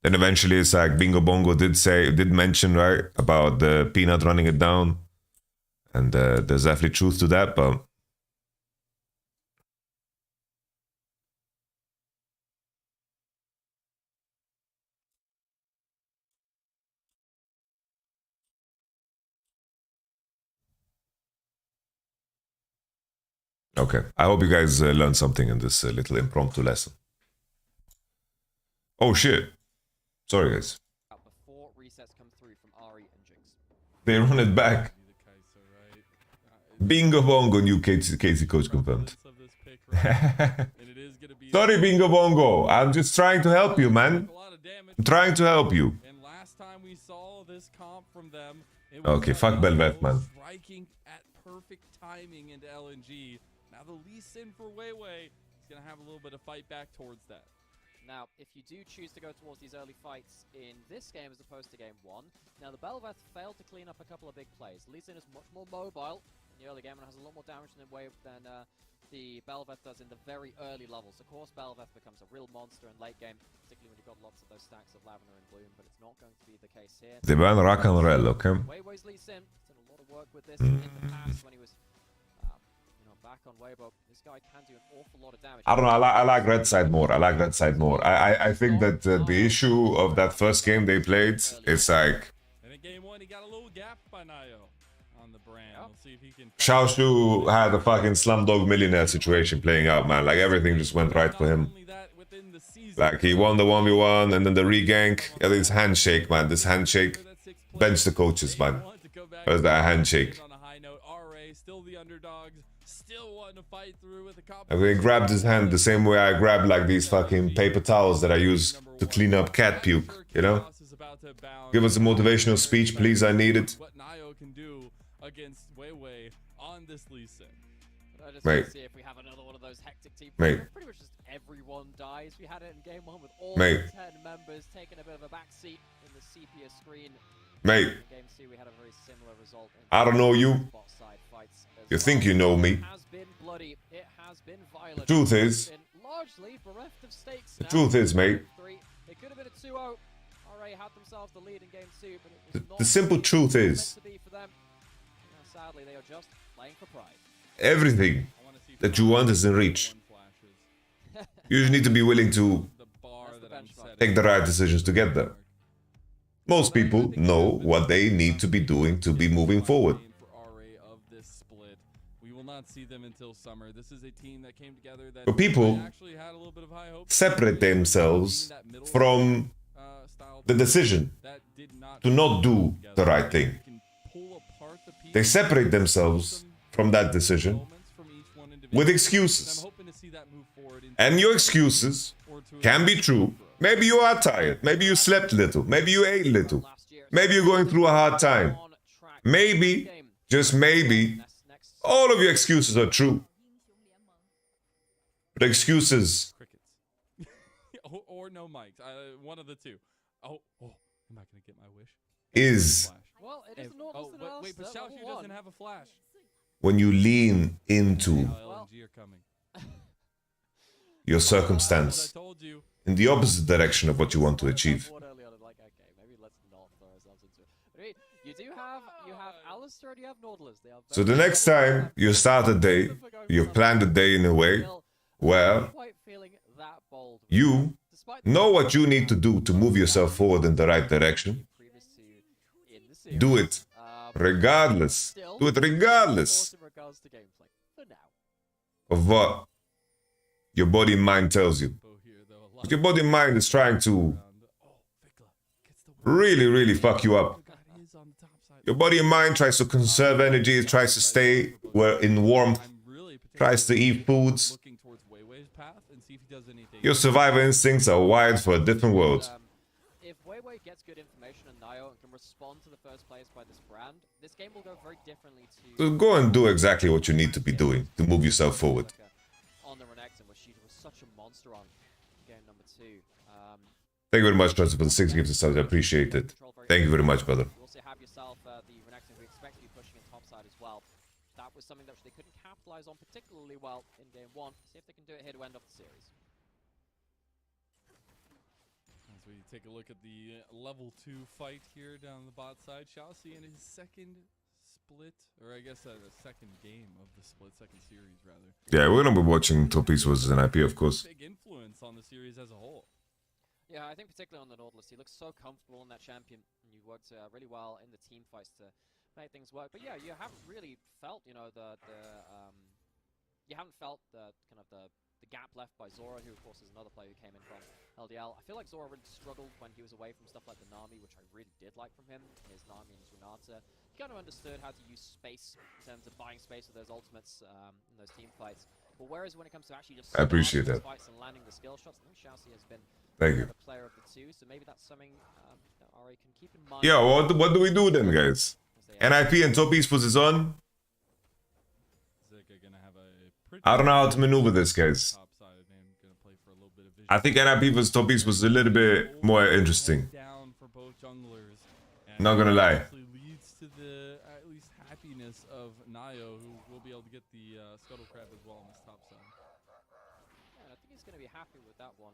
Then eventually it's like Bingo Bongo did mention, right, about the Peanut running it down. And there's definitely truth to that, but okay, I hope you guys learned something in this little impromptu lesson. Oh shit. Sorry guys. Before resets come through from RE and Jinx. They run it back. Bingo Bongo, new Casey coach confirmed. Sorry Bingo Bongo, I'm just trying to help you, man. I'm trying to help you. And last time we saw this comp from them, it was okay, fuck Belvet, man. Striking at perfect timing into LNG. Now the Lee Sin for Weiwei is going to have a little bit of fight back towards that. Now, if you do choose to go towards these early fights in this game as opposed to game 1, now the Belveth failed to clean up a couple of big plays. Lee Sin is much more mobile in the early game and has a lot more damage than the Belveth does in the very early levels. Of course, Belveth becomes a real monster in late game, particularly when you've got lots of those stacks of Lavender and Bloom, but it's not going to be the case here. They ban Rock and Rel, okay? Weiwei's Lee Sin did a lot of work with this in the past when he was back on Weibo. This guy can do an awful lot of damage. I don't know. I like red side more. I like red side more. I think that the issue of that first game they played, it's like. And in game one, he got a little gap by Nayo on the brand. We'll see if he can. Xiaoshu had a fucking Slumdog Millionaire situation playing out, man. Like everything just went right for him. Like he won the 1v1 and then the regank. Yeah, this handshake, man. This handshake. Bench the coaches, man. Where's that handshake? Still the underdogs, still wanting to fight through with the And he grabbed his hand the same way I grab like these fucking paper towels that I use to clean up cat puke, you know? Give us a motivational speech, please, I need it. What Nayo can do against Weiwei on this Lee Sin. I just Mate. want to see if we have another one of those hectic teams. Mate. Pretty much just everyone dies. We had it in game one with all Mate. 10 members taking a bit of a backseat in the sepia screen. Mate, In game two, we had a very similar result. I don't know you. Bot side fights as You think you know me. It has been bloody. It has been violent. The truth is- It's been largely bereft of stakes. The now. truth is, mate. It could have been a 2-0. RA had themselves the lead in game two, but it was not The simple truth meant is, to be for them. Sadly, they are just playing for pride. everything that you want is in reach. You just need to be willing to take the right decisions to get there. Most people know what they need to be doing to be moving forward. We will not see them until summer. This is a team that came together that But people actually had a little bit of high hopes. separate themselves from the decision to not do the right thing. They separate themselves from that decision with excuses. And your excuses can be true. Maybe you are tired. Maybe you slept little. Maybe you ate little. Maybe you're going through a hard time. Maybe, just maybe, all of your excuses are true. But excuses or no mics. One of the two. Oh, am I gonna get my wish? is Well, it is normal. Wait, but Xiaoshu doesn't have a flash. when you lean into LNG are coming. your circumstance in the opposite direction of what you want to achieve. You have Alistair and you have Nautilus. They are So the next time you start a day, you've planned a day in a way where quite feeling that bold. you know what you need to do to move yourself forward in the right direction. Do it regardless. Do it regardless of what your body and mind tells you. But your body and mind is trying to really fuck you up. Your body and mind tries to conserve energy, it tries to stay in warmth, tries to eat foods. Your survival instincts are wired for a different world. If Weiwei gets good information and Nayo and can respond to the first place by this brand, this game will go very differently to... So go and do exactly what you need to be doing to move yourself forward. On the Renekton, where she was such a monster on game number 2. Thank you very much, Trusty, for the 6 gifts and subs. I appreciate it. Thank you very much, brother. You also have yourself the Renekton who expect to be pushing in topside as well. That was something that they couldn't capitalize on particularly well in game 1. See if they can do it here to end off the series. As we take a look at the level 2 fight here down the bot side, Xiaoxi in his second split, or I guess a second game of the split, second series rather. Yeah, we're gonna be watching Top East versus NIP, of course. Big influence on the series as a whole. Yeah, I think particularly on the Nautilus, he looks so comfortable on that champion, and you worked really well in the team fights to make things work. But yeah, you haven't really felt, you know, you haven't felt the gap left by Zora, who of course is another player who came in from LDL. I feel like Zora really struggled when he was away from stuff like the Nami, which I really did like from him. His Nami and his Renata. He kind of understood how to use space in terms of buying space with those ultimates in those team fights. But whereas when it comes to actually just I appreciate that. fights and landing the skill shots, I think Xiaoxi has been Thank you. the player of the two. So maybe that's something that RA can keep in mind. Yeah, what do we do then, guys? NIP and Top Esports is on. I don't know how to maneuver this, guys. I think NIP versus Top Esports was a little bit more interesting. Not gonna lie. Leads to the at least happiness of Nayo, who will be able to get the scuttle crab as well on this top side. Yeah, I think he's going to be happy with that one.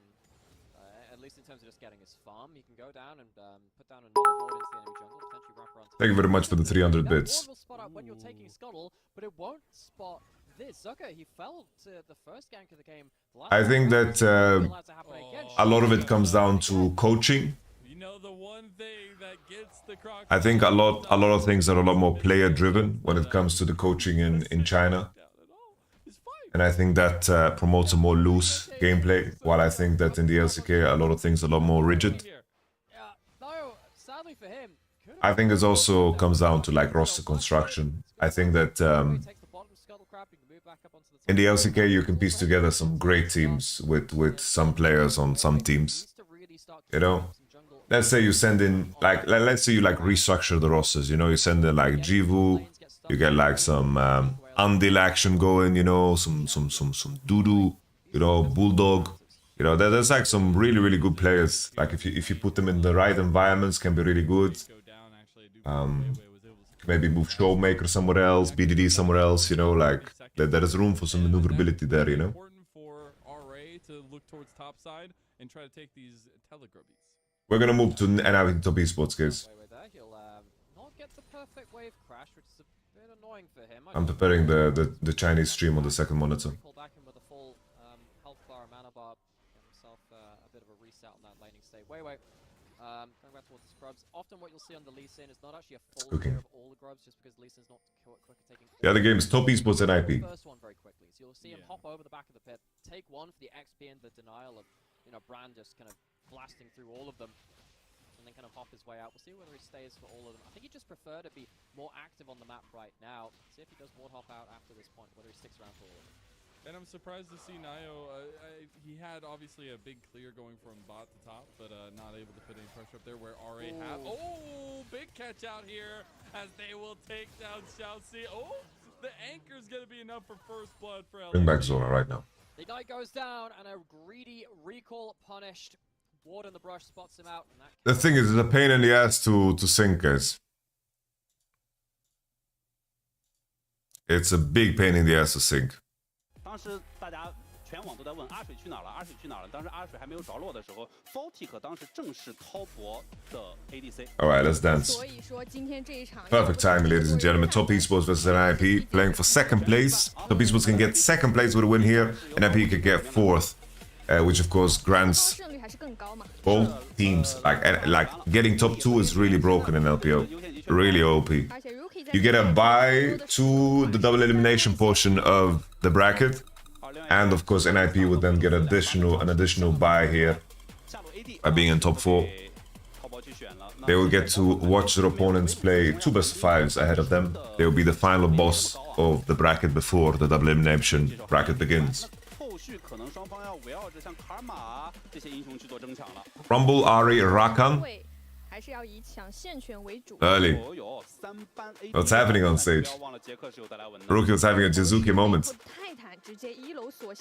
At least in terms of just getting his farm, he can go down and put down another ward into the enemy jungle, potentially wrap around. Thank you very much for the 300 bits. That ward will spot out when you're taking scuttle, but it won't spot I think that a lot of it comes down to coaching. I think a lot of things are a lot more player driven when it comes to the coaching in China. And I think that promotes a more loose gameplay, while I think that in the LCK a lot of things are a lot more rigid. I think it also comes down to like roster construction. I think that in the LCK you can piece together some great teams with some players on some teams. You know? Let's say you send in like let's say you like restructure the rosters, you know, you send in like Jivu, you get like some Andil action going, you know, some Dudu, you know, Bulldog. You know, there's like some really good players. Like if you put them in the right environments, can be really good. Maybe move Showmaker somewhere else, BDD somewhere else. You know, like there is room for some maneuverability there. You know. For RA to look towards top side and try to take these telegrubbies. We're gonna move to NIP Top Esports, guys. I'm preparing the Chinese stream on the second monitor. Going back towards the scrubs. Often what you'll see on the Lee Sin is not actually a full clear of all the grubs, just because Lee Sin's not quick at taking. The other game is Top Esports and IP. First one very quickly, so you'll see him hop over the back of the pit, take one for the XP and the denial of, you know, Brand just kind of blasting through all of them, and then kind of hop his way out. We'll see whether he stays for all of them. I think he'd just prefer to be more active on the map right now. See if he does ward hop out after this point, whether he sticks around for all of them. And I'm surprised to see Nayo, he had obviously a big clear going from bot to top, but not able to put any pressure up there where RA have. Oh, big catch out here as they will take down Xiaoxi. Oh, the anchor's going to be enough for first blood for LNG. Bring back Zora right now. The Ignite goes down and a greedy recall punished. Ward in the brush spots him out. And that the thing is, it's a pain in the ass to sync, guys. It's a big pain in the ass to sync. 当时大家全网都在问阿水去哪了，阿水去哪了。当时阿水还没有着落的时候 ，Faulty 当时正是滔博的 ADC。 All right, let's dance. Perfect timing, ladies and gentlemen. Top Esports versus NIP playing for second place. Top Esports can get second place with a win here. NIP can get fourth, which of course grants both teams like getting top 2 is really broken in LPL, really OP. You get a bye to the double elimination portion of the bracket, and of course NIP would then get an additional bye here by being in top 4. They will get to watch their opponents play 2 best-of-5s ahead of them. They will be the final boss of the bracket before the double elimination bracket begins. Rumble, Ari, Rakan. Early. What's happening on stage? Rookie was having a Jizuki moment.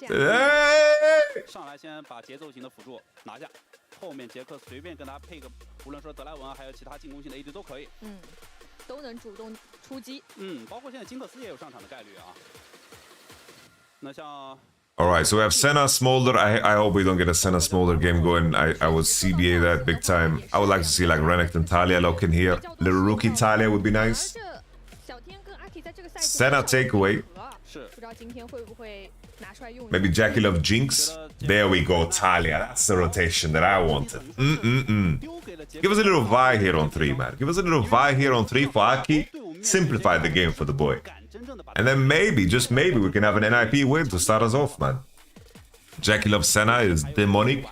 Hey! 上来先把节奏型的辅助拿下，后面杰克随便跟他配个，无论说德莱文啊，还有其他进攻性的 AD 都可以。都能主动出击。包括现在金克斯也有上场的概率啊。那像。 Alright, so we have Senna, Smolder. I hope we don't get a Senna Smolder game going. I would CBA that big time. I would like to see like Renekton and Talia lock in here. Little rookie Talia would be nice. Senna takeaway. Maybe Jackie Love Jinx. There we go, Talia. That's the rotation that I wanted. Give us a little Vi here on 3, man. Give us a little Vi here on 3 for Aki. Simplify the game for the boy. And then maybe, just maybe, we can have an NIP win to start us off, man. Jackie Love Senna is demonic.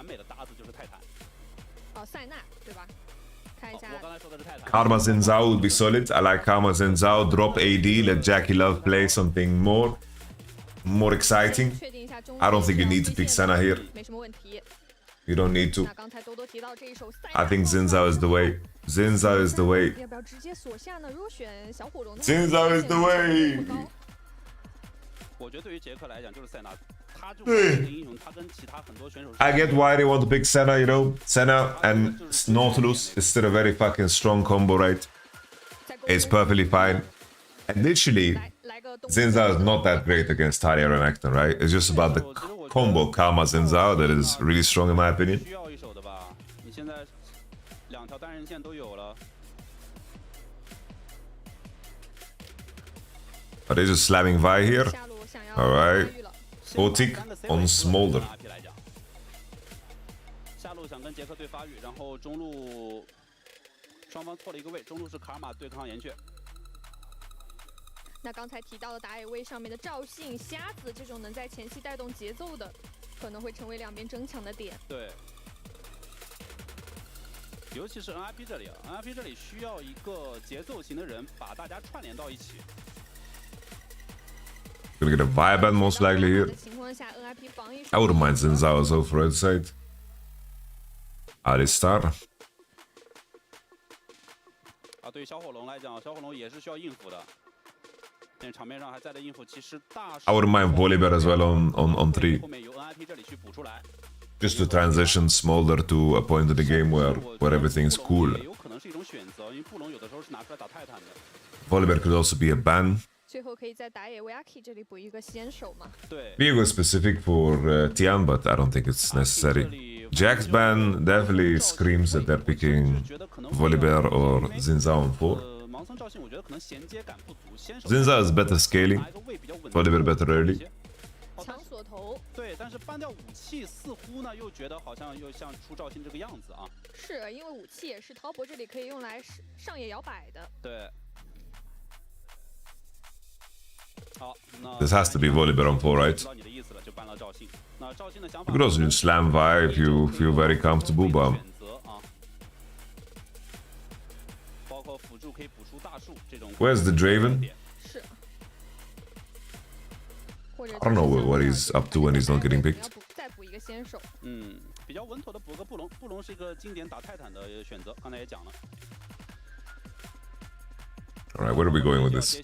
Karma Zinzao would be solid. I like Karma Zinzao. Drop AD, let Jackie Love play something more exciting. I don't think you need to pick Senna here. You don't need to. I think Zinzao is the way. Zinzao is the way. Zinzao is the way. I get why they want to pick Senna, you know. Senna and Nautilus is still a very fucking strong combo, right? It's perfectly fine. And literally, Zinzao is not that great against Talia and Renekton, right? It's just about the combo Karma Zinzao that is really strong in my opinion. Are they just slamming Vi here? Alright. Photic on Smolder. 下路想跟杰克对发育，然后中路双方错了一个位，中路是卡尔玛对抗岩雀。那刚才提到的打野位上面的赵信、瞎子这种能在前期带动节奏的，可能会成为两边争抢的点。对。 尤其是 NIP 这里啊 ，NIP 这里需要一个节奏型的人把大家串联到一起。 Gonna get a vibe and most likely here. I wouldn't mind Zinzao as well for red side. Alistar. 啊，对于小火龙来讲，小火龙也是需要应付的。现在场面上还在的应付，其实大。I wouldn't mind Volibear as well on 3. 后面由 NIP 这里去补出来。 Just to transition Smolder to a point in the game where everything's cool. Volibear could also be a ban. 最后可以在打野为 Aki 这里补一个先手嘛？对。 Viego specific for Tian, but I don't think it's necessary. Jack's ban definitely screams that they're picking Volibear or Zinzao on 4. Zinzao is better scaling, Volibear better early. 抢锁头。对，但是搬掉武器，似乎呢又觉得好像又像出赵信这个样子啊。是因为武器也是滔博这里可以用来上野摇摆的。对。 This has to be Volibear on 4, right? You could also do Slam Vi if you feel very comfortable, but... Where's the Draven? I don't know what he's up to when he's not getting picked. 再补一个先手。嗯，比较稳妥的补个布隆，布隆是一个经典打泰坦的选择，刚才也讲了。 All right, where are we going with this?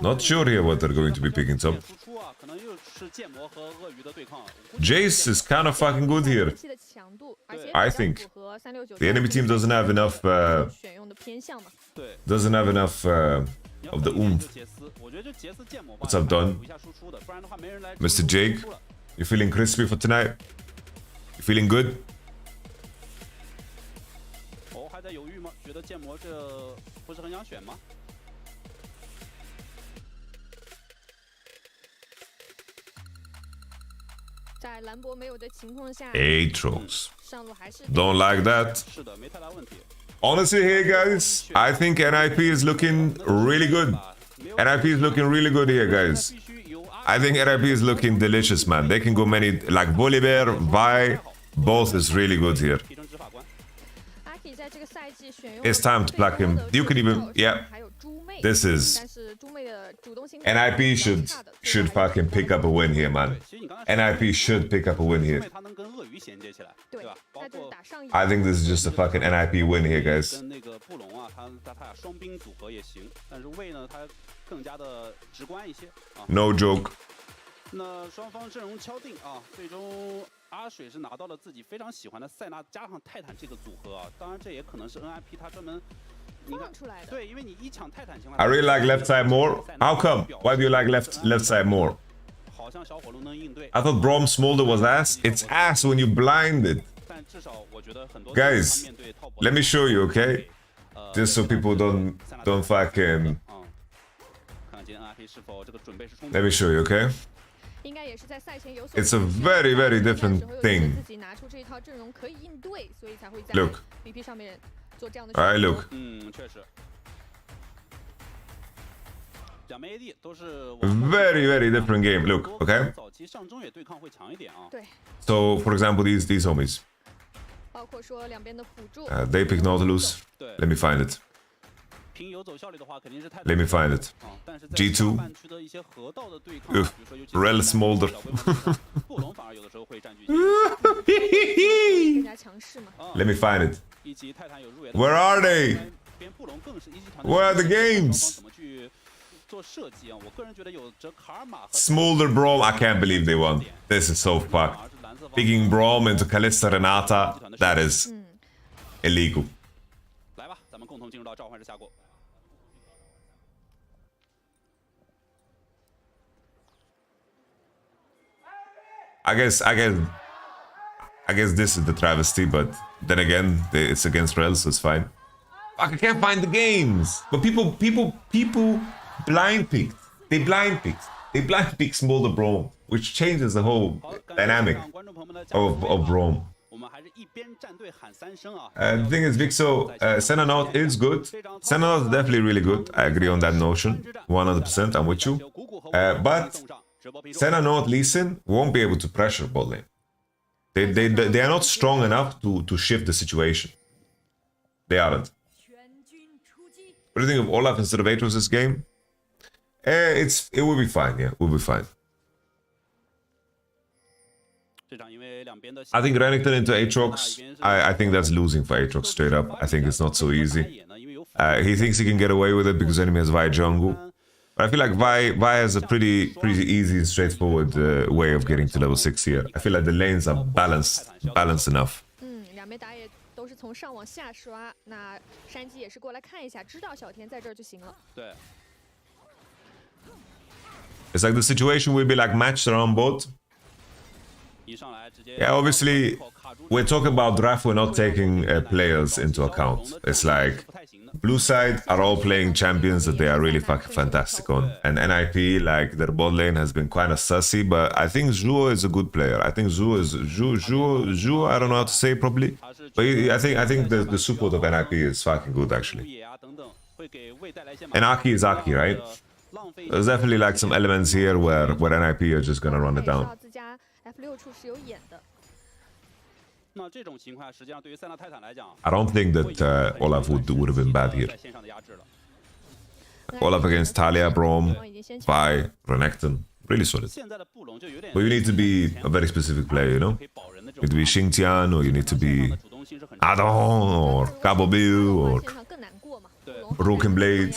Not sure here what they're going to be picking top. Jace is kind of fucking good here. I think the enemy team doesn't have enough of the oomph. What's up, Don? Mr. Jake, you feeling crispy for tonight? You feeling good? 还在犹豫吗？觉得剑魔这不是很想选吗？在兰博没有的情况下 Aatrox. 上路还是 Don't like that. 是的，没太大问题。 Honestly, here, guys, I think NIP is looking really good. NIP is looking really good here, guys. I think NIP is looking delicious, man. They can go many, like Volibear, Vi, both is really good here. It's time to pluck him. You can even, yeah. This is NIP should fucking pick up a win here, man. NIP should pick up a win here. I think this is just a fucking NIP win here, guys. No joke. 那双方阵容敲定啊，最终阿水是拿到了自己非常喜欢的塞纳加上泰坦这个组合啊，当然这也可能是 NIP 他专门放出来的。对，因为你一抢泰坦情况下 I really like left side more. How come? Why do you like left side more? 好像小火龙能应对。 I thought Braum Smolder was ass. It's ass when you blind it. 但至少我觉得很多 Guys, let me show you, okay? Just so people don't fucking. Let me show you, okay? It's a very, very different thing. Look. Alright, look. Very, very different game. Look, okay? So, for example, these homies. They pick Nautilus. Let me find it. Let me find it. G2. Ugh. Rel Smolder. Let me find it. Where are they? Where are the games? Smolder Braum, I can't believe they won. This is so fucked. Picking Braum into Kalista Renata, that is illegal. I guess this is the travesty, but then again, it's against Rel, so it's fine. Fuck, I can't find the games. But people blind picked. They blind picked. They blind picked Smolder Braum, which changes the whole dynamic of Braum. The thing is, Vixo, Senna Note is good. Senna Note is definitely really good. I agree on that notion. 100%, I'm with you. But Senna Note Lee Sin won't be able to pressure bot lane. They are not strong enough to shift the situation. They aren't. What do you think of Olaf instead of Aatrox this game? It will be fine, yeah, we'll be fine. I think Renekton into Aatrox, I think that's losing for Aatrox straight up. I think it's not so easy. He thinks he can get away with it because enemy has Vi jungle. But I feel like Vi has a pretty easy and straightforward way of getting to level 6 here. I feel like the lanes are balanced enough. It's like the situation will be like matched around both. Yeah, obviously, we're talking about draft, we're not taking players into account. It's like, blue side are all playing champions that they are really fucking fantastic on. And NIP, like, their bot lane has been kind of sussy, but I think Zhuo is a good player. I think Zhuo, I don't know how to say properly. But I think the support of NIP is fucking good, actually. And Aki is Aki, right? There's definitely like some elements here where NIP are just gonna run it down. I don't think that Olaf would have been bad here. Olaf against Talia, Braum, Vi, Renekton, really solid. But you need to be a very specific player, you know? You need to be Xingtian, or you need to be Adon, or Cabo Bill, or Broken Blade.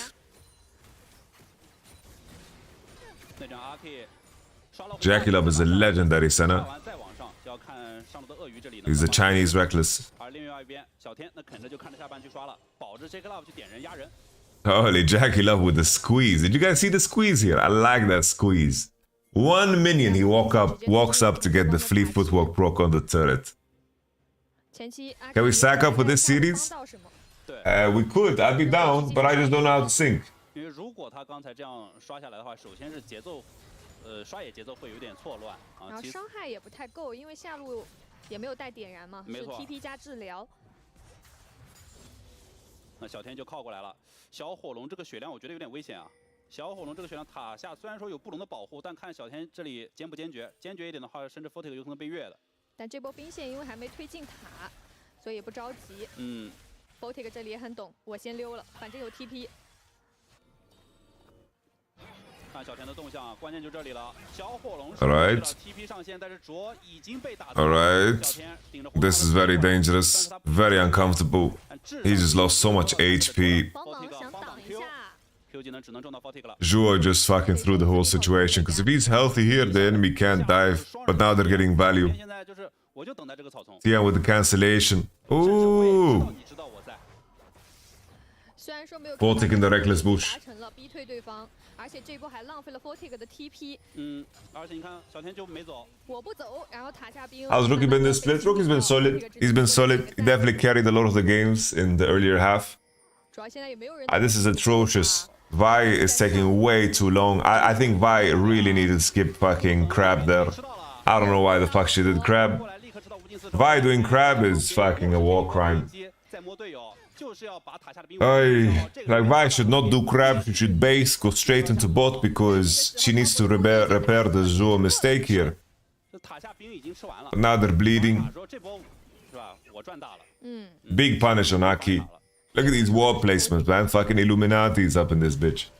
Jackie Love is a legendary Senna. He's a Chinese reckless. Holy, Jackie Love with the squeeze. Did you guys see the squeeze here? I like that squeeze. 1 minion he walks up to get the fleet footwork proc on the turret. Can we sack up for this series? We could, I'd be down, but I just don't know how to sync. 刷野节奏会有点错乱啊，然后伤害也不太够，因为下路也没有带点燃嘛，是 TP 加治疗。那小天就靠过来了，小火龙这个血量我觉得有点危险啊。小火龙这个血量塔下虽然说有布隆的保护，但看小天这里坚不坚决，坚决一点的话，甚至 Fortic 有可能被越的。但这波兵线因为还没推进塔，所以也不着急。Fortic 这里也很懂，我先溜了，反正有 TP。 Alright. Alright. This is very dangerous. Very uncomfortable. He just lost so much HP. Zhuo just fucking threw the whole situation. Because if he's healthy here, the enemy can't dive. But now they're getting value. Tian with the cancellation. Ooh. Fortic in the reckless bush. How's Rookie been this split? Rookie's been solid. He's been solid. He definitely carried a lot of the games in the earlier half. This is atrocious. Vi is taking way too long. I think Vi really needed to skip fucking Crab there. I don't know why the fuck she did Crab. Vi doing Crab is fucking a war crime. Like Vi should not do Crab, she should base, go straight into bot because she needs to repair the Zhuo mistake here. But now they're bleeding. Big punish on Aki. Look at these wall placements, man. Fucking Illuminati's up in this bitch.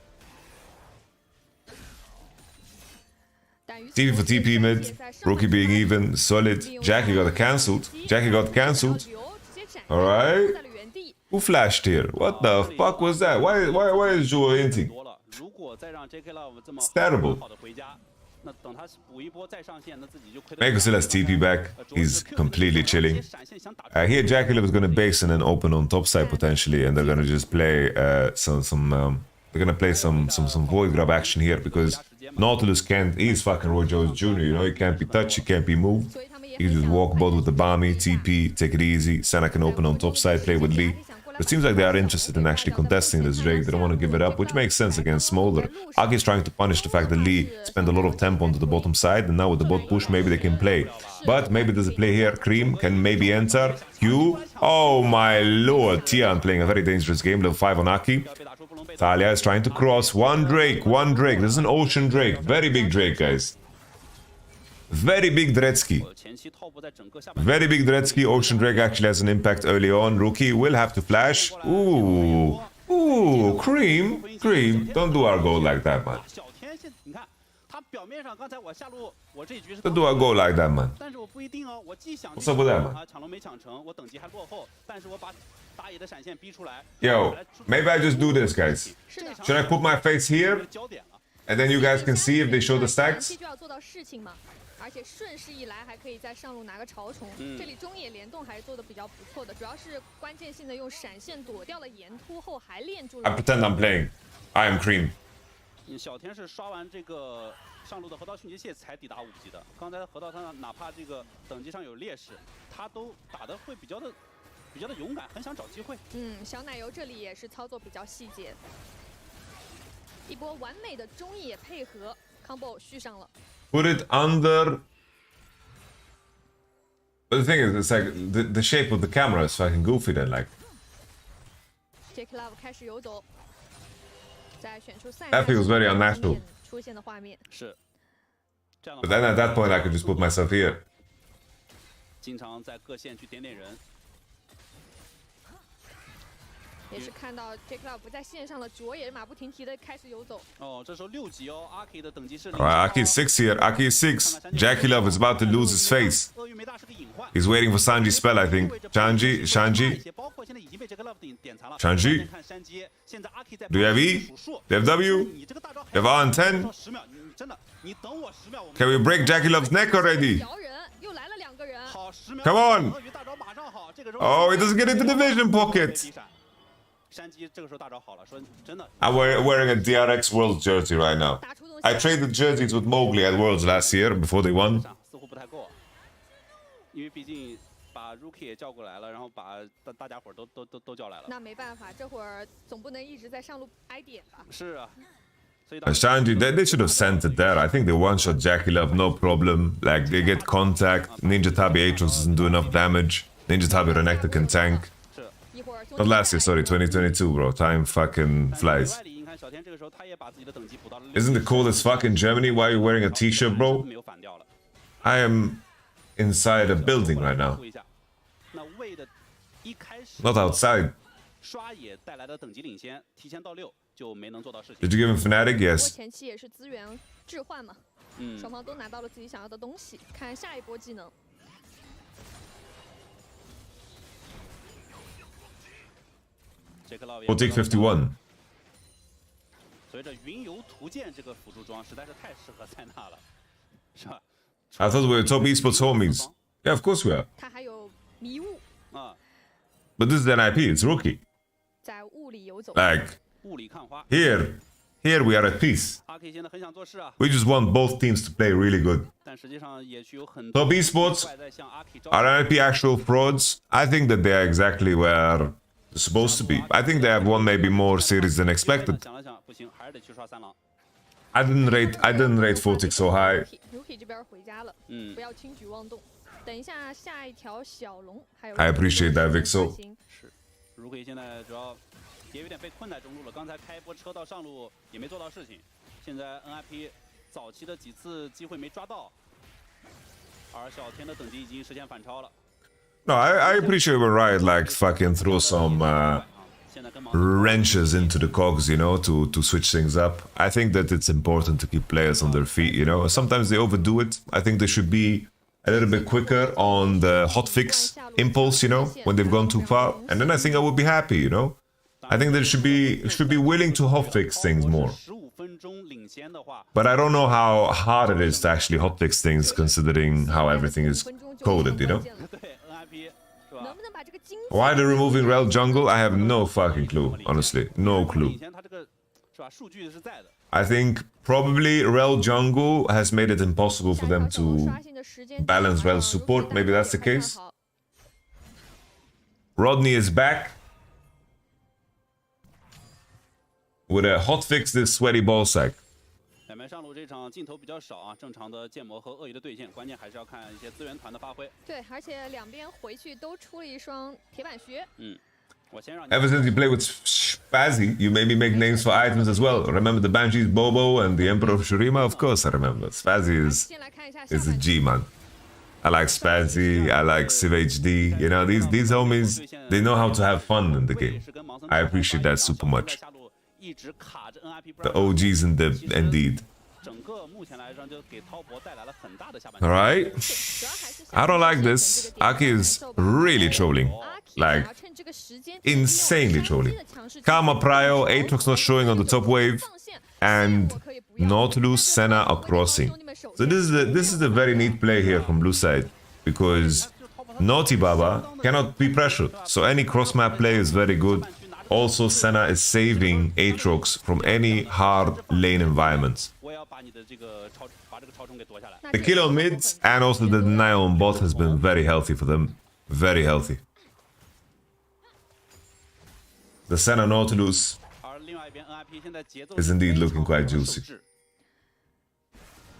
TP for TP mid. Rookie being even. Solid. Jackie got cancelled. Jackie got cancelled. Alright. Who flashed here? What the fuck was that? Why is Zhuo hinting? It's terrible. Mako still has TP back. He's completely chilling. Here Jackie was gonna base and then open on top side potentially, and they're gonna just play some void grab action here because Nautilus can't. He's fucking Roy Jones Jr. You know, he can't be touched, he can't be moved. He can just walk bot with the Bami, TP, take it easy. Senna can open on top side, play with Lee. It seems like they are interested in actually contesting this Drake. They don't want to give it up, which makes sense against Smolder. Aki is trying to punish the fact that Lee spent a lot of tempo onto the bottom side, and now with the bot push, maybe they can play. But maybe there's a play here. Cream can maybe enter. Q. Oh my lord. Tian playing a very dangerous game. Level 5 on Aki. Talia is trying to cross. One Drake. This is an Ocean Drake. Very big Drake, guys. Very big Dretsky. Very big Dretsky. Ocean Drake actually has an impact early on. Rookie will have to flash. Ooh. Ooh. Cream. Don't do our goal like that, man. Don't do our goal like that, man. What's up with that, man? Yo, maybe I just do this, guys. Should I put my face here? And then you guys can see if they show the stacks? 而且顺势一来，还可以在上路拿个潮虫。这里中野联动还是做的比较不错的，主要是关键性的用闪现躲掉了岩突后，还练住了。I pretend I'm playing. I am Cream. 小天是刷完这个上路的河道迅捷蟹才抵达5级的。刚才河道上哪怕这个等级上有劣势，他都打得会比较的勇敢，很想找机会。小奶油这里也是操作比较细节，一波完美的中野配合 ，combo 续上了。 Put it under. But the thing is, it's like the shape of the camera is fucking goofy then, like. That feels very unnatural. But then at that point, I could just put myself here. 经常在各线去点人。 也是看到 J Club 不在线上了，卓也是马不停蹄的开始游走。哦，这时候6级哦 ，Aki 的等级是。Alright, Aki is 6 here. Aki is 6. Jackie Love is about to lose his face. He's waiting for Sanji's spell, I think. Shanji. Do you have E? Do you have W? Do you have R and 10? Can we break Jackie Love's neck already? Come on! Oh, he doesn't get into the vision pocket. I'm wearing a DRX Worlds jersey right now. I traded jerseys with Mowgli at Worlds last year before they won. 因为毕竟把 Rookie 也叫过来了，然后把大家伙都叫来了。那没办法，这会儿总不能一直在上路挨点吧？是啊。 Shanji, they should have sent it there. I think they one-shot Jackie Love, no problem. Like, they get contact. Ninja Tabi Aatrox doesn't do enough damage. Ninja Tabi Renekton can tank. Not last year, sorry, 2022, bro. Time fucking flies. Isn't it cold as fuck in Germany? Why are you wearing a t-shirt, bro? I am inside a building right now. Not outside. Did you give him Fnatic? Yes. 前期也是资源置换嘛，双方都拿到了自己想要的东西。看下一波技能。Boutique 51. 随着云游图鉴这个辅助装实在是太适合塞纳了，是吧？ I thought we were top esports homies. Yeah, of course we are. 他还有迷雾啊 But this is an IP, it's Rookie. 在雾里游走。 Like, 雾里看花。 here we are at peace. 阿 K 现在很想做事啊。 We just want both teams to play really good. 但实际上野区有很多 Top esports, are IP actual frauds? I think that they are exactly where they're supposed to be. I think they have won maybe more series than expected. 想了想，不行，还是得去刷三郎。 I didn't rate Fortic so high. Rookie 这边回家了，不要轻举妄动。等一下，下一条小龙还有。 I appreciate that, Vixo. 是 ，Rookie 现在主要也有点被困在中路了。刚才开一波车到上路也没做到事情，现在 NIP 早期的几次机会没抓到，而小天的等级已经实现反超了。 No, I appreciate when Riot like fucking throw some wrenches into the cogs, you know, to switch things up. I think that it's important to keep players on their feet, you know. Sometimes they overdo it. I think they should be a little bit quicker on the hotfix impulse, you know, when they've gone too far. And then I think I would be happy, you know. I think they should be willing to hotfix things more. But I don't know how hard it is to actually hotfix things considering how everything is coded, you know. Why they're removing Rel Jungle? I have no fucking clue, honestly. No clue. I think probably Rel Jungle has made it impossible for them to balance Rel support. Maybe that's the case. Rodney is back. would hotfix this sweaty ball sack. 两边上路这场镜头比较少啊，正常的剑魔和鳄鱼的对线，关键还是要看一些资源团的发挥。对，而且两边回去都出了一双铁板靴。我先让你。 Ever since you play with Spazzy, you made me make names for items as well. Remember the Banshee's Bobo and the Emperor of Shurima? Of course I remember. Spazzy is a G, man. I like Spazzy, I like Civ HD. You know, these homies, they know how to have fun in the game. I appreciate that super much. The OGs indeed. Alright. I don't like this. Aki is really trolling. Like, insanely trolling. Karma Prio, Aatrox not showing on the top wave, and Nautilus, Senna are crossing. So this is a very neat play here from blue side, because Naughty Baba cannot be pressured. So any cross map play is very good. Also, Senna is saving Aatrox from any hard lane environments. The kill on mid and also the denial on bot has been very healthy for them. Very healthy. The Senna Nautilus is indeed looking quite juicy.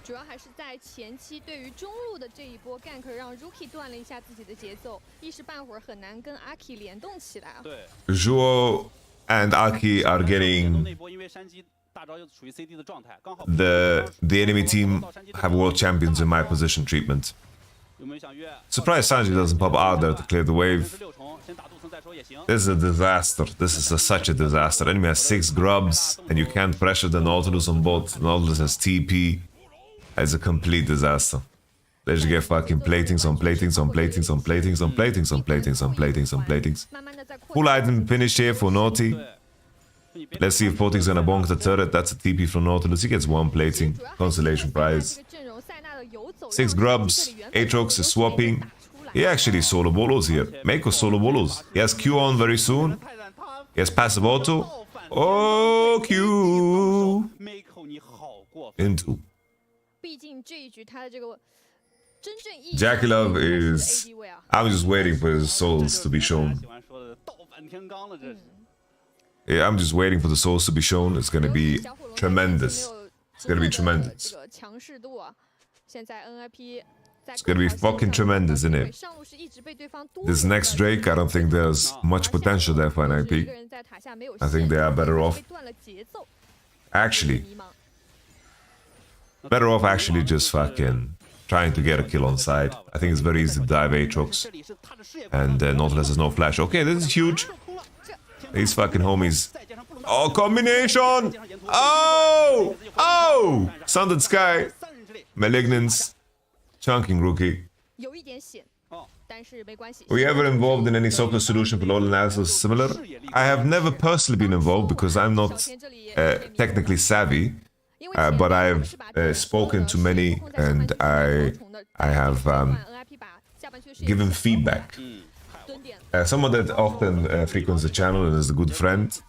主要还是在前期对于中路的这一波 gank 让 Rookie 断了一下自己的节奏，一时半会儿很难跟 Aki 联动起来啊。对。Zhuo and Aki are getting the enemy team have world champions in my position treatment. Surprised Sanji doesn't pop out there to clear the wave. This is a disaster. This is such a disaster. Enemy has 6 grubs and you can't pressure the Nautilus on bot. The Nautilus has TP. It's a complete disaster. Let's just get fucking platings on platings on platings on platings on platings on platings on platings on platings. Full item finish here for Naughty. Let's see if Poting's gonna bonk the turret. That's a TP from Nautilus. He gets 1 plating. Consolation prize. 6 grubs. Aatrox is swapping. He actually solo bolos here. Mako solo bolos. He has Q on very soon. He has passive auto. Oh, Q. Into. Jackie Love is... I'm just waiting for his souls to be shown. Yeah, I'm just waiting for the souls to be shown. It's gonna be tremendous. It's gonna be tremendous. It's gonna be fucking tremendous, isn't it? This next Drake, I don't think there's much potential there for NIP. I think they are better off. Actually, better off actually just fucking trying to get a kill on side. I think it's very easy to dive Aatrox. And Nautilus has no flash. Okay, this is huge. These fucking homies. Oh, combination! Oh! Oh! Sundered Sky. Malignance. Chunking Rookie. Were you ever involved in any software solution for LoL analysis similar? I have never personally been involved because I'm not technically savvy. But I've spoken to many and I have given feedback. Someone that often frequents the channel and is a good friend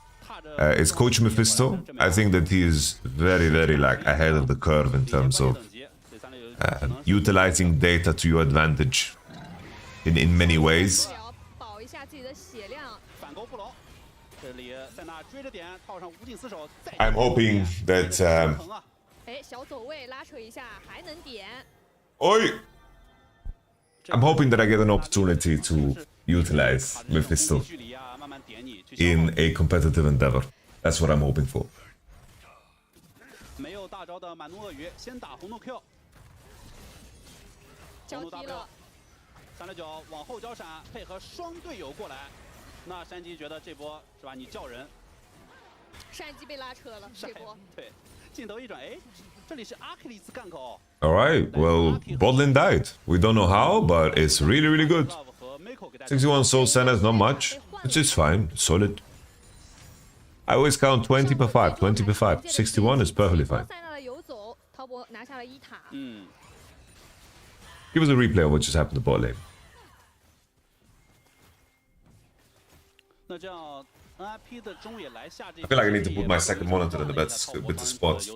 is Coach Mephisto. I think that he is very, very like ahead of the curve in terms of utilizing data to your advantage in many ways. I'm hoping that I'm hoping that I get an opportunity to utilize Mephisto in a competitive endeavor. That's what I'm hoping for. Alright, well, Bodlin died. We don't know how, but it's really, really good. 61 soul Senna is not much. It's just fine, solid. I always count 20 per 5, 20 per 5. 61 is perfectly fine. Give us a replay of what just happened to bot lane. I feel like I need to put my second monitor in the better spot.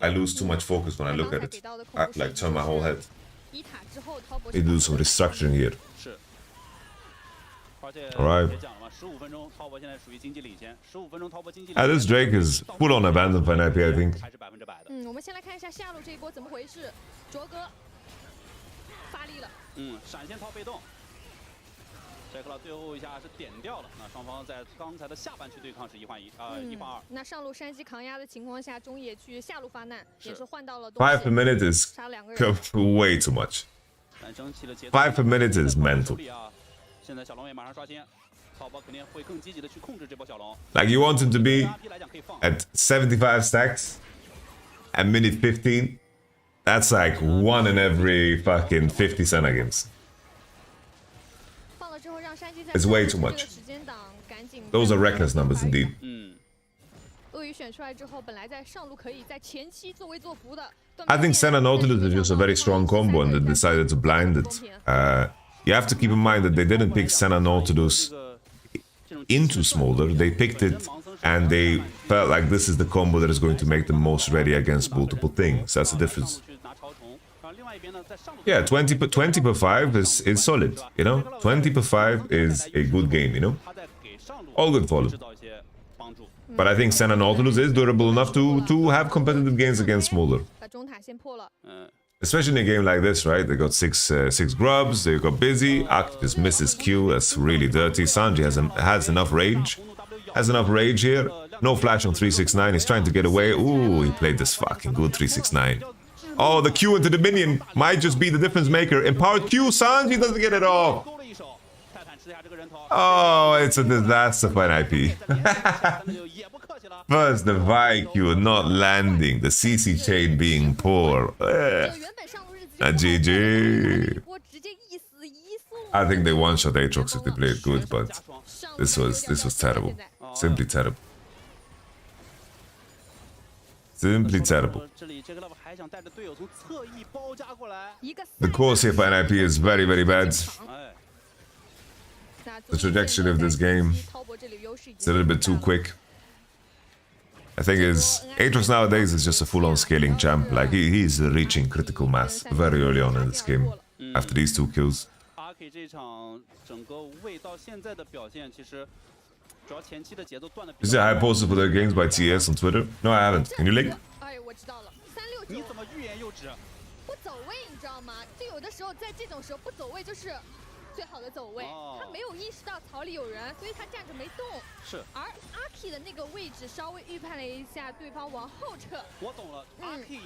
I lose too much focus when I look at it. I like turn my whole head. Need to do some restructuring here. Alright. This Drake is full on abandoned for NIP, I think. 我们先来看一下下路这一波怎么回事。卓哥发力了。闪现套被动。杰克了最后一下是点掉了。那双方在刚才的下半区对抗是1换1，1换2。那上路山鸡扛压的情况下，中野去下路发难，也是换到了。5 per minute is way too much. 5 per minute is mental. 现在小龙也马上刷新。 Like you want him to be at 75 stacks at minute 15. That's like 1 in every fucking 50 Senna games. It's way too much. Those are reckless numbers indeed. I think Senna Nautilus is just a very strong combo and they decided to blind it. You have to keep in mind that they didn't pick Senna Nautilus into Smolder, they picked it and they felt like this is the combo that is going to make them most ready against multiple things. That's the difference. Yeah, 20 per 5 is solid, you know? 20 per 5 is a good game, you know? All good follow. But I think Senna Nautilus is durable enough to have competitive games against Smolder. Especially in a game like this, right? They got six grubs, they got busy, Ak just misses Q, that's really dirty. Sanji has enough rage. Has enough rage here. No flash on 369, he's trying to get away. Ooh, he played this fucking good 369. Oh, the Q into the minion might just be the difference maker. Empowered Q, Sanji doesn't get it off. Oh, it's a disaster for NIP. First, the VIQ not landing, the CC chain being poor. GG. I think they one-shot Aatrox if they played good, but this was terrible. Simply terrible. Simply terrible. The course here for NIP is very, very bad. The trajectory of this game is a little bit too quick. I think Aatrox nowadays is just a full-on scaling champ. Like he's reaching critical mass very early on in this game. After these 2 kills. Is it I posted for their games by TES on Twitter? No, I haven't. Can you link?最好的走位，他没有意识到槽里有人，所以他站着没动。是。而阿 K 的那个位置稍微预判了一下对方往后撤。我懂了，阿 K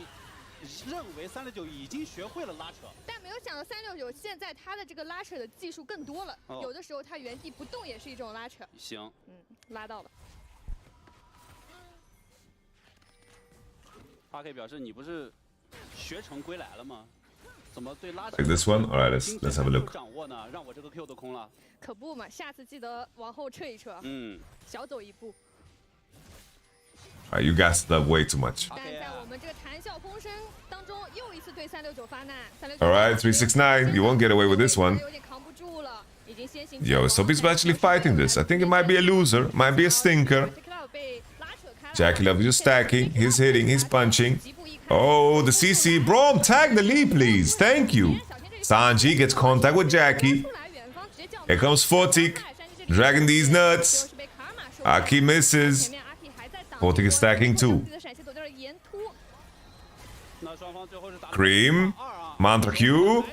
认为369已经学会了拉扯，但没有想到369现在他的这个拉扯的技术更多了，有的时候他原地不动也是一种拉扯。行，拉到了。阿 K 表示你不是学成归来了吗？ Like this one? Alright, let's have a look. 可不嘛，下次记得往后撤一撤，小走一步。Alright, you gassed up way too much. 但在我们这个谈笑风生当中，又一次对369发难。Alright, 369, you won't get away with this one. Yo, Sophie's actually fighting this. I think it might be a loser, might be a stinker. Jackie Love is stacking, he's hitting, he's punching. Oh, the CC. Bro, tag the lead, please. Thank you. Sanji gets contact with Jackie. Here comes Fortik. Dragging these nuts. Aki misses. Fortik is stacking too. Cream. Mantra Q.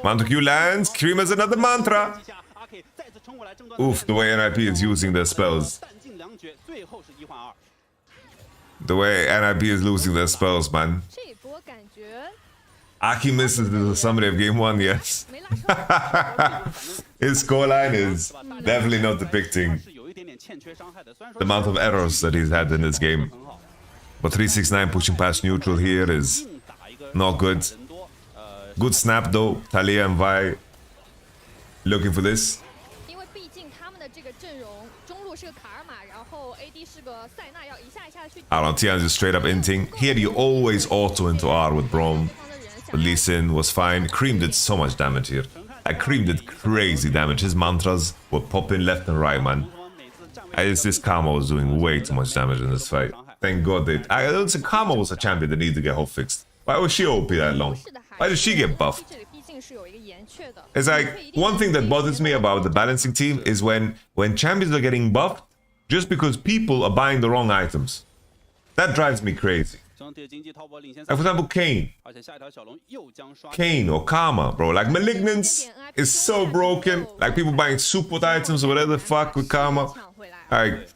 Mantra Q lands. Cream has another mantra. Oof, the way NIP is using their spells. The way NIP is losing their spells, man. Aki misses the summary of game 1, yes. His scoreline is definitely not depicting the amount of errors that he's had in this game. But 369 pushing past neutral here is not good. Good snap though. Talia and Vi looking for this. I don't know, Tian's just straight up inting. Here you always auto into R with Braum. But Lee Sin was fine. Cream did so much damage here. Cream did crazy damage. His mantras were popping left and right, man. This Karma was doing way too much damage in this fight. Thank God they... I don't think Karma was a champion that needed to get hot fixed. Why was she OP that long? Why did she get buffed? It's like one thing that bothers me about the balancing team is when champions are getting buffed just because people are buying the wrong items. That drives me crazy. Like for example, Kane or Karma, bro. Like Malignance is so broken. Like people buying support items or whatever the fuck with Karma. Like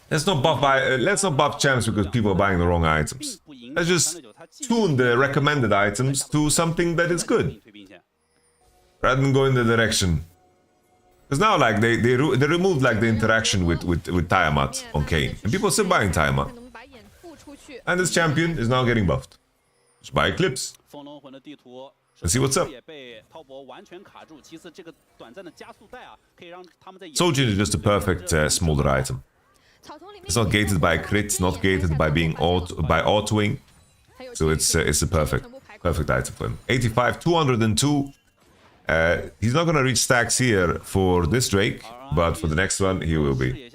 let's not buff champs because people are buying the wrong items. Let's just tune the recommended items to something that is good, rather than go in the direction. Because now, like they removed like the interaction with Tiamat on Kane, and people are still buying Tiamat. And this champion is now getting buffed. Just buy clips and see what's up. Soljin is just a perfect smolder item. It's not gated by crits, not gated by being autoing, so it's a perfect item for him. 85, 202. He's not gonna reach stacks here for this Drake, but for the next one he will be.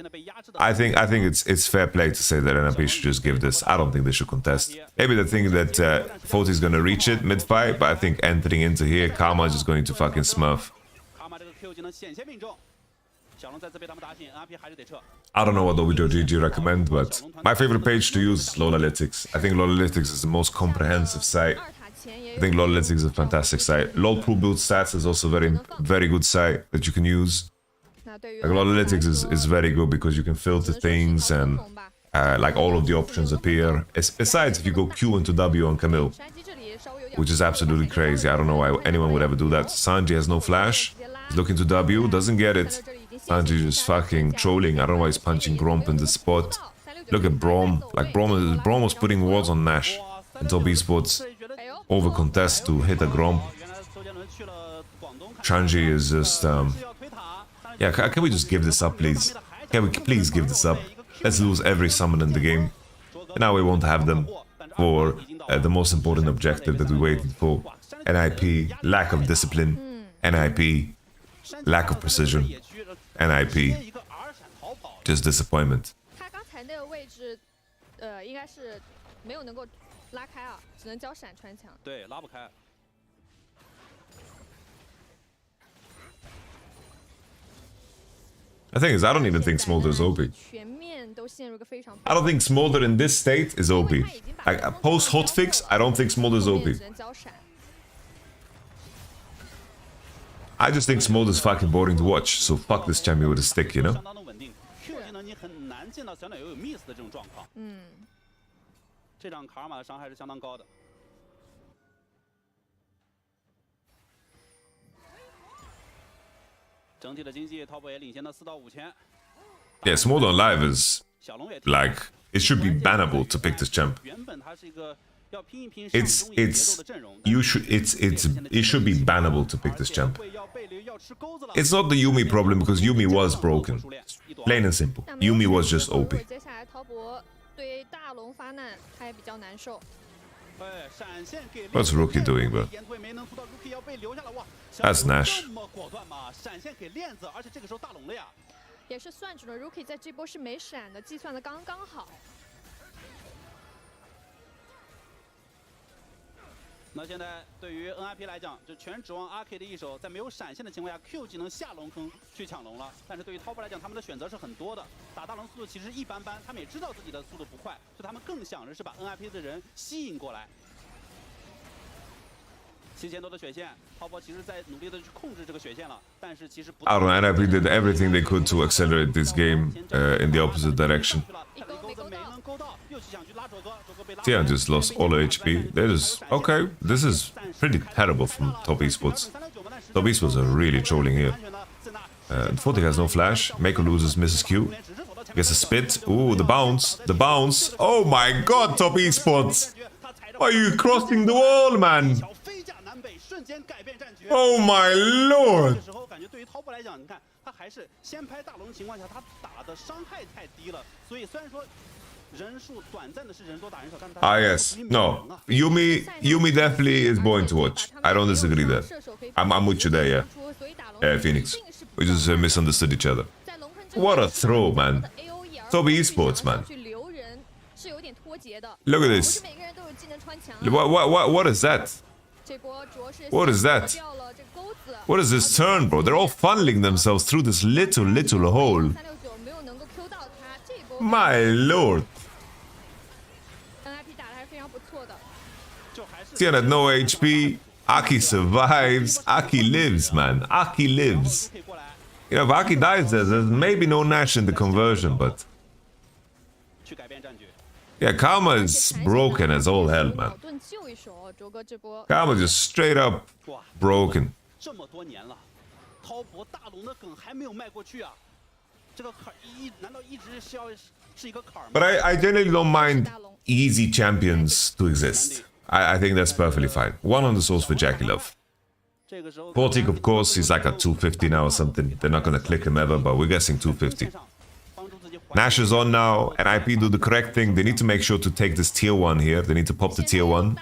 I think it's fair play to say that NLP should just give this. I don't think they should contest. Maybe they think that Foti is gonna reach it mid-fight, but I think entering into here, Karma is just going to fucking smurf. I don't know what WGG recommend, but my favorite page to use is LOLalytics. I think LOLalytics is the most comprehensive site. I think LOLalytics is a fantastic site. LOL Pro Build Stats is also very good site that you can use. Like LOLalytics is very good because you can filter things and like all of the options appear. Besides if you go Q into W on Camille, which is absolutely crazy. I don't know why anyone would ever do that. Sanji has no flash. He's looking to W, doesn't get it. Sanji just fucking trolling. I don't know why he's punching Gromp in the spot. Look at Braum. Like Braum was putting wards on Nash in top esports. Over contest to hit a Gromp. Chanji is just yeah, can we just give this up, please? Can we please give this up? Let's lose every summon in the game. And now we won't have them for the most important objective that we waited for. NIP, lack of discipline. NIP, lack of precision. NIP, just disappointment. The thing is, I don't even think Smolder is OP. I don't think Smolder in this state is OP. Like, post hotfix, I don't think Smolder is OP. I just think Smolder is fucking boring to watch, so fuck this champion with a stick, you know? Yeah, Smolder on live is like it should be bannable to pick this champ. It should be bannable to pick this champ. It's not the Yuumi problem because Yuumi was broken. Plain and simple. Yuumi was just OP. What's Rookie doing, bro? That's Nash. 也是算准了 Rookie 在这波是没闪的，计算的刚刚好。那现在对于 NIP 来讲，就全指望 RK 的一手，在没有闪现的情况下 ，Q 技能下龙坑去抢龙了。但是对于 Top 来讲，他们的选择是很多的，打大龙速度其实一般般，他们也知道自己的速度不快，所以他们更想着是把 NIP 的人吸引过来。 7000多的血线，泡泡其实在努力的去控制这个血线了，但是其实不。I don't know, NIP did everything they could to accelerate this game in the opposite direction. Tian just lost all her HP. They're just okay. This is pretty terrible from Top Esports. Top Esports are really trolling here. Forty has no flash. Mako loses, misses Q. Gets a spit. Ooh, the bounce. The bounce. Oh my god, Top Esports! Why are you crossing the wall, man? Oh my lord! 这时候感觉对于 Top 来讲，你看他还是先拍大龙的情况下，他打的伤害太低了，所以虽然说人数短暂的是人多打人少，但是他 yes, no. Yuumi definitely is boring to watch. I don't disagree there. I'm with you there, yeah. Yeah, Phoenix. We just misunderstood each other. What a throw, man. Top Esports, man. Look at this. What is that? What is that? What is this turn, bro? They're all funneling themselves through this little hole. My lord. Tian had no HP. Aki survives. Aki lives, man. Aki lives. You know, if Aki dies, there's maybe no Nash in the conversion, but... Yeah, Karma is broken as all hell, man. Karma just straight up broken. But I generally don't mind easy champions to exist. I think that's perfectly fine. 100 souls for Jackie Love. Portik, of course, he's like at 250 now or something. They're not gonna click him ever, but we're guessing 250. Nash is on now, and IP do the correct thing. They need to make sure to take this tier 1 here. They need to pop the tier 1.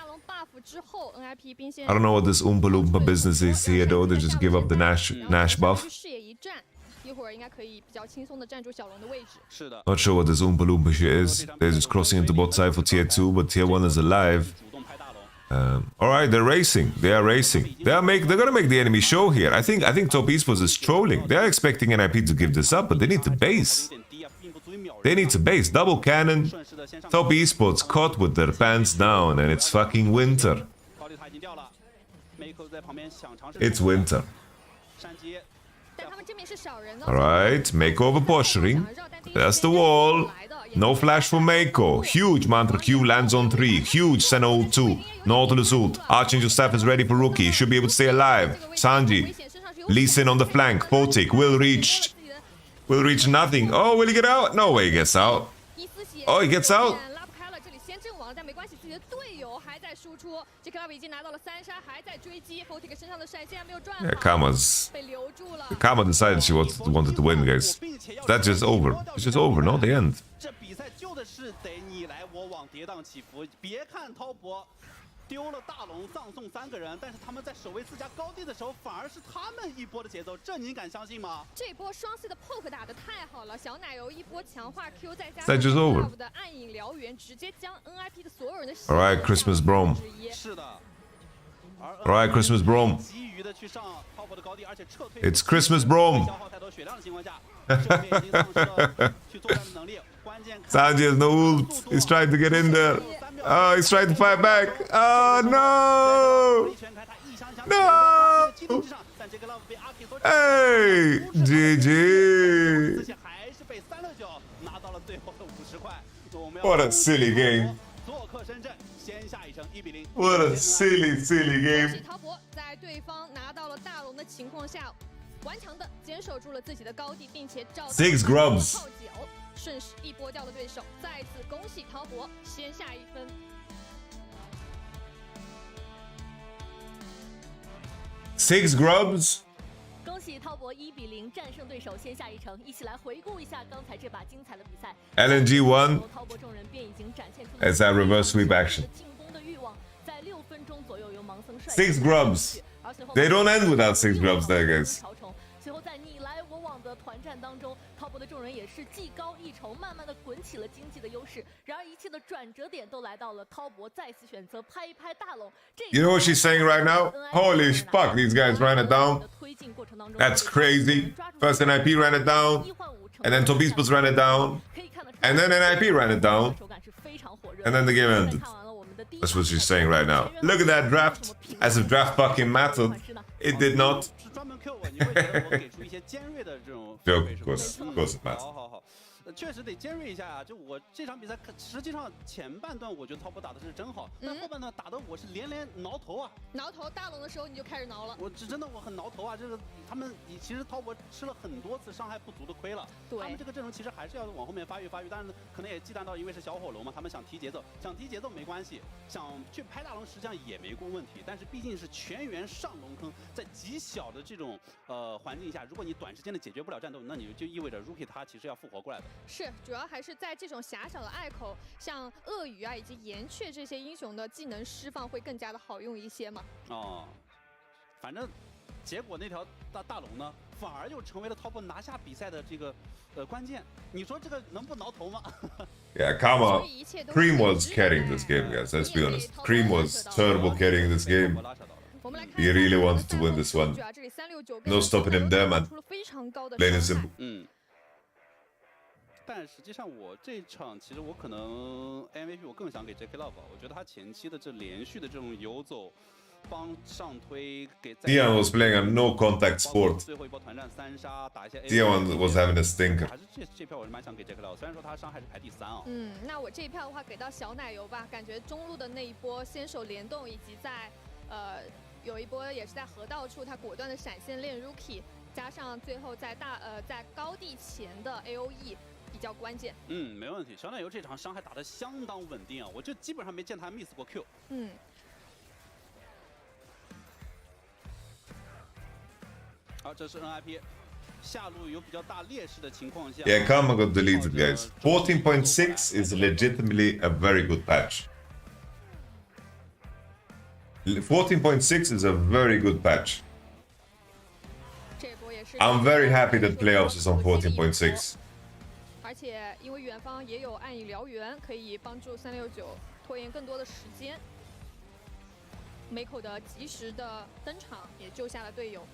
I don't know what this Oompa Loompa business is here, though. They just give up the Nash buff. Not sure what this Oompa Loompa shit is. They're just crossing into bot side for tier 2, but tier 1 is alive. Alright, they're racing. They are racing. They're gonna make the enemy show here. I think Top Esports is trolling. They're expecting NIP to give this up, but they need to base. They need to base. Double cannon. Top Esports caught with their pants down, and it's fucking winter. It's winter. Alright, makeover posturing. There's the wall. No flash for Mako. Huge Mantra Q lands on 3. Huge Senna ult 2. Nautilus ult. Archangel Staff is ready for Rookie. He should be able to stay alive. Sanji. Lee Sin on the flank. Portik will reach. Will reach nothing. Oh, will he get out? No way he gets out. Oh, he gets out. Yeah, Karma decided she wanted to win, guys. That's just over. It's just over, no? The end. That's just over. Alright, Christmas Brom. Alright, Christmas Brom. It's Christmas Brom. Sanji has no ult. He's trying to get in there. Oh, he's trying to fight back. Oh, no! No! Hey! GG! What a silly game. What a silly game. 6 grubs. 顺势一波掉了对手，再次恭喜滔博先下一分。6 grubs。恭喜滔博1比0战胜对手，先下一城。一起来回顾一下刚才这把精彩的比赛。LNG won. It's that reverse sweep action. 6 grubs. They don't end without 6 grubs there, guys. 随后在你来我往的团战当中，滔博的众人也是技高一筹，慢慢的滚起了经济的优势。然而一切的转折点都来到了滔博再次选择拍一拍大龙。You know what she's saying right now? Holy fuck, these guys ran it down. That's crazy. First NIP ran it down, and then Top Esports ran it down, and then NIP ran it down, and then the game ended. That's what she's saying right now. Look at that draft. As if draft fucking mattered. It did not. Joke, of course it matters. 确实得尖锐一下啊！就我这场比赛，实际上前半段我觉得滔博打的是真好，但后半段打的我是连挠头啊！挠头大龙的时候你就开始挠了。我真的我很挠头啊！这个他们其实滔博吃了很多次伤害不足的亏了。对。他们这个阵容其实还是要往后面发育，但是可能也忌惮到因为是小火龙嘛，他们想提节奏，没关系，想去拍大龙实际上也没过问题。但是毕竟是全员上龙坑，在极小的这种环境下，如果你短时间的解决不了战斗，那你就意味着 Rookie 他其实要复活过来的。是，主要还是在这种狭小的隘口，像鳄鱼啊以及岩雀这些英雄的技能释放会更加的好用一些嘛。哦，反正结果那条大龙呢，反而又成为了滔博拿下比赛的这个关键。你说这个能不挠头吗？Yeah, come on. Cream was carrying this game, guys. Let's be honest. Cream was terrible carrying this game. He really wanted to win this one. No stopping him there, man. Plain and simple. 但实际上我这场其实我可能 MVP 我更想给 JK Love， 我觉得他前期的这连续的这种游走。 Dion was playing a no-contact sport. Dion was having a stinker. 还是这票我是蛮想给 JK Love， 虽然说他伤害是排第3啊。那我这一票的话给到小奶油吧，感觉中路的那一波先手联动，以及在有一波也是在河道处他果断的闪现练 Rookie， 加上最后在高地前的 AOE 比较关键。没问题，小奶油这场伤害打得相当稳定啊，我就基本上没见他 miss 过 Q。好，这是 NIP 下路有比较大劣势的情况下。Yeah, Karma got deleted, guys. 14.6 is legitimately a very good patch. 14.6 is a very good patch. I'm very happy that playoffs is on 14.6. 而且因为远方也有暗影燎原，可以帮助369拖延更多的时间。Mako 的及时的登场也救下了队友。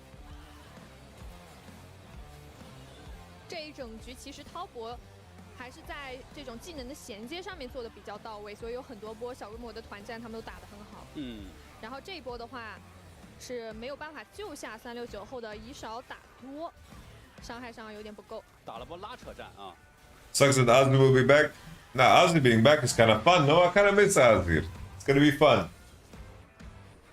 这一整局其实滔博还是在这种技能的衔接上面做的比较到位，所以有很多波小规模的团战他们都打得很好。然后这一波的话是没有办法救下369后的以少打多，伤害上有点不够。打了波拉扯战啊。Sucks that Asli will be back. Nah, Asli being back is kind of fun. No, I kind of miss Asli. It's gonna be fun.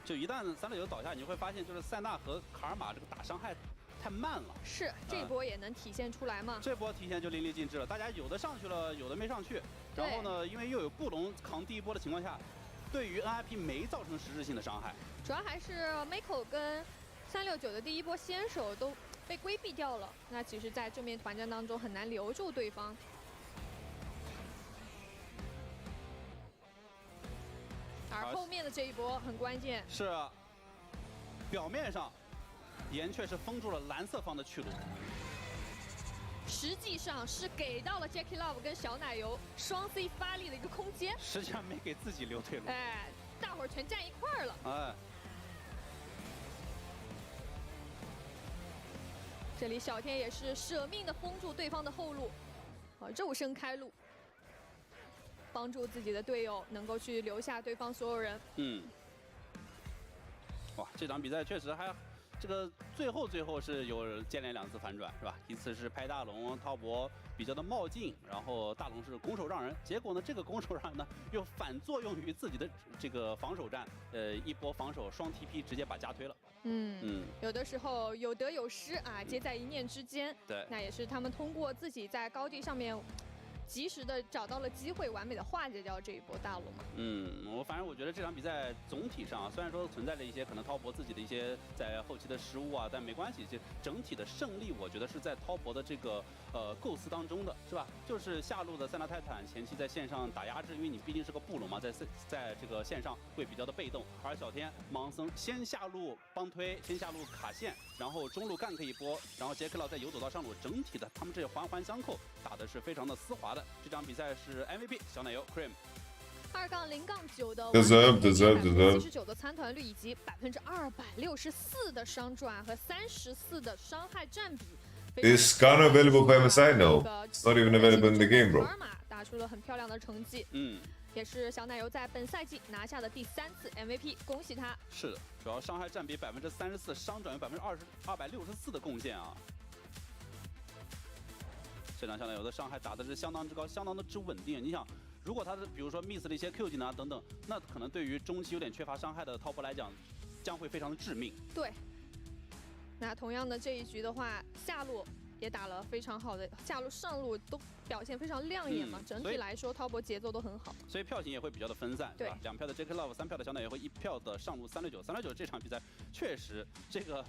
就一旦369倒下，你会发现就是塞纳和卡尔玛这个打伤害。 太慢了，是这波也能体现出来吗？这波体现就淋漓尽致了，大家有的上去了，有的没上去。然后呢，因为又有布隆扛第一波的情况下，对于 NIP 没造成实质性的伤害。主要还是 Mako 跟369的第一波先手都被规避掉了，那其实在正面团战当中很难留住对方。而后面的这一波很关键。是，表面上。 岩确实封住了蓝色方的去路，实际上是给到了 Jackie Love 跟小奶油双 C 发力的一个空间，实际上没给自己留退路。哎，大伙儿全站一块儿了。哎，这里小天也是舍命的封住对方的后路，肉身开路，帮助自己的队友能够去留下对方所有人。哇，这场比赛确实还。 这个最后是有接连2次反转，是吧？一次是拍大龙，滔博比较的冒进，然后大龙是攻守让人，结果呢，这个攻守让人呢又反作用于自己的这个防守战，一波防守双 TP 直接把家推了。有的时候有得有失啊，皆在一念之间。对，那也是他们通过自己在高地上面。 及时的找到了机会，完美的化解掉这一波大龙嘛。反正我觉得这场比赛总体上虽然说存在着一些可能滔博自己的一些在后期的失误啊，但没关系，这整体的胜利我觉得是在滔博的这个构思当中的，是吧？就是下路的塞纳泰坦前期在线上打压制，因为你毕竟是个布隆嘛，在这个线上会比较的被动，而小天盲僧先下路帮推，先下路卡线，然后中路gank一波，然后杰克劳再游走到上路，整体的他们这环环相扣，打的是非常的丝滑的。 这场比赛是 MVP 小奶油 Cream。2-0-9的deserve 的参团率以及264%的伤转和34%的伤害占比。Is Skarner available for MSI? No, it's not even available in the game, bro. 打出了很漂亮的成绩。也是小奶油在本赛季拿下的第3次 MVP， 恭喜他。是的，主要伤害占比34%，伤转有264%的贡献啊。 这场小奶油的伤害打的是相当之高，相当的之稳定。你想，如果他是比如说 miss 了一些 Q 技能啊等等，那可能对于中期有点缺乏伤害的滔博来讲，将会非常的致命。对。那同样的这一局的话，下路也打了非常好的，下路上路都表现非常亮眼嘛。整体来说，滔博节奏都很好。所以票型也会比较的分散，对吧？2票的 JK Love，3票的小奶油和1票的上路369。369这场比赛确实这个。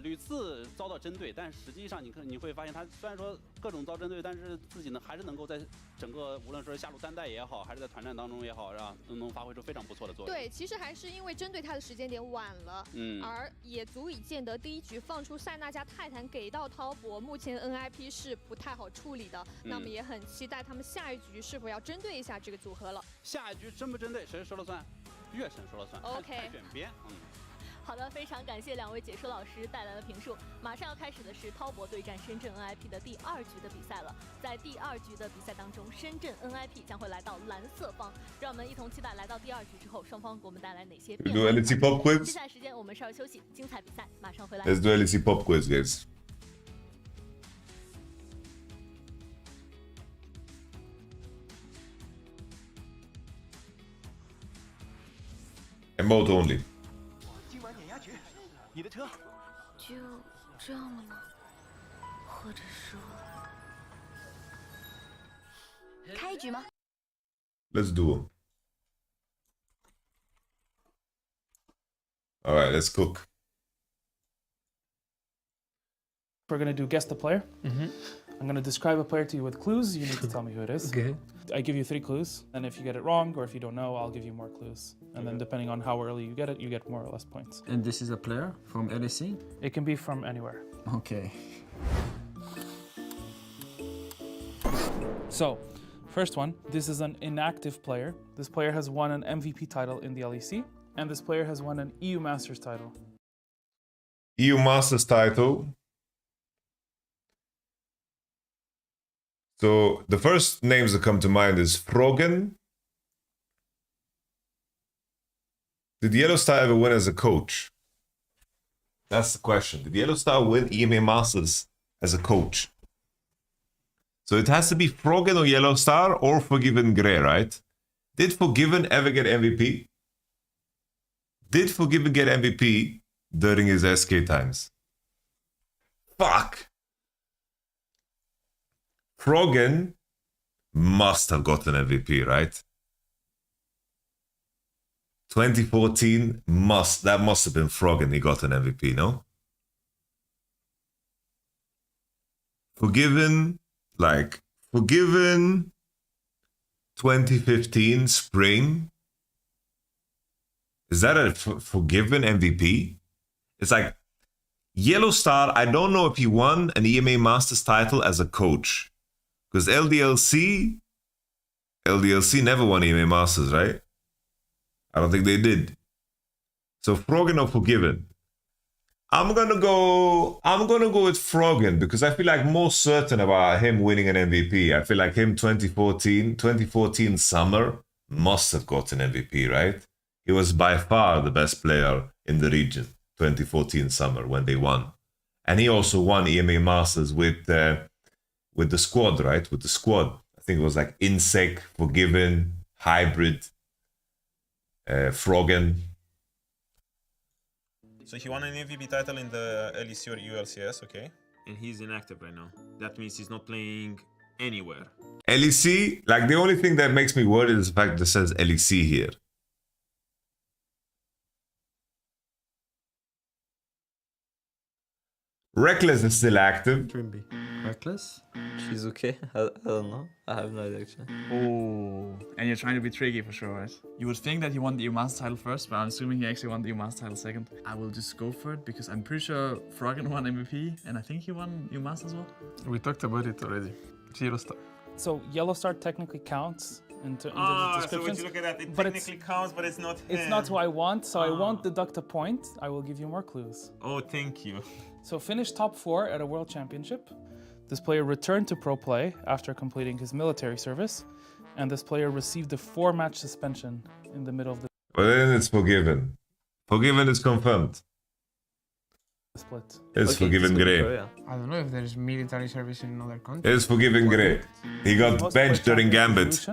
屡次遭到针对，但实际上你会发现，他虽然说各种遭针对，但是自己呢还是能够在整个无论说是下路单带也好，还是在团战当中也好，都能发挥出非常不错的作用。对，其实还是因为针对他的时间点晚了，而也足以见得第一局放出塞纳加泰坦给到滔博，目前 NIP 是不太好处理的。那么也很期待他们下一局是否要针对一下这个组合了。下一局针不针对，谁说了算？月神说了算。OK。看选边，好的，非常感谢两位解说老师带来的评述。马上要开始的是滔博对战深圳 NIP 的第2局的比赛了。在第2局的比赛当中，深圳 NIP 将会来到蓝色方。让我们一同期待来到第2局之后，双方给我们带来哪些变化。 Do LEC pop quiz? 接下来时间我们稍微休息，精彩比赛马上回来。 Let's do LEC pop quiz, guys. Emote only. 今晚碾压局，你的车就这样了吗？或者说，开局吗？ Let's do them. All right, let's cook. We're gonna do guess the player. I'm gonna describe a player to you with clues. You need to tell me who it is. Okay. I give you 3 clues, and if you get it wrong or if you don't know, I'll give you more clues. And then depending on how early you get it, you get more or less points. And this is a player from LEC? It can be from anywhere. Okay. So, first one, this is an inactive player. This player has won an MVP title in the LEC, and this player has won an EU Masters title. EU Masters title. So the first names that come to mind is Frogen. Did Yellow Star ever win as a coach? That's the question. Did Yellow Star win EMA Masters as a coach? So it has to be Frogen or Yellow Star or Forgiven Grey, right? Did Forgiven ever get MVP? Did Forgiven get MVP during his SK times? Fuck! Frogen must have gotten MVP, right? 2014 that must have been Frogen. He got an MVP, no? Forgiven 2015 spring. Is that a Forgiven MVP? It's like Yellow Star. I don't know if he won an EMA Masters title as a coach. Because LDLC never won EMA Masters, right? I don't think they did. So Frogen or Forgiven? I'm gonna go with Frogen because I feel like more certain about him winning an MVP. I feel like him 2014 summer must have got an MVP, right? He was by far the best player in the region 2014 summer when they won. And he also won EMA Masters with the squad, right? With the squad. I think it was like Insec, Forgiven, Hybrid, Frogen. So he won an MVP title in the LEC or ULCS, okay? And he's inactive right now. That means he's not playing anywhere. LEC, like the only thing that makes me worried is the fact that it says LEC here. Reckless is still active. Reckless? She's okay? I don't know. I have no idea actually. Oh, and you're trying to be tricky for sure, right? You would think that he won the EU Master title first, but I'm assuming he actually won the EU Master title second. I will just go for it because I'm pretty sure Frogen won MVP, and I think he won EU Master as well. We talked about it already. Yellow Star. So Yellow Star technically counts into the So descriptions. when you look at that, it but technically counts, but it's not him. It's not who I want, so I won't deduct a point. I will give you more clues. Oh, thank you. So finished top 4 at a World Championship. This player returned to pro play after completing his military service, and this player received a 4-match suspension in the middle of the But then it's Forgiven. Forgiven is confirmed. split. It's Forgiven Grey. I don't know if there is military service in another country. It's Forgiven Grey. He got benched during Gambit.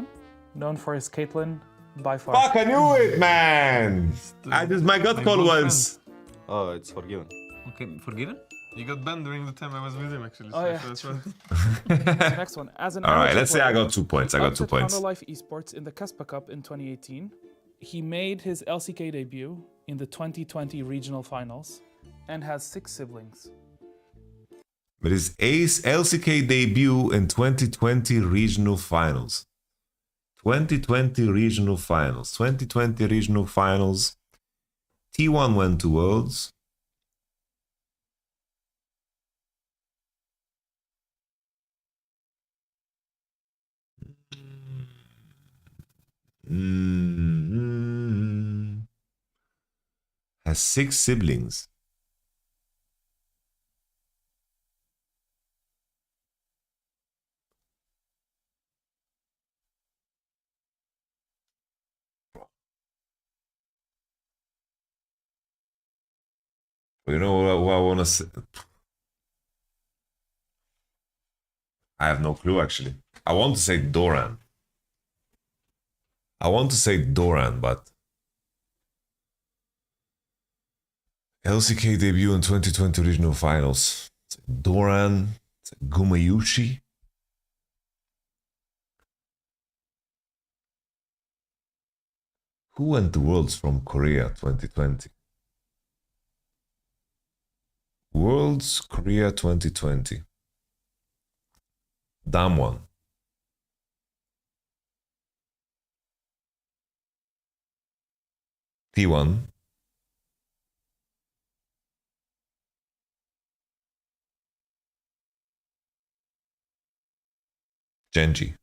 Known for his Caitlyn by far. Fuck, I knew it, man! My gut call was... Oh, it's Forgiven. Okay, Forgiven? He got banned during the time I was with him, actually. Oh, yeah. So that's Next one. As an Alright, amateur let's say I player, got 2 points. I got 2 points. Life Esports in the Caspa Cup in 2018. He made his LCK debut in the 2020 regional finals and has 6 siblings. But his Ace LCK debut in 2020 regional finals. 2020 regional finals. 2020 regional finals. T1 went to Worlds. has 6 siblings. You know what I want to say? I have no clue, actually. I want to say Doran. But LCK debut in 2020 regional finals. Doran, Gumayushi. Who went to Worlds from Korea 2020? Worlds Korea 2020. Damwon. T1. Genji.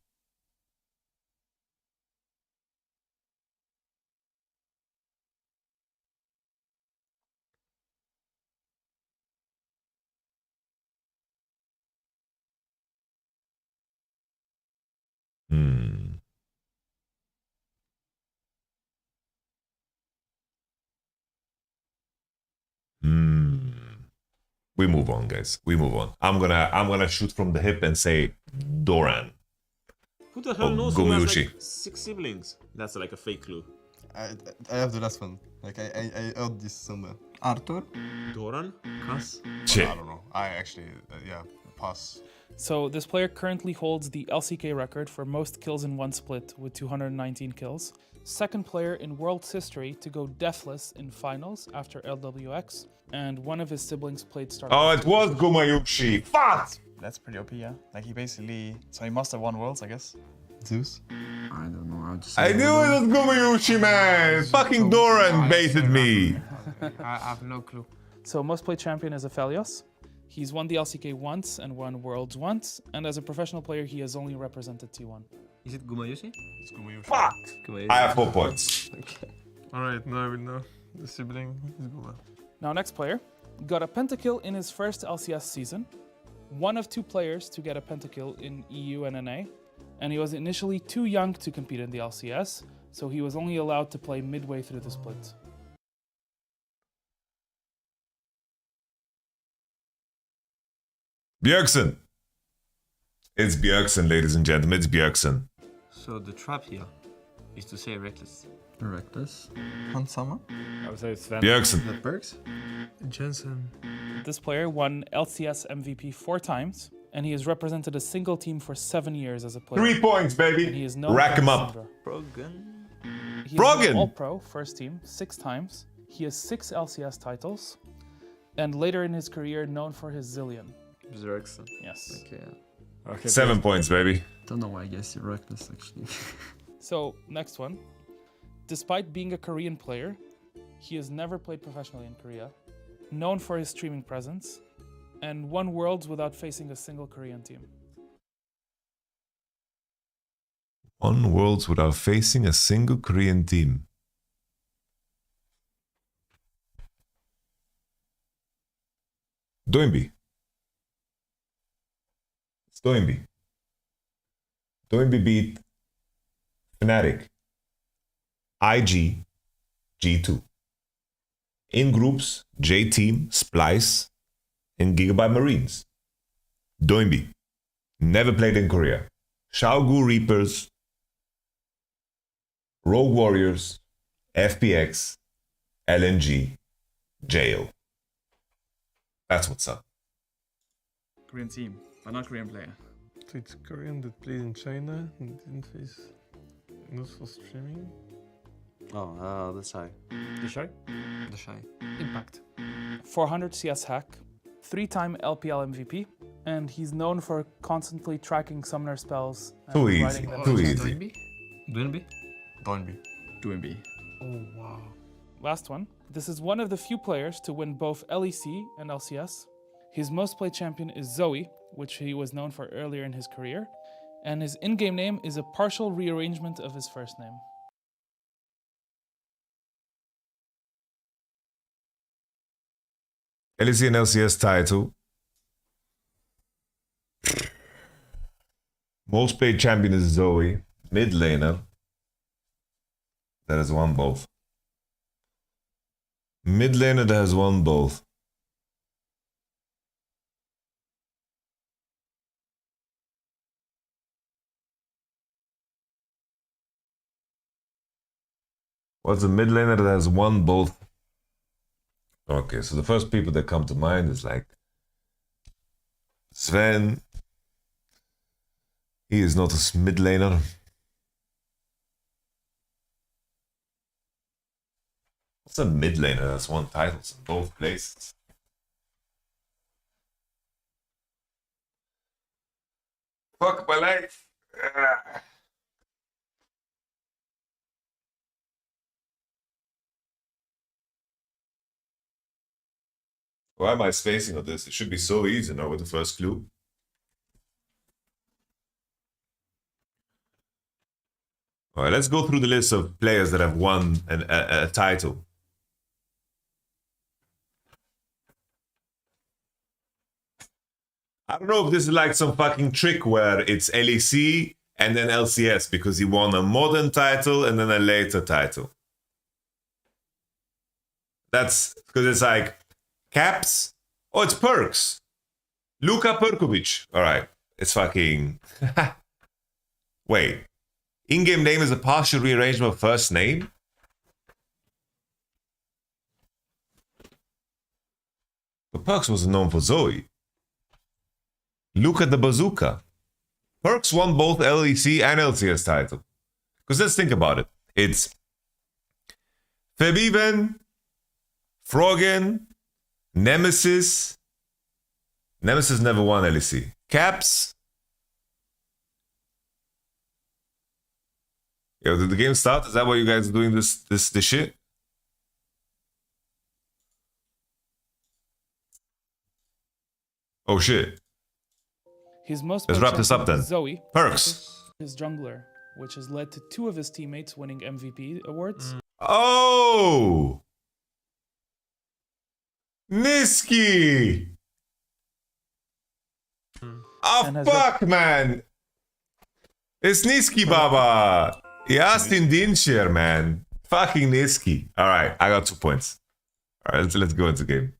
We move on, guys. We move on. I'm gonna shoot from the hip and say Doran. Who the hell knows who has like 6 siblings? That's like a fake clue. I have the last one. Like I heard this somewhere. Arthur? Doran? Kas? Shit. I don't know. I actually yeah, pass. So this player currently holds the LCK record for most kills in one split with 219 kills. Second player in World's history to go deathless in finals after LWX, and one of his siblings played starter. Oh, it was Gumayushi. Fuck! That's pretty OP, yeah. Like he basically, so he must have won Worlds, I guess. Zeus? I don't know. I knew it was Gumayushi, man. Fucking Doran baited me. I have no clue. So most played champion is Aphelios. He's won the LCK once and won Worlds once, and as a professional player, he has only represented T1. Is it Gumayushi? It's Gumayushi. Fuck! Gumayushi. I have 4 points. Okay. Alright, now I will know. The sibling is Guma. Now next player got a pentakill in his first LCS season, one of 2 players to get a pentakill in EU and NA, and he was initially too young to compete in the LCS, so he was only allowed to play midway through the split. Bjergsen. It's Bjergsen, ladies and gentlemen. It's Bjergsen. So the trap here is to say reckless. Reckless. Hansama? I would say Sven. Bjergsen. That Bergs? Jensen. This player won LCS MVP 4 times, and he has represented a single team for 7 years as a player. 3 points, baby. And he is known Rack as him up. Syndra. Brogan. He Brogan! is All-Pro first team 6 times. He has 6 LCS titles, and later in his career known for his Zillion. Zerxon. Yes. Okay, yeah. Okay. 7 points, baby. Don't know why I guess you're reckless actually. So, next one. Despite being a Korean player, he has never played professionally in Korea, known for his streaming presence, and won Worlds without facing a single Korean team. Won Worlds without facing a single Korean team. Doinbi. It's Doinbi. Doinbi beat Fnatic, IG, G2. In groups, J-Team, Splice, and Gigabyte Marines. Doinbi. Never played in Korea. Xiaogu Reapers, Rogue Warriors, FPX, LNG, JO. That's what's up. Korean team, but not Korean player. So it's Korean that played in China and didn't face not for streaming. Oh, the Shy. The Shy? The Shy. Impact. 400 CS hack, 3-time LPL MVP, and he's known for constantly tracking summoner spells. And Too easy, writing them too down. easy. Doinbi? Doinbi. Doinbi. Oh wow. Last one. This is one of the few players to win both LEC and LCS. His most played champion is Zoe, which he was known for earlier in his career, and his in-game name is a partial rearrangement of his first name. LEC and LCS title. Most played champion is Zoe. Mid laner. That has won both. Mid laner that has won both. What's the mid laner that has won both? Okay, so the first people that come to mind is like Sven. He is not a mid laner. What's a mid laner that's won titles in both places? Fuck my life. Why am I spacing on this? It should be so easy now with the first clue. All right, let's go through the list of players that have won a title. I don't know if this is like some fucking trick where it's LEC and then LCS because he won a modern title and then a later title. That's because it's like Caps. Oh, it's Perks. Luka Perkovic. All right, it's fucking... Wait. In-game name is a partial rearrangement of first name? But Perks was known for Zoe. Look at the bazooka. Perks won both LEC and LCS title. Because let's think about it. It's Febiven, Froggen, Nemesis. Nemesis never won LEC. Caps. Yo, did the game start? Is that why you guys are doing this shit? Oh shit. Let's wrap this up then. Zoe. Perks. His jungler, which has led to 2 of his teammates winning MVP awards. Oh! Niski! Oh fuck, man! It's Niski Baba! Justin Dincher, man. Fucking Niski. Alright, I got 2 points. Alright, let's go into the game.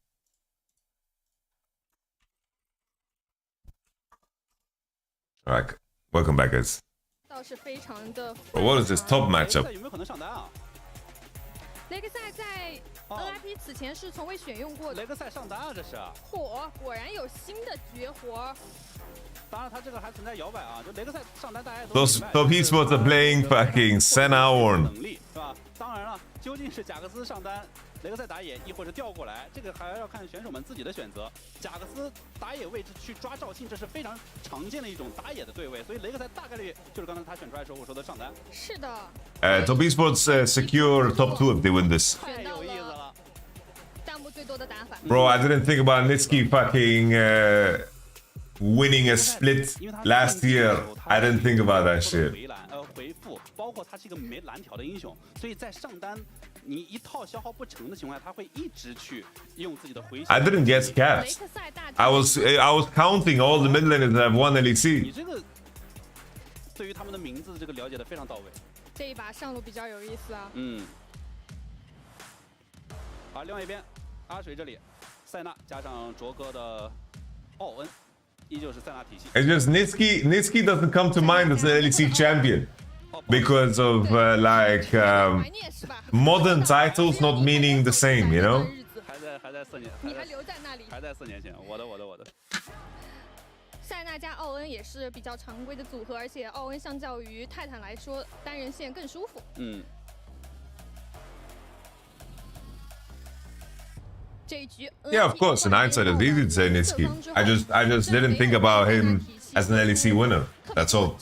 Alright, welcome back, guys. But what is this top matchup? 雷克赛在 NIP 此前是从未选用过的。雷克赛上单啊，这是。火，果然有新的绝活。当然，他这个还存在摇摆啊，就雷克赛上单大家都。Those top esports are playing fucking Senna Horn. 能力是吧？当然了，究竟是贾克斯上单，雷克赛打野，亦或者调过来，这个还要看选手们自己的选择。贾克斯打野位置去抓赵信，这是非常常见的一种打野的对位，所以雷克赛大概率就是刚才他选出来的时候我说的上单。是的。Top esports secure top 2 if they win this. 太有意思了。弹幕最多的打法。Bro, I didn't think about Niski fucking winning a split last year. I didn't think about that shit. 回复，包括他是一个没蓝条的英雄，所以在上单你一套消耗不成的情况下，他会一直去用自己的回血。I didn't guess Caps. I was counting all the mid laners that have won LEC. 你这个对于他们的名字这个了解的非常到位。这一把上路比较有意思啊。嗯。好，另外一边，阿水这里，塞纳加上卓哥的奥恩，依旧是塞纳体系。It's just Niski doesn't come to mind as an LEC champion because of modern titles not meaning the same, you know? 还在4年，你还留在那里？还在4年前，我的。塞纳加奥恩也是比较常规的组合，而且奥恩相较于泰坦来说，单人线更舒服。嗯。Yeah, of course. In hindsight, it's easy to say Niski. I just didn't think about him as an LEC winner. That's all.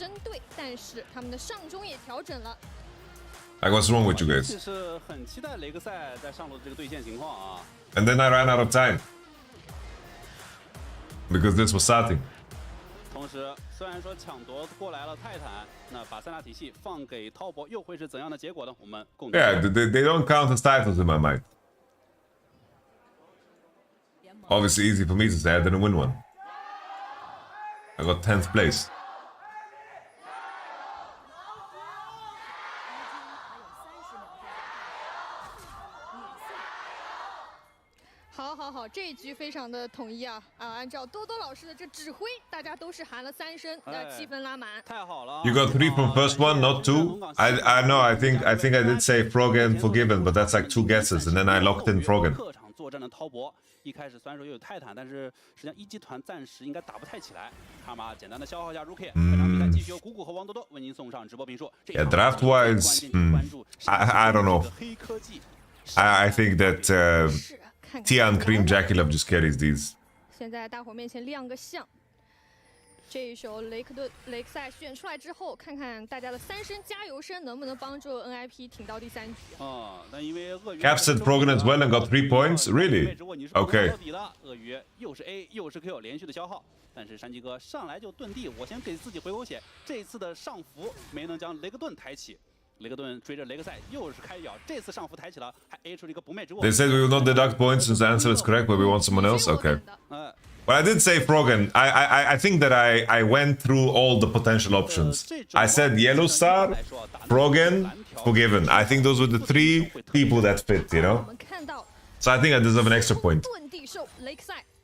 Like, what's wrong with you guys? And then I ran out of time because this was starting. 同时，虽然说抢夺过来了泰坦，那把塞纳体系放给滔博，又会是怎样的结果呢？我们共 Yeah, they don't count as titles in my mind. obviously easy for me to say I didn't win one. I got 10th place. 好，这一局非常的统一啊！按照多多老师的这指挥，大家都是喊了3声，气氛拉满。太好了 You got 3 from first one, not 2. I know. I think I did say Froggen Forgiven, but that's like 2 guesses, and then I locked in Froggen. 客场作战的滔博，一开始虽然说又有泰坦，但是实际上一级团暂时应该打不太起来。卡玛简单的消耗一下 Rookie， 本场比赛继续由谷谷和王多多为您送上直播评述。Yeah, draft-wise, I don't know. I think that Tian Cream Jackie Love just carries these. 现在大伙面前亮个相。这一首雷克赛选出来之后，看看大家的3声加油声能不能帮助 NIP 挺到第3局。那因为鳄鱼 Cap said Froggen as well and got 3 points. Really? Okay. 鳄鱼又是 A 又是 Q 连续的消耗，但是山鸡哥上来就遁地，我先给自己回口血。这一次的上浮没能将雷克顿抬起。 雷克顿追着雷克赛又是开咬，这次上浮抬起了，还 A 出了一个不灭之握。 They said we will not deduct points since the answer is correct, but we want someone else. Okay. But I did say Froggen. I think that I went through all the potential options. I said Yellow Star, Froggen, Forgiven. I think those were the 3 people that fit, you know. So I think I deserve an extra point.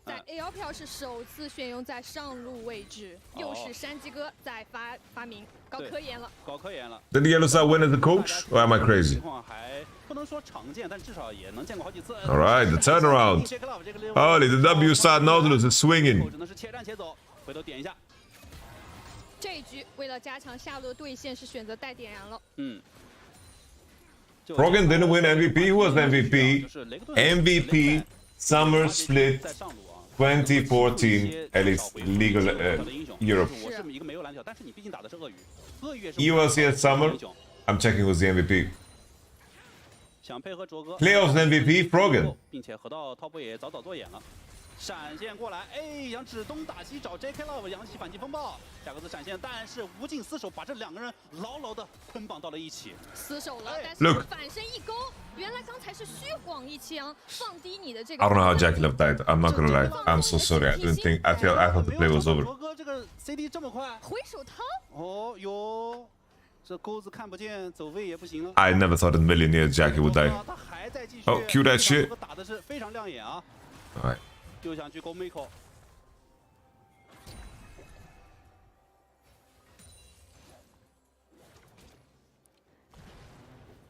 在 LPL 是首次选用在上路位置，又是山鸡哥在发明，搞科研了。搞科研了。 Did the Yellow Star win as a coach, or am I crazy? 还不能说常见，但至少也能见过好几次。All right, the turnaround. Holy, the W Star Nautilus is swinging. 只能是且战且走，回头点一下。这一局为了加强下路的对线，是选择带点燃了。Froggen didn't win MVP. Who was MVP? MVP Summer Split 2014 at least legal Europe. ULCS Summer. I'm checking who's the MVP. Playoffs MVP Froggen. 并且河道滔博也早早做眼了。 闪现过来，哎，想指东打西找 JK Love 扬起反击风暴，贾格斯闪现，但是无尽厮守把这2个人牢牢的捆绑到了一起。厮守了，但是反身一勾，原来刚才是虚晃一枪，放低你的这个。I don't know how Jackie Love died. I'm not gonna lie. I'm so sorry. I didn't think. I thought the play was over. 卓哥这个 CD 这么快，回手掏。哦哟，这钩子看不见，走位也不行了。 I never thought in a million years Jackie would die. 他还在继续。Oh, cue that shit. 打的是非常亮眼啊。 All right. 就想去勾妹口。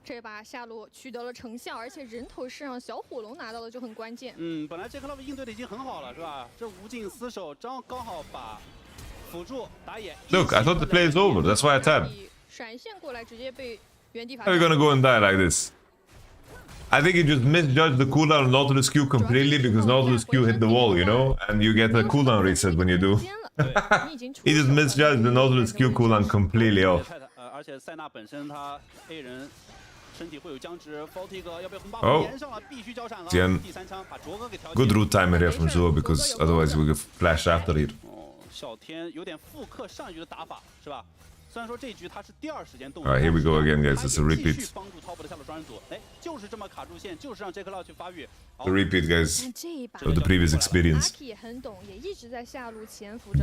这把下路取得了成效，而且人头是让小火龙拿到的就很关键。本来这颗 Love 应对的已经很好了，是吧？这无尽厮守，刚好把辅助打野。Look, I thought the play is over. That's why I tabbed. 闪现过来，直接被原地罚。 How are you gonna go and die like this? I think you just misjudged the cooldown on Nautilus Q completely because Nautilus Q hit the wall, you know? And you get a cooldown reset when you do. He just misjudged the Nautilus Q cooldown completely off. 而且塞纳本身他 A 人身体会有僵直 ，Faulty 要被红 buff 连上了，必须交闪了。第3枪把卓哥给调起。 Good root timer here from Zuo because otherwise we could flash after it. 小天有点复刻上一局的打法，是吧？ 虽然说这局他是第2时间动 Alright, here we go again, guys. It's a repeat. 帮助滔博的下路双人组，哎，就是这么卡住线，就是让 JK Love 去发育。 The repeat, guys, of the previous experience. 也很懂，也一直在下路潜伏着。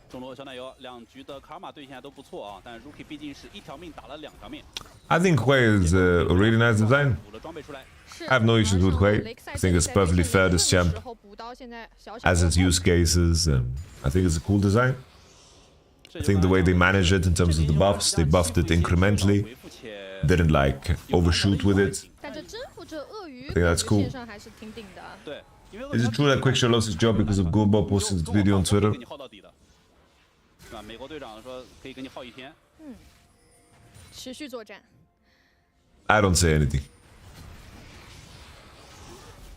中路小奶油2局的卡玛对线都不错啊，但 Rookie 毕竟是1条命打了2条命。 I think Hui is a really nice design. I have no issues with Hui. I think it's perfectly fair this champ as its use cases. I think it's a cool design. I think the way they manage it in terms of the buffs, they buffed it incrementally. Didn't like overshoot with it. I think that's cool. Is it true that Quickshot lost his job because of Goldball posting this video on Twitter? 美国队长说可以跟你耗1天。持续作战。 I don't say anything.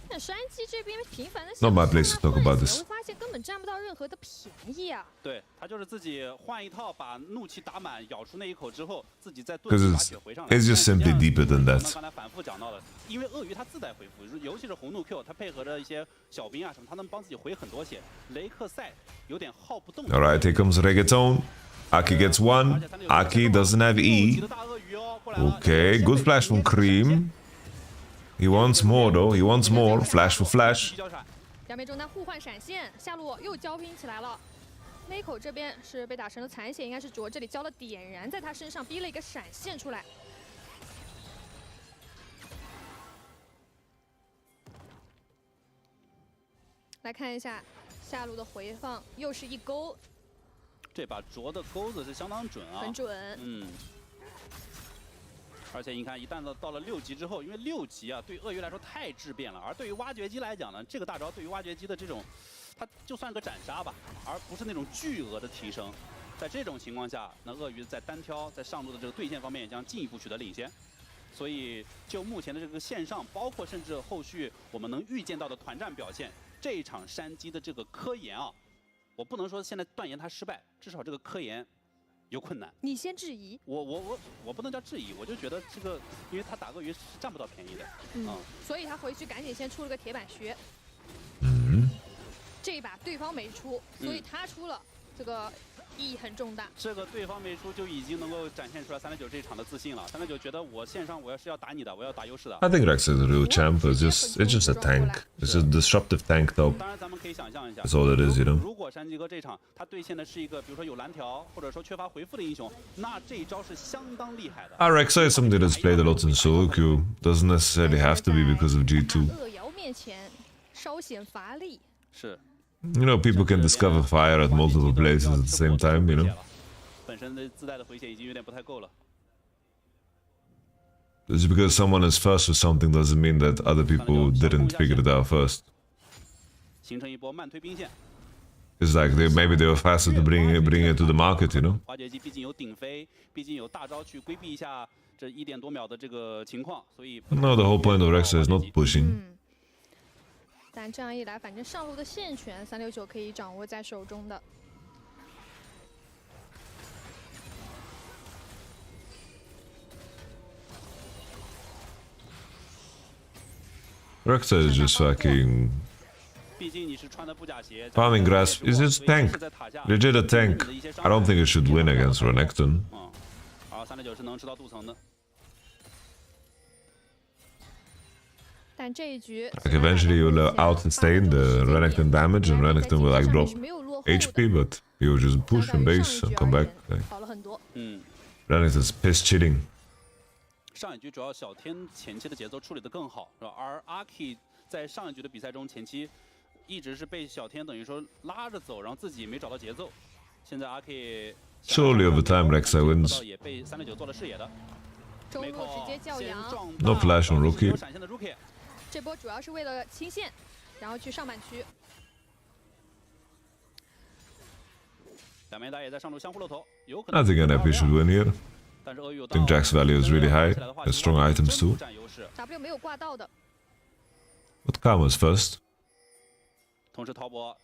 那山鸡这边频繁的 Not my place to talk about this. 会发现根本占不到任何的便宜啊。对他就是自己换一套，把怒气打满，咬出那一口之后，自己再 Because it's just simply deeper than that. 刚才反复讲到了，因为鳄鱼它自带回复，尤其是红怒 Q， 它配合着一些小兵啊什么，它能帮自己回很多血。雷克赛有点耗不动。 Alright, here comes Reggaeton. Aki gets one. Aki doesn't have E. Okay, good flash from Cream. He wants more though. He wants more. Flash for flash. 两枚中单互换闪现，下路又交拼起来了。勒口这边是被打成了残血，应该是卓这里交了点燃在他身上，逼了一个闪现出来。来看一下下路的回放，又是一勾。这把卓的钩子是相当准啊，很准。嗯。 而且你看，一旦到了6级之后，因为6级啊，对鳄鱼来说太质变了。而对于挖掘机来讲呢，这个大招对于挖掘机的这种，它就算个斩杀吧，而不是那种巨额的提升。在这种情况下，那鳄鱼在单挑、在上路的这个对线方面也将进一步取得领先。所以，就目前的这个线上，包括甚至后续我们能预见到的团战表现，这一场山鸡的这个科研啊，我不能说现在断言它失败，至少这个科研。 有困难，你先质疑我不能叫质疑，我就觉得这个，因为他打鳄鱼是占不到便宜的，所以他回去赶紧先出了个铁板靴。这一把对方没出，所以他出了，这个意义很重大。这个对方没出就已经能够展现出来369这一场的自信了。369觉得我线上我是要打你的，我要打优势的。I think Rex is a real champ. It's just a tank. It's a disruptive tank top. 当然咱们可以想象一下 That's all it is, you know. 如果山鸡哥这场他对线的是一个比如说有蓝条或者说缺乏回复的英雄，那这一招是相当厉害的。Rexa is something that's played a lot in solo queue. Doesn't necessarily have to be because of G2. 恶瑶面前稍显乏力。是。 You know, people can discover fire at multiple places at the same time, you know. 本身的自带的回血已经有点不太够了。 Just because someone is first with something doesn't mean that other people didn't figure it out first. 形成一波慢推兵线。 It's like maybe they were faster to bring it to the market, you know. 挖掘机毕竟有顶飞，毕竟有大招去规避一下这1点多秒的这个情况，所以。No, the whole point of Rexa is not pushing. 但这样一来，反正上路的线权369可以掌握在手中的。 Rexa is just fucking farming grasp. Is just a tank, legit a tank. I don't think it should win against Renekton. 369是能吃到镀层的。 但这一局 Like eventually you'll out-sustain the Renekton damage and Renekton will like drop HP, but you'll just push and base and come back. Like, Renekton's piss chilling. 上一局主要小天前期的节奏处理得更好，是吧？而阿 K 在上一局的比赛中前期一直是被小天等于说拉着走，然后自己没找到节奏。现在阿 K Surely over time Rexa wins. 也被369做了视野的。中路直接教羊 No flash on Rookie. 这波主要是为了清线，然后去上半区。两枚打野在上路相互露头，有可 I 能。 think NFP should win here. I think Jack's value is really high. Has strong items too. W 没有挂到的。 What comes first? 同时滔博，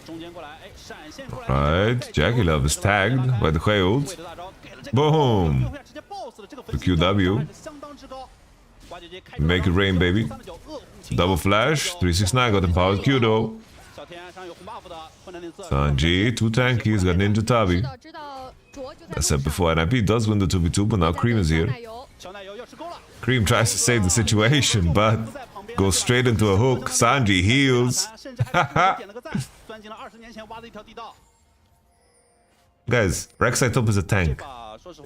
中间过来，哎，闪现过来。 Right, Jackie Love is tagged by the Ult. Boom! The QW. Make it rain, baby. Double flash. 369 got empowered Q though. Sanji, 2 tankies, got Ninja Tabi. I said before, NIP does win the 2v2, but now Cream is here. Cream tries to save the situation, but goes straight into a hook. Sanji heals. Guys, Rek'Sai top is a tank.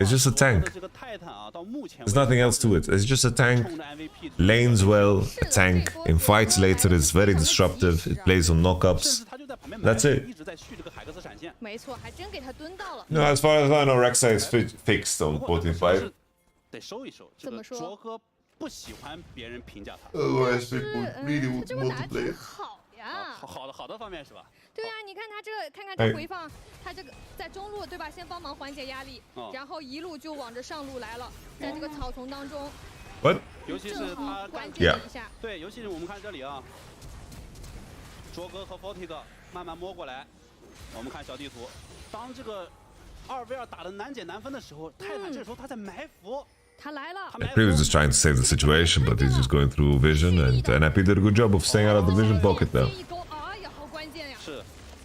It's just a tank. There's nothing else to it. It's just a tank. Lanes well, a tank. In fights later, it's very disruptive. It plays on knockups. That's it. No, as far as I know, Rek'Sai is fixed on 45. Otherwise, people really would multiplayer. 好的方面是吧？对啊，你看他这个，看看这回放，他这个在中路对吧？先帮忙缓解压力，然后一路就往着上路来了，在这个草丛当中。What？ 尤其是他缓解了一下。对，尤其是我们看这里啊，卓哥和 Forty 哥慢慢摸过来，我们看小地图，当这个2v2打的难解难分的时候，泰坦这时候他在埋伏。 He was just trying to save the situation, but he's just going through vision, and NIP did a good job of staying out of the vision pocket there.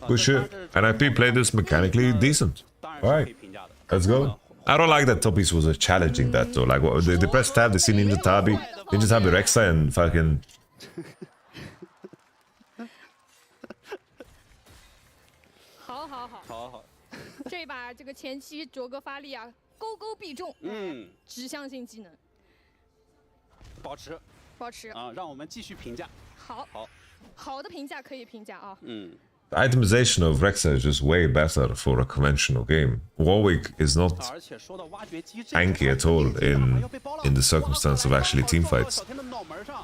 Good shit. NIP played this mechanically decent. Alright, let's go. I don't like that top piece was challenging that though. Like, they press tab, they see Ninja Tabi, Rek'Sai, and fucking.好，这把这个前期卓哥发力啊，勾勾必中，指向性技能，保持啊，让我们继续评价。好的评价可以评价啊。The itemization of Rek'Sai is just way better for a conventional game. Warwick is not tanky at all in the circumstance of actually team fights.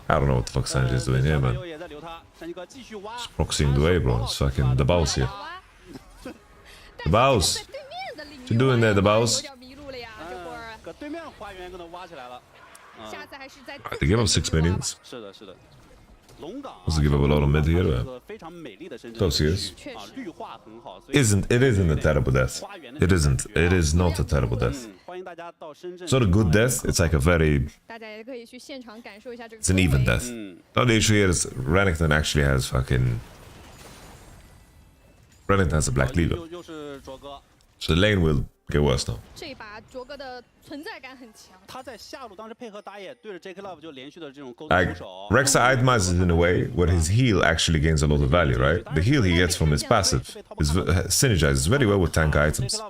I don't know what the fuck Sanji is doing here, man. Just proxying the way, bro. It's fucking the bows here. The bows. What you doing there, the bows? They give up 6 minions. Also give up a lot of mid here. Close he is. It isn't a terrible death. It isn't. It is not a terrible death. It's not a good death, it's like a very... It's an even death. Now the issue here is Renekton actually has fucking... Renekton has a black leader. So the lane will get worse now. Like, Rek'Sai itemizes in a way where his heal actually gains a lot of value, right? The heal he gets from his passive synergizes very well with tank items.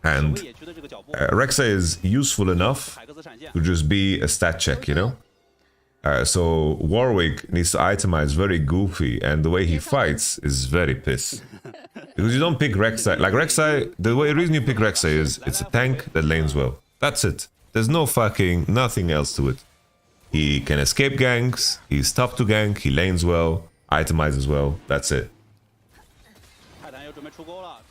And Rek'Sai is useful enough to just be a stat check, you know? So Warwick needs to itemize very goofy, and the way he fights is very piss. Because you don't pick Rek'Sai. Like Rek'Sai, the reason you pick Rek'Sai is it's a tank that lanes well. That's it. There's no fucking nothing else to it. He can escape ganks, he's tough to gank, he lanes well, itemizes well, that's it.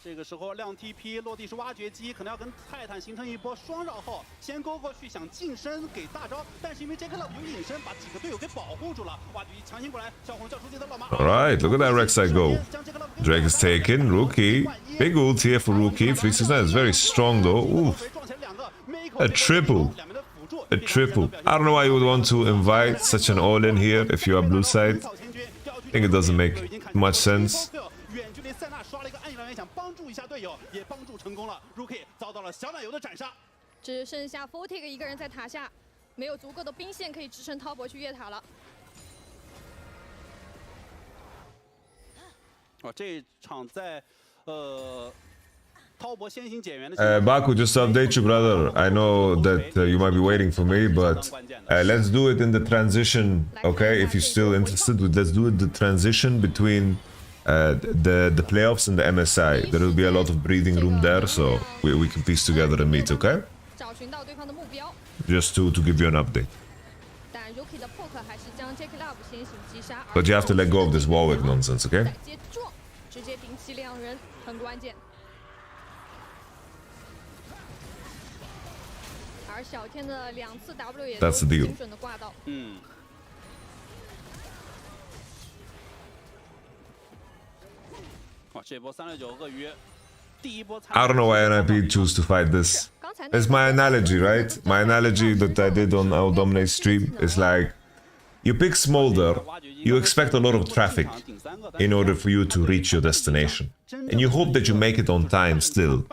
这个时候亮 TP 落地是挖掘机，可能要跟泰坦形成一波双绕后，先勾过去想近身给大招，但是因为 J.K. Love 有隐身，把几个队友给保护住了。挖掘机强行过来，小红叫出自己的老妈。Alright, look at that Rek'Sai go. Drake is taken, Rookie. Big ult here for Rookie. 369 is very strong though. Oof. A triple. A triple. I don't know why you would want to invite such an all-in here if you are blue side. I think it doesn't make much sense. 想帮助一下队友，也帮助成功了。Rookie 遭到了小奶油的斩杀，只剩下 Fortig 一个人在塔下，没有足够的兵线可以支撑滔博去越塔了。这场在滔博先行减员的。Baku, just to update you, brother. I know that you might be waiting for me, but let's do it in the transition, okay? If you're still interested, let's do it the transition between. The playoffs and the MSI. There will be a lot of breathing room there, so we can piece together and meet, okay? Just to give you an update. But you have to let go of this Warwick nonsense, okay? That's the deal. I don't know why NIP choose to fight this. It's my analogy, right? My analogy that I did on our Dominate stream is like, you pick Smolder, you expect a lot of traffic in order for you to reach your destination. And you hope that you make it on time still,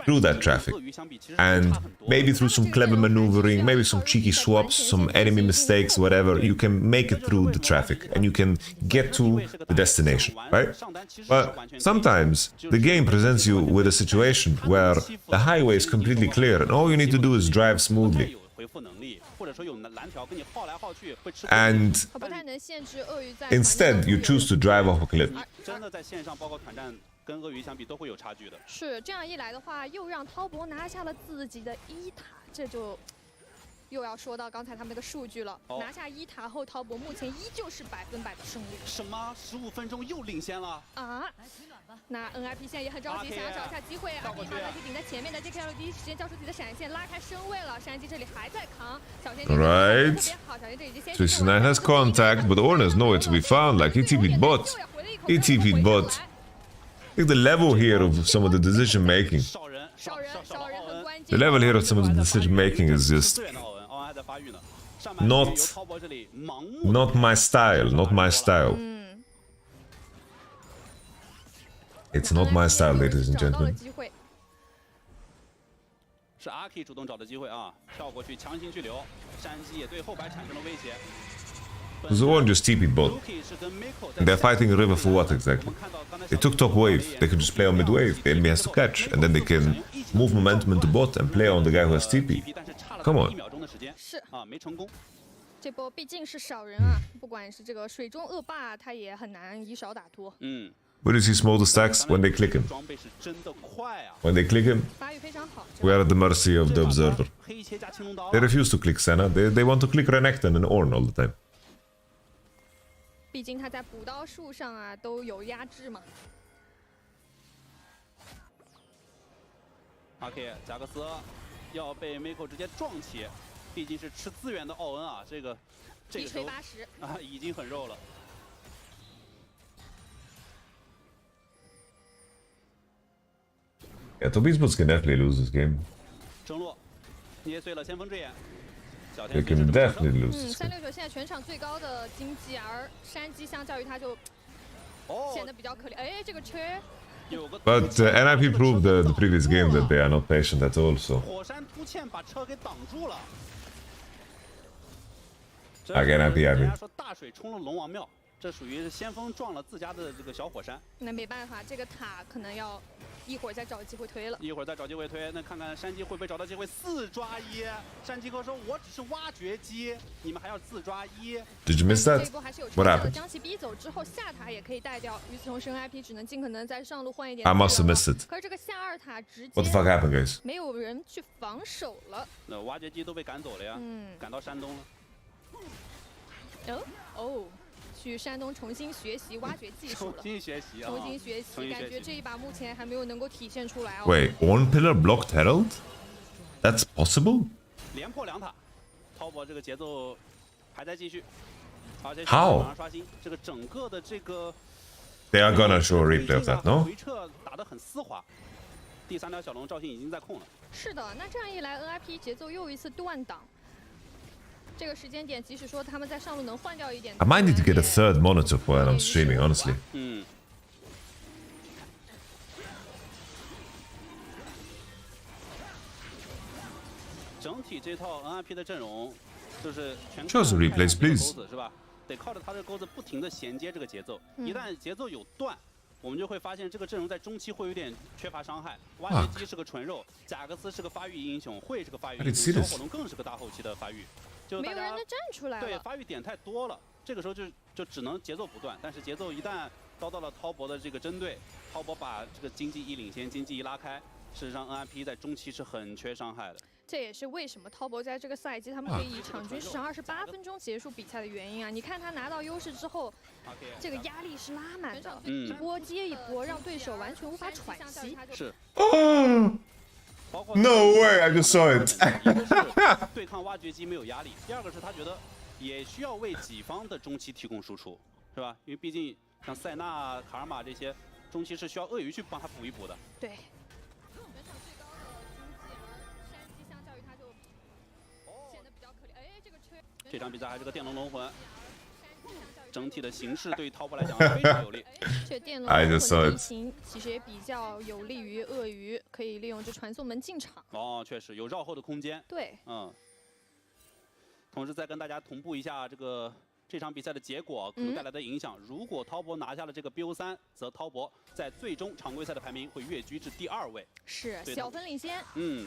through that traffic. And maybe through some clever maneuvering, maybe some cheeky swaps, some enemy mistakes, whatever, you can make it through the traffic and you can get to the destination, right? But sometimes the game presents you with a situation where the highway is completely clear and all you need to do is drive smoothly. And instead, you choose to drive off a cliff. 跟鳄鱼相比都会有差距的。是这样一来的话，又让滔博拿下了自己的一塔，这就又要说到刚才他们那个数据了。拿下一塔后，滔博目前依旧是100%的胜率。什么？15分钟又领先了？啊！那 NIP 现在也很着急，想要找一下机会。2比2的顶在前面的 J.K. Love 第一时间交出自己的闪现，拉开身位了。山鸡这里还在扛，小仙女特别好，小仙这已经先。39 has contact, but Ornn has nowhere to be found. Like he TP'd bot. He TP'd bot. I think the level here of some of the decision making. The level here of some of the decision making is just not my style. Not my style. It's not my style, ladies and gentlemen. 是阿 K 主动找的机会啊，跳过去强行去留，山鸡也对后排产生了威胁。 The one just TP bot. And they're fighting River for what exactly? They took top wave, they could just play on mid wave, the enemy has to catch, and then they can move momentum into bot and play on the guy who has TP. Come on. 是啊，没成功。这波毕竟是少人啊，不管是这个水中恶霸，他也很难以少打多。嗯。 Where does he small the stacks? When they click him. When they click him, we are at the mercy of the observer. They refuse to click Senna, they want to click Renekton and Ornn all the time. 毕竟他在补刀术上啊都有压制嘛。阿 K 贾克斯要被 Miko 直接撞起，毕竟是吃资源的奥恩啊，这个时候啊已经很肉了。 Yeah, top Esports can definitely lose this game. 争落，捏碎了先锋之眼。 They can definitely lose this game. 369现在全场最高的经济，而山鸡相较于他就显得比较可怜。哎，这个吹。 But NIP proved the previous game that they are not patient at all, so. 火山突堑把车给挡住了。 Again, NIP, I mean. 人家说大水冲了龙王庙，这属于是先锋撞了自家的这个小火山。那没办法，这个塔可能要一会儿再找机会推了。一会儿再找机会推，那看看山鸡会不会找到机会4抓1。山鸡哥说：“我只是挖掘机，你们还要4抓1。” Did you miss that? 这一波还是有 What happened? 将其逼走之后，下塔也可以带掉。与此同时 ，NIP 只能尽可能在上路换一点。 I must have missed it. 可是这个下2塔直接 What the fuck happened, guys? 没有人去防守了。那挖掘机都被赶走了呀，赶到山东了。哦。 去山东重新学习挖掘技术了，重新学习，感觉这一把目前还没有能够体现出来哦。Wait, Ornn pillar blocked Herald? That's possible? 连破2塔，滔博这个节奏还在继续，而且 How? 马上刷新，这个整个的这个 They are gonna show a replay of that, no? 回撤打得很丝滑，第3条小龙赵信已经在控了。是的，那这样一来 ，NIP 节奏又一次断档。 这个时间点，即使说他们在上路能换掉一点 I might need to get a third monitor for when I'm streaming, honestly. 整体这套 NIP 的阵容就是全 Show us the replays, please. 是吧？得靠着他这钩子不停的衔接这个节奏，一旦节奏有断。 我们就会发现这个阵容在中期会有点缺乏伤害。挖掘机是个纯肉，贾克斯是个发育英雄，会是个发育英雄，小火龙更是个大后期的发育。就没有人能站出来了。对，发育点太多了，这个时候就只能节奏不断。但是节奏一旦遭到了滔博的这个针对，滔博把这个经济一领先，经济一拉开，事实上 NIP 在中期是很缺伤害的。 这也是为什么滔博在这个赛季他们可以以场均时长28分钟结束比赛的原因啊！你看他拿到优势之后，这个压力是拉满的，一波接一波，让对手完全无法喘息。是。 No way! I just saw it. 一个是对抗挖掘机没有压力，第二个是他觉得也需要为己方的中期提供输出，是吧？因为毕竟像塞纳、卡尔玛这些中期是需要鳄鱼去帮他补一补的。对。 这场比赛还是个电龙龙魂，整体的形势对于滔博来讲非常有利。这电龙龙魂的地形其实也比较有利于鳄鱼，可以利用这传送门进场。哦，确实有绕后的空间。对，同时再跟大家同步一下这场比赛的结果可能带来的影响。如果滔博拿下了这个 BO3，则滔博在最终常规赛的排名会跃居至第2位，是小分领先。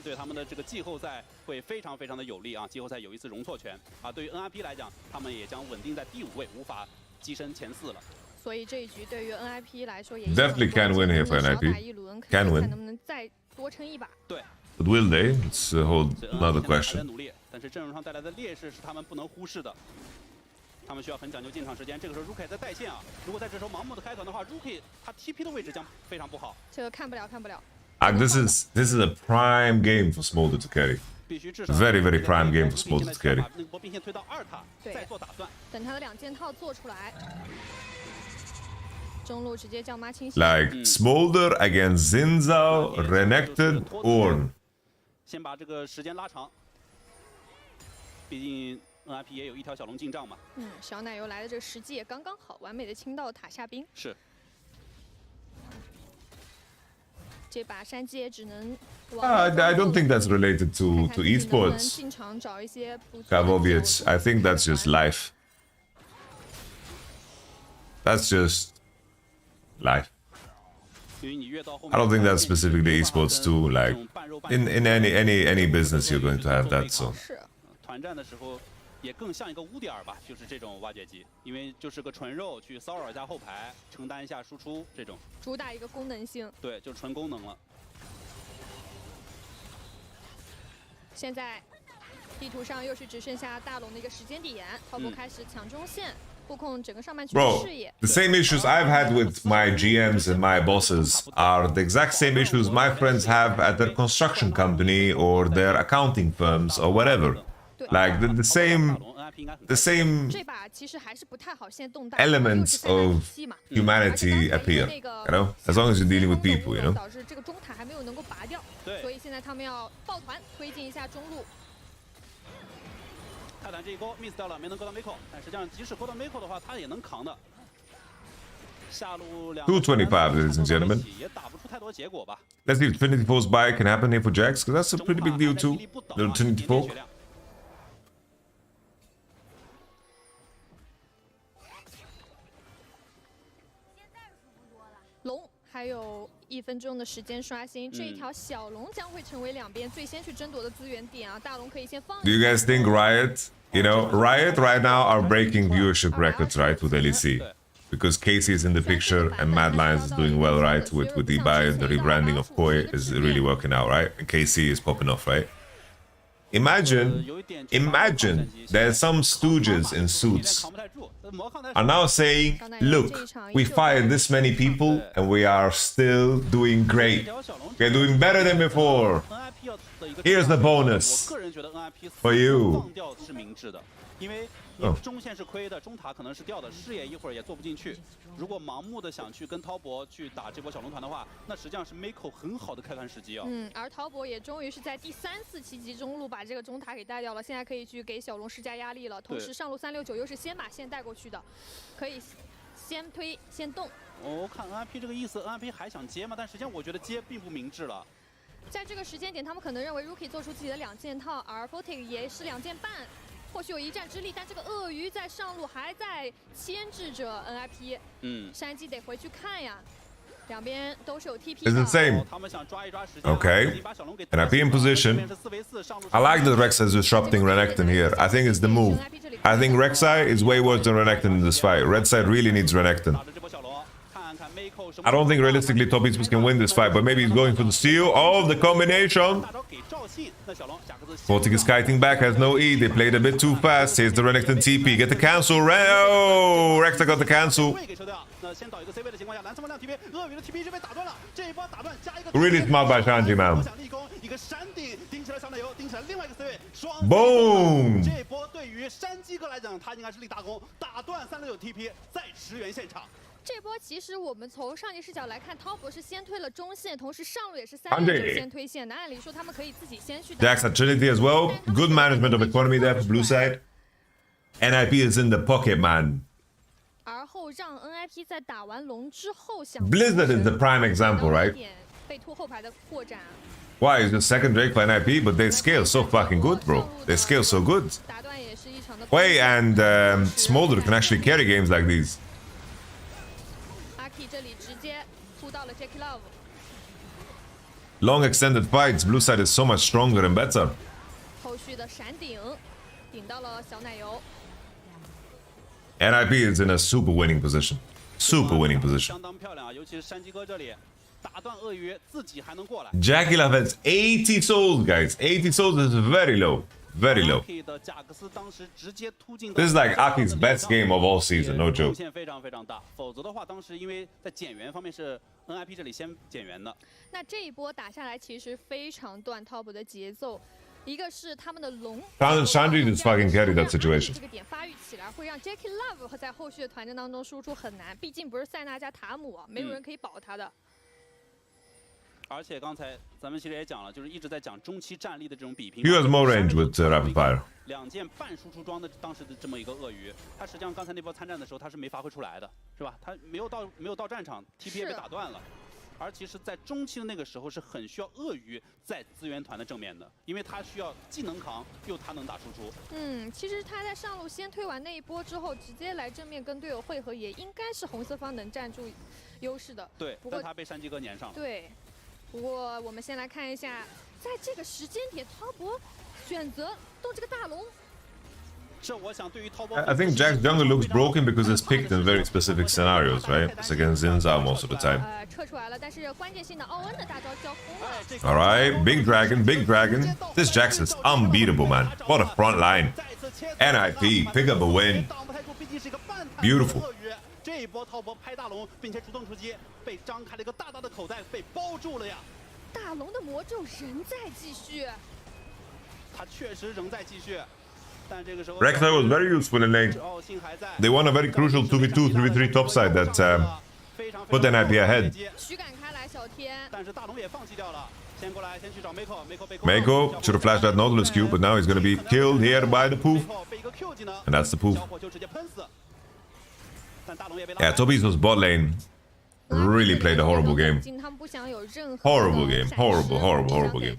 对他们的这个季后赛会非常非常的有利啊！季后赛有一次容错权啊。对于 NIP 来讲，他们也将稳定在第5位，无法跻身前4了。所以这一局对于 NIP 来说也 definitely can win here for NIP. Can win. 能不能再多撑一把？对。 But will they? It's a whole another question. 努力，但是阵容上带来的劣势是他们不能忽视的。 他们需要很讲究进场时间，这个时候 Rookie 在带线啊！如果在这时候盲目的开团的话 ，Rookie 他 TP 的位置将非常不好。这个看不了。This is a prime game for Smolder to carry. 必须至少 very prime game for Smolder to carry. 把那个波兵线推到2塔，再做打断。等他的2件套做出来，中路直接叫妈清洗。 Like Smolder against Zinzao, Renekton, Ornn. 先把这个时间拉长，毕竟。 NIP 也有一条小龙进账嘛。小奶油来的这个时机也刚刚好，完美的清到塔下兵。是。这把山鸡也只能 I don't think that's related to esports. 进场找一些不错的 Kavovic, I think that's just life. That's just life. I don't think that's specifically esports too. Like in any business, you're going to have that. So. 团战的时候也更像一个污点吧，就是这种挖掘机，因为就是个纯肉去骚扰一下后排，承担一下输出这种。主打一个功能性。对，就纯功能了。现在地图上又是只剩下大龙的一个时间点，涛博开始抢中线。 Bro, the same issues I've had with my GMs and my bosses are the exact same issues my friends have at their construction company or their accounting firms or whatever. Like the same elements of humanity appear, you know, as long as you're dealing with people, you know. 导致这个中塔还没有能够拔掉，所以现在他们要抱团推进一下中路。 泰坦这一勾 miss 掉了，没能勾到 Miko， 但实际上即使勾到 Miko 的话，他也能扛的。下路两225, ladies and gentlemen. 也打不出太多结果吧。 Let's see if Trinity Force buy can happen here for Jax, because that's a pretty big deal too. Little Trinity Force. 龙还有1分钟的时间刷新，这一条小龙将会成为两边最先去争夺的资源点啊！大龙可以先放。 Do you guys think Riot, you know, Riot right now are breaking viewership records, right, with LEC? Because Casey is in the picture and Mad Lions is doing well, right? With Ibai and the rebranding of Koi is really working out, right? And Casey is popping off, right? Imagine there's some stooges in suits are now saying, look, we fired this many people and we are still doing great. We're doing better than before. Here's the bonus for you. 因为你中线是亏的，中塔可能是掉的，视野一会儿也做不进去。如果盲目的想去跟滔博去打这波小龙团的话，那实际上是 Miko 很好的开团时机啊。而滔博也终于是在第3、4期级中路把这个中塔给带掉了，现在可以去给小龙施加压力了。同时上路369又是先把线带过去的，可以先推先动。我看 NIP 这个意思 ，NIP 还想接吗？但实际上我觉得接并不明智了。在这个时间点，他们可能认为 Rookie 做出自己的2件套，而 Fortic 也是2件半。 或许有一战之力，但这个鳄鱼在上路还在牵制着 NIP。山鸡得回去看呀，两边都是有 TP。It's the same. Okay. NIP in position. I like that Rek'Sai is disrupting Renekton here. I think it's the move. I think Rek'Sai is way worse than Renekton in this fight. Red side really needs Renekton. I don't think realistically top esports can win this fight, but maybe he's going for the steal. Oh, the combination! Fortic is kiting back, has no E. They played a bit too fast. Here's the Renekton TP. Get the cancel. Oh, Rek'Sai got the cancel. Really smart by Shanji, man. Boom! 这波对于山鸡哥来讲，他应该是立大功，打断369 TP， 在驰援现场。 这波其实我们从上级视角来看，滔博是先推了中线，同时上路也是369先推线的。按理说他们可以自己先去打。Jax at Trinity as well. Good management of economy there for blue side. NIP is in the pocket, man. 而后让 NIP 在打完龙之后想。Blizzard is the prime example, right? 被拖后排的扩展。 Why is the second Drake for NIP? But they scale so fucking good, bro. They scale so good. Wei and Smolder can actually carry games like these. Long extended fights, blue side is so much stronger and better. NIP is in a super winning position. Super winning position. Jackie Love has 80 souls, guys. 80 souls is very low. Very low. This is like Aki's best game of all season, no joke. 非常非常大，否则的话，当时因为在减员方面是 NIP 这里先减员的。那这一波打下来，其实非常断 top 的节奏。一个是他们的龙 Shandry just fucking carried that situation. 这个点发育起来，会让 Jackie Love 在后续的团战当中输出很难，毕竟不是塞纳加塔姆啊，没有人可以保他的。 而且刚才咱们其实也讲了，就是一直在讲中期战力的这种比拼。 He has more range with rapid fire. 2件半输出装的当时的这么一个鳄鱼，他实际上刚才那波参战的时候他是没发挥出来的，是吧？他没有到战场 ，TP 也被打断了。而其实，在中期的那个时候是很需要鳄鱼在资源团的正面的，因为他需要既能扛又他能打输出。其实他在上路先推完那一波之后，直接来正面跟队友汇合，也应该是红色方能占住优势的。对，不过但他被山鸡哥粘上了。对，不过我们先来看一下，在这个时间点，滔博选择动这个大龙。 I think Jack's jungle looks broken because it's picked in very specific scenarios, right? It's against Zinza most of the time. Alright, big dragon, big dragon. This Jax is unbeatable, man. What a front line. NIP, pick up a win. Beautiful. 这一波滔博拍大龙，并且主动出击，被张开了一个大大的口袋，被包住了呀！大龙的魔咒仍在继续，他确实仍在继续。 Rek'Sai was very useful in lane. They won a very crucial 2v2, 3v3 topside that put NIP ahead. Mako should have flashed that Nautilus Q, but now he's gonna be killed here by the poof. And that's the poof. Yeah, Tobi's bot lane really played a horrible game. Horrible game. Horrible game.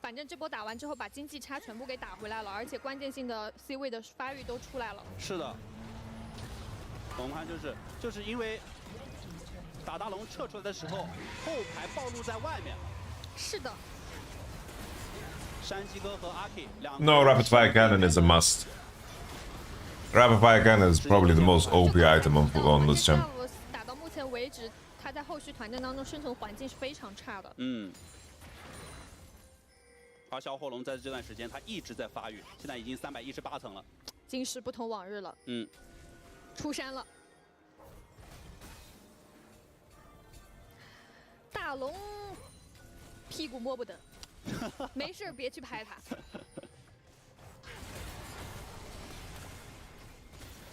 反正这波打完之后，把经济差全部给打回来了，而且关键性的 C 位的发育都出来了。是的，我们看就是因为打大龙撤出来的时候，后排暴露在外面。是的。山鸡哥和阿 K 两个。 No, rapid fire cannon is a must. Rapid fire cannon is probably the most OP item on this champ. 打到目前为止，他在后续团战当中生存环境是非常差的。而小火龙在这段时间，他一直在发育，现在已经318层了。今时不同往日了。出山了。大龙屁股摸不得，没事别去拍他。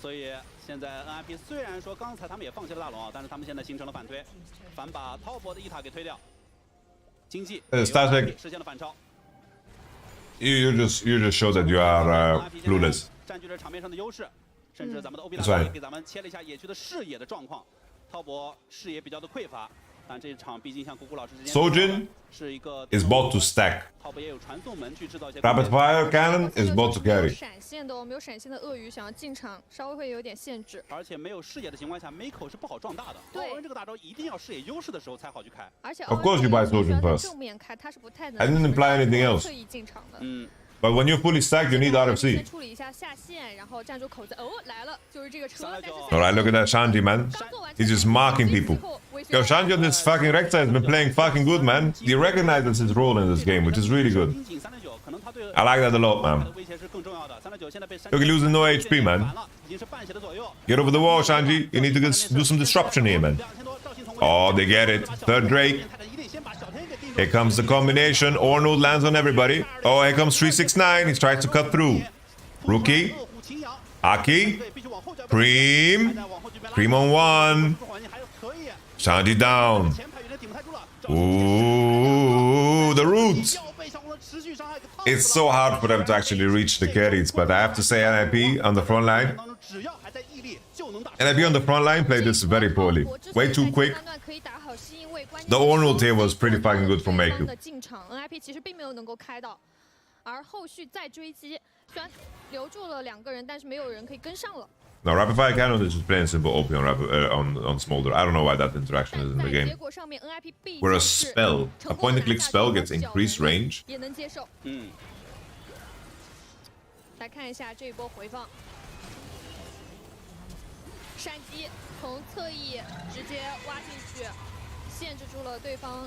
所以现在 NIP 虽然说刚才他们也放弃了大龙啊，但是他们现在形成了反推，反把滔博的一塔给推掉，经济实现了反超。 You just show that you are clueless. 占据了场面上的优势，甚至咱们的 OB 大哥给咱们切了一下野区的视野的状况。滔博视野比较的匮乏，但这场毕竟像谷谷老师之前 Sojin 是一个 is bot to stack. 滔博也有传送门去制造一些 Rapid fire cannon is bot to carry. 闪现的，没有闪现的鳄鱼想要进场稍微会有点限制，而且没有视野的情况下 ，Mako 是不好壮大的。对，这个大招一定要视野优势的时候才好去开。而且 Of course you buy Sojin first. 正面开他是不太能 I didn't imply anything else. 特意进场的。But when you're fully stacked, you need RFC. 处理一下下线，然后站住口子。哦，来了，就是这个车。 Alright, look at that Shanji, man. He's just marking people. Yo, Shanji on this fucking Rek'Sai has been playing fucking good, man. He recognizes his role in this game, which is really good. I like that a lot, man. Look, he's losing no HP, man. Get over the wall, Shanji. You need to do some disruption here, man. Oh, they get it. Third Drake. Here comes the combination. Ornode lands on everybody. Oh, here comes 369. He tries to cut through. Rookie. Aki. Cream. Cream on one. Shanji down. Ooh, the roots. It's so hard for them to actually reach the carries, but I have to say NIP on the front line. NIP on the front line played this very poorly. Way too quick. The Ornode here was pretty fucking good from Mako. NIP 其实并没有能够开到，而后续再追击，虽然留住了2个人，但是没有人可以跟上了。 No, Rapid Fire Cannon is just playing simple OP on Smolder. I don't know why that interaction is in the game. Where a spell, a point-and-click spell gets increased range. 也能接受。来看一下这一波回放，闪击从侧翼直接挖进去，限制住了对方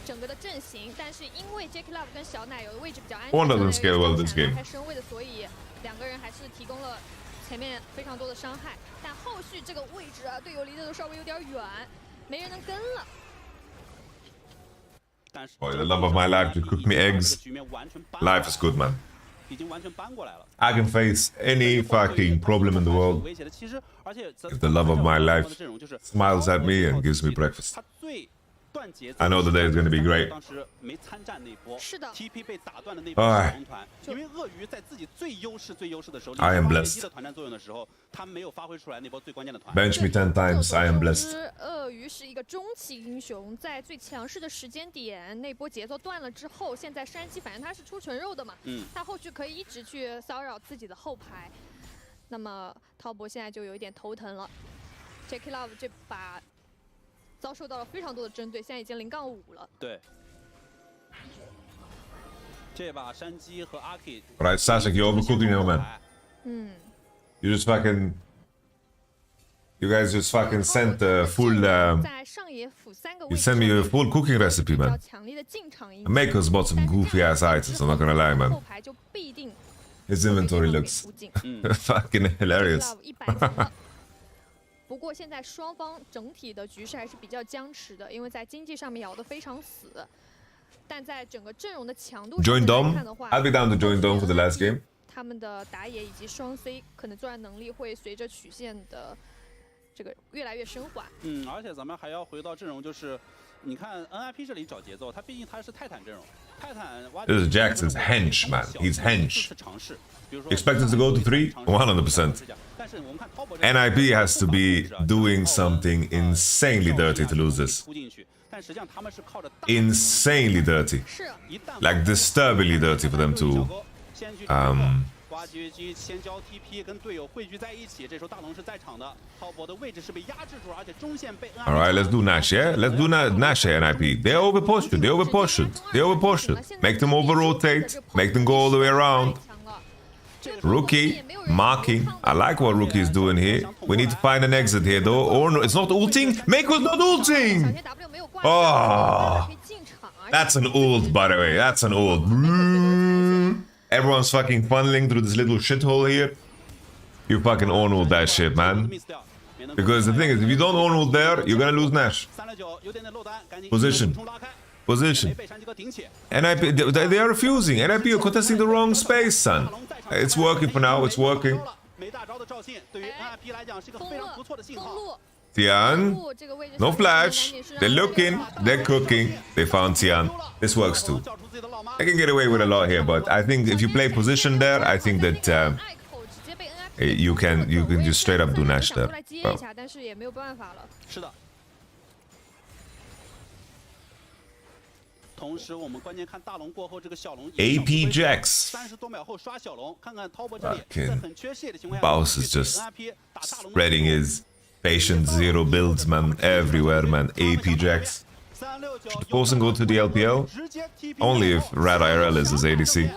整个的阵型。但是因为 Jackie Love 跟小奶油的位置比较安全， One doesn't scale well this game. 开身位的，所以2个人还是提供了 前面非常多的伤害，但后续这个位置啊，队友离得都稍微有点远，没人能跟了。Boy, the love of my life to cook me eggs. Life is good, man. I can face any fucking problem in the world if the love of my life smiles at me and gives me breakfast. I know the day is going to be great. 鳄鱼在自己最优势的时候， I am 危 blessed. 机的团战作用的时候，他没有发挥出来那波最关键的团。 Bench me 10 times. I am blessed. 鳄鱼是一个中期英雄，在最强势的时间点，那波节奏断了之后，现在山鸡反正他是出纯肉的嘛，他后续可以一直去骚扰自己的后排。那么滔博现在就有一点头疼了 ，Jackie Love 这把遭受到了非常多的针对，现在已经0-5了。对。 这把山鸡和阿 K。 Alright, Sasek, you're overcooking now, man. You just fucking. You guys just fucking sent a full. You sent me a full cooking recipe, man. Maker's bought some goofy ass items, I'm not gonna lie, man. His inventory looks fucking hilarious. 不过现在双方整体的局势还是比较僵持的，因为在经济上面咬得非常死。 但在整个阵容的强度上 Join 来 Dom. 看的话 I'll be down to join Dom for the last game. 他们的打野以及双 C 可能作战能力会随着曲线的这个越来越升华。而且咱们还要回到阵容，就是你看 NIP 这里找节奏，他毕竟他是泰坦阵容，泰坦。This is Jackson's hench, man. He's hench. Expected to go to 3? 100%. NIP has to be doing something insanely dirty to lose this. Insanely dirty. Like disturbingly dirty for them to. 挖掘机先交 TP 跟队友汇聚在一起，这时候大龙是在场的，滔博的位置是被压制住，而且中线被 All right, let's do Nash, yeah? Let's do Nash NIP. They overpushed it. They overpushed it. They overpushed it. Make them over-rotate. Make them go all the way around. Rookie, marking. I like what Rookie is doing here. We need to find an exit here, though. Or no, it's not ulting. Mako's not ulting! Oh, that's an ult, by the way. That's an ult. Everyone's fucking funneling through this little shithole here. You fucking own-ult that shit, man. Because the thing is, if you don't own-ult there, you're gonna lose Nash. Position. Position. NIP, they are refusing. NIP, you're contesting the wrong space, son. It's working for now, it's working. Tian. No flash. They're looking. They're cooking. They found Tian. This works too. I can get away with a lot here, but I think if you play position there, I think that you can just straight up do Nash there. Well. AP Jax. Boss is just spreading his patient zero builds, man, everywhere, man. AP Jax. Should force and go to the LPL? Only if Rad IRL is his ADC.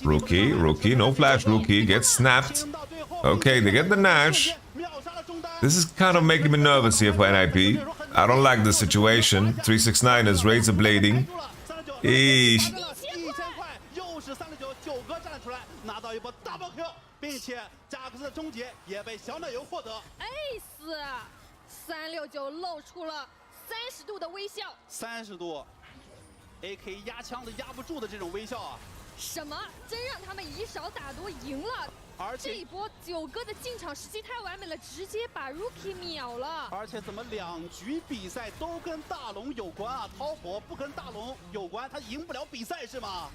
Rookie, no flash, Rookie gets snapped. Okay, they get the Nash. This is kind of making me nervous here for NIP. I don't like the situation. 369 is razor blading. Eesh. 并且加克斯的终结也被小奶油获得。Ace369露出了30度的微笑。30度 ，AK 压枪的压不住的这种微笑啊！什么？真让他们以少打多赢了？而且这一波九哥的进场时机太完美了，直接把 Rookie 秒了。而且怎么2局比赛都跟大龙有关啊？滔博不跟大龙有关，他赢不了比赛是吗？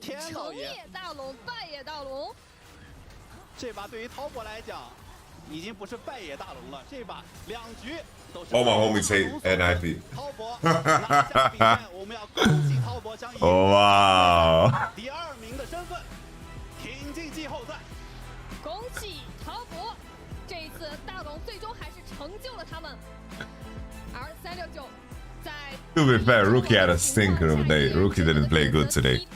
天老爷！成也大龙，败也大龙。 这把对于滔博来讲，已经不是败也大龙了。这把2局都是。 All my homies hate NIP. 滔博拿下比赛，我们要恭喜滔博将以 wow. 第2名的身份挺进季后赛。恭喜滔博，这一次大龙最终还是成就了他们。而369在 To be fair, Rookie had a stinker of a day. Rookie didn't play good today.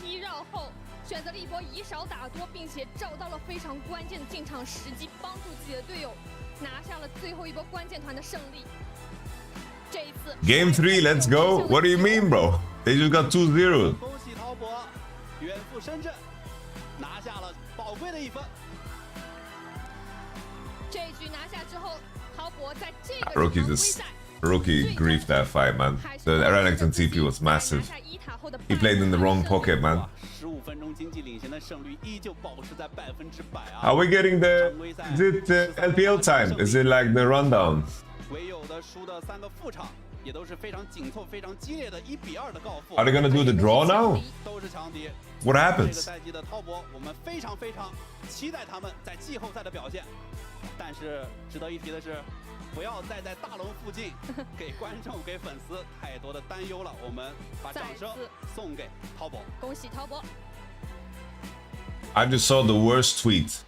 选择了一波以少打多，并且找到了非常关键的进场时机，帮助自己的队友拿下了最后一波关键团的胜利。这一次 Game 3, let's go. What do you mean, bro? They just got 2-0. 恭喜滔博远赴深圳，拿下了宝贵的1分。这一局拿下之后，滔博在这个 Rookie griefed that fight, man. The Renekton TP was massive. He played in the wrong pocket, man. 15分钟经济领先的胜率依旧保持在100%啊。 Are we getting the? Is it LPL time? Is it like the rundown? 唯有的输的3个副场也都是非常紧凑、非常激烈的1比2的告负。Are they gonna do the draw now? 都是强敌。 What 这 happens? 个赛季的滔博，我们非常期待他们在季后赛的表现。但是值得一提的是，不要再在大龙附近给观众、给粉丝太多的担忧了。我们把掌声送给滔博，恭喜滔博。 I just saw the worst tweet.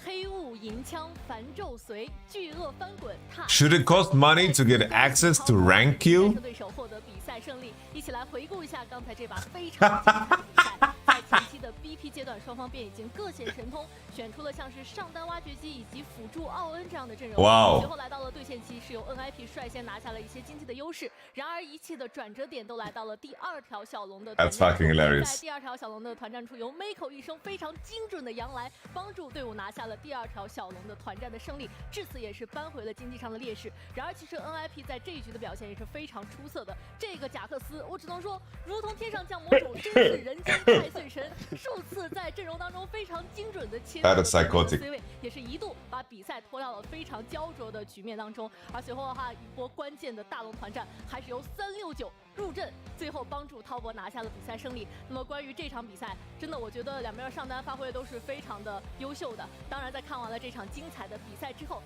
黑雾银枪繁咒随，巨鳄翻滚踏。 Should it cost money to get access to rank you? 对手获得比赛胜利，一起来回顾一下刚才这把非常精彩的比赛。在前期的 BP 阶段，双方便已经各显神通，选出了像是上单挖掘机以及辅助奥恩这样的阵容。哇哦！随后来到了对线期，是由 NIP 率先拿下了一些经济的优势。然而一切的转折点都来到了第2条小龙的团战处。 That's fucking hilarious. 在第2条小龙的团战处，由 Mako 一声非常精准的扬来，帮助队伍拿下了第2条小龙的团战的胜利，至此也是扳回了经济上的劣势。然而其实 NIP 在这一局的表现也是非常出色的。这个贾克斯，我只能说如同天上降魔种，真是人间太岁神，数次在阵容当中非常精准的切到了对方的 C 位，也是一度把比赛拖到了非常焦灼的局面当中。而随后的话，一波关键的大龙团战还是由369入阵，最后帮助滔博拿下了比赛胜利。那么关于这场比赛，真的我觉得两边上单发挥都是非常的优秀的。当然，在看完了这场精彩的比赛之后，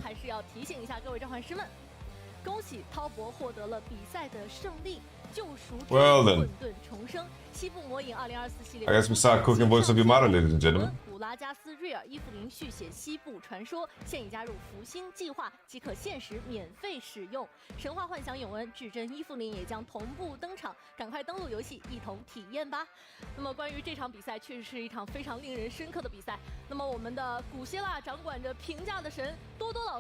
还是要提醒一下各位召唤师们，恭喜滔博获得了比赛的胜利。 救赎之混沌重生，西部魔影2024系列。 I guess we start cooking Voice of Yamada, ladies and gentlemen. 古拉加斯瑞尔伊芙琳续写西部传说，现已加入福星计划，即可限时免费使用。神话幻想永恩至臻伊芙琳也将同步登场，赶快登录游戏一同体验吧。那么关于这场比赛，确实是一场非常令人深刻的比赛。那么我们的古希腊掌管着评价的神多多老师。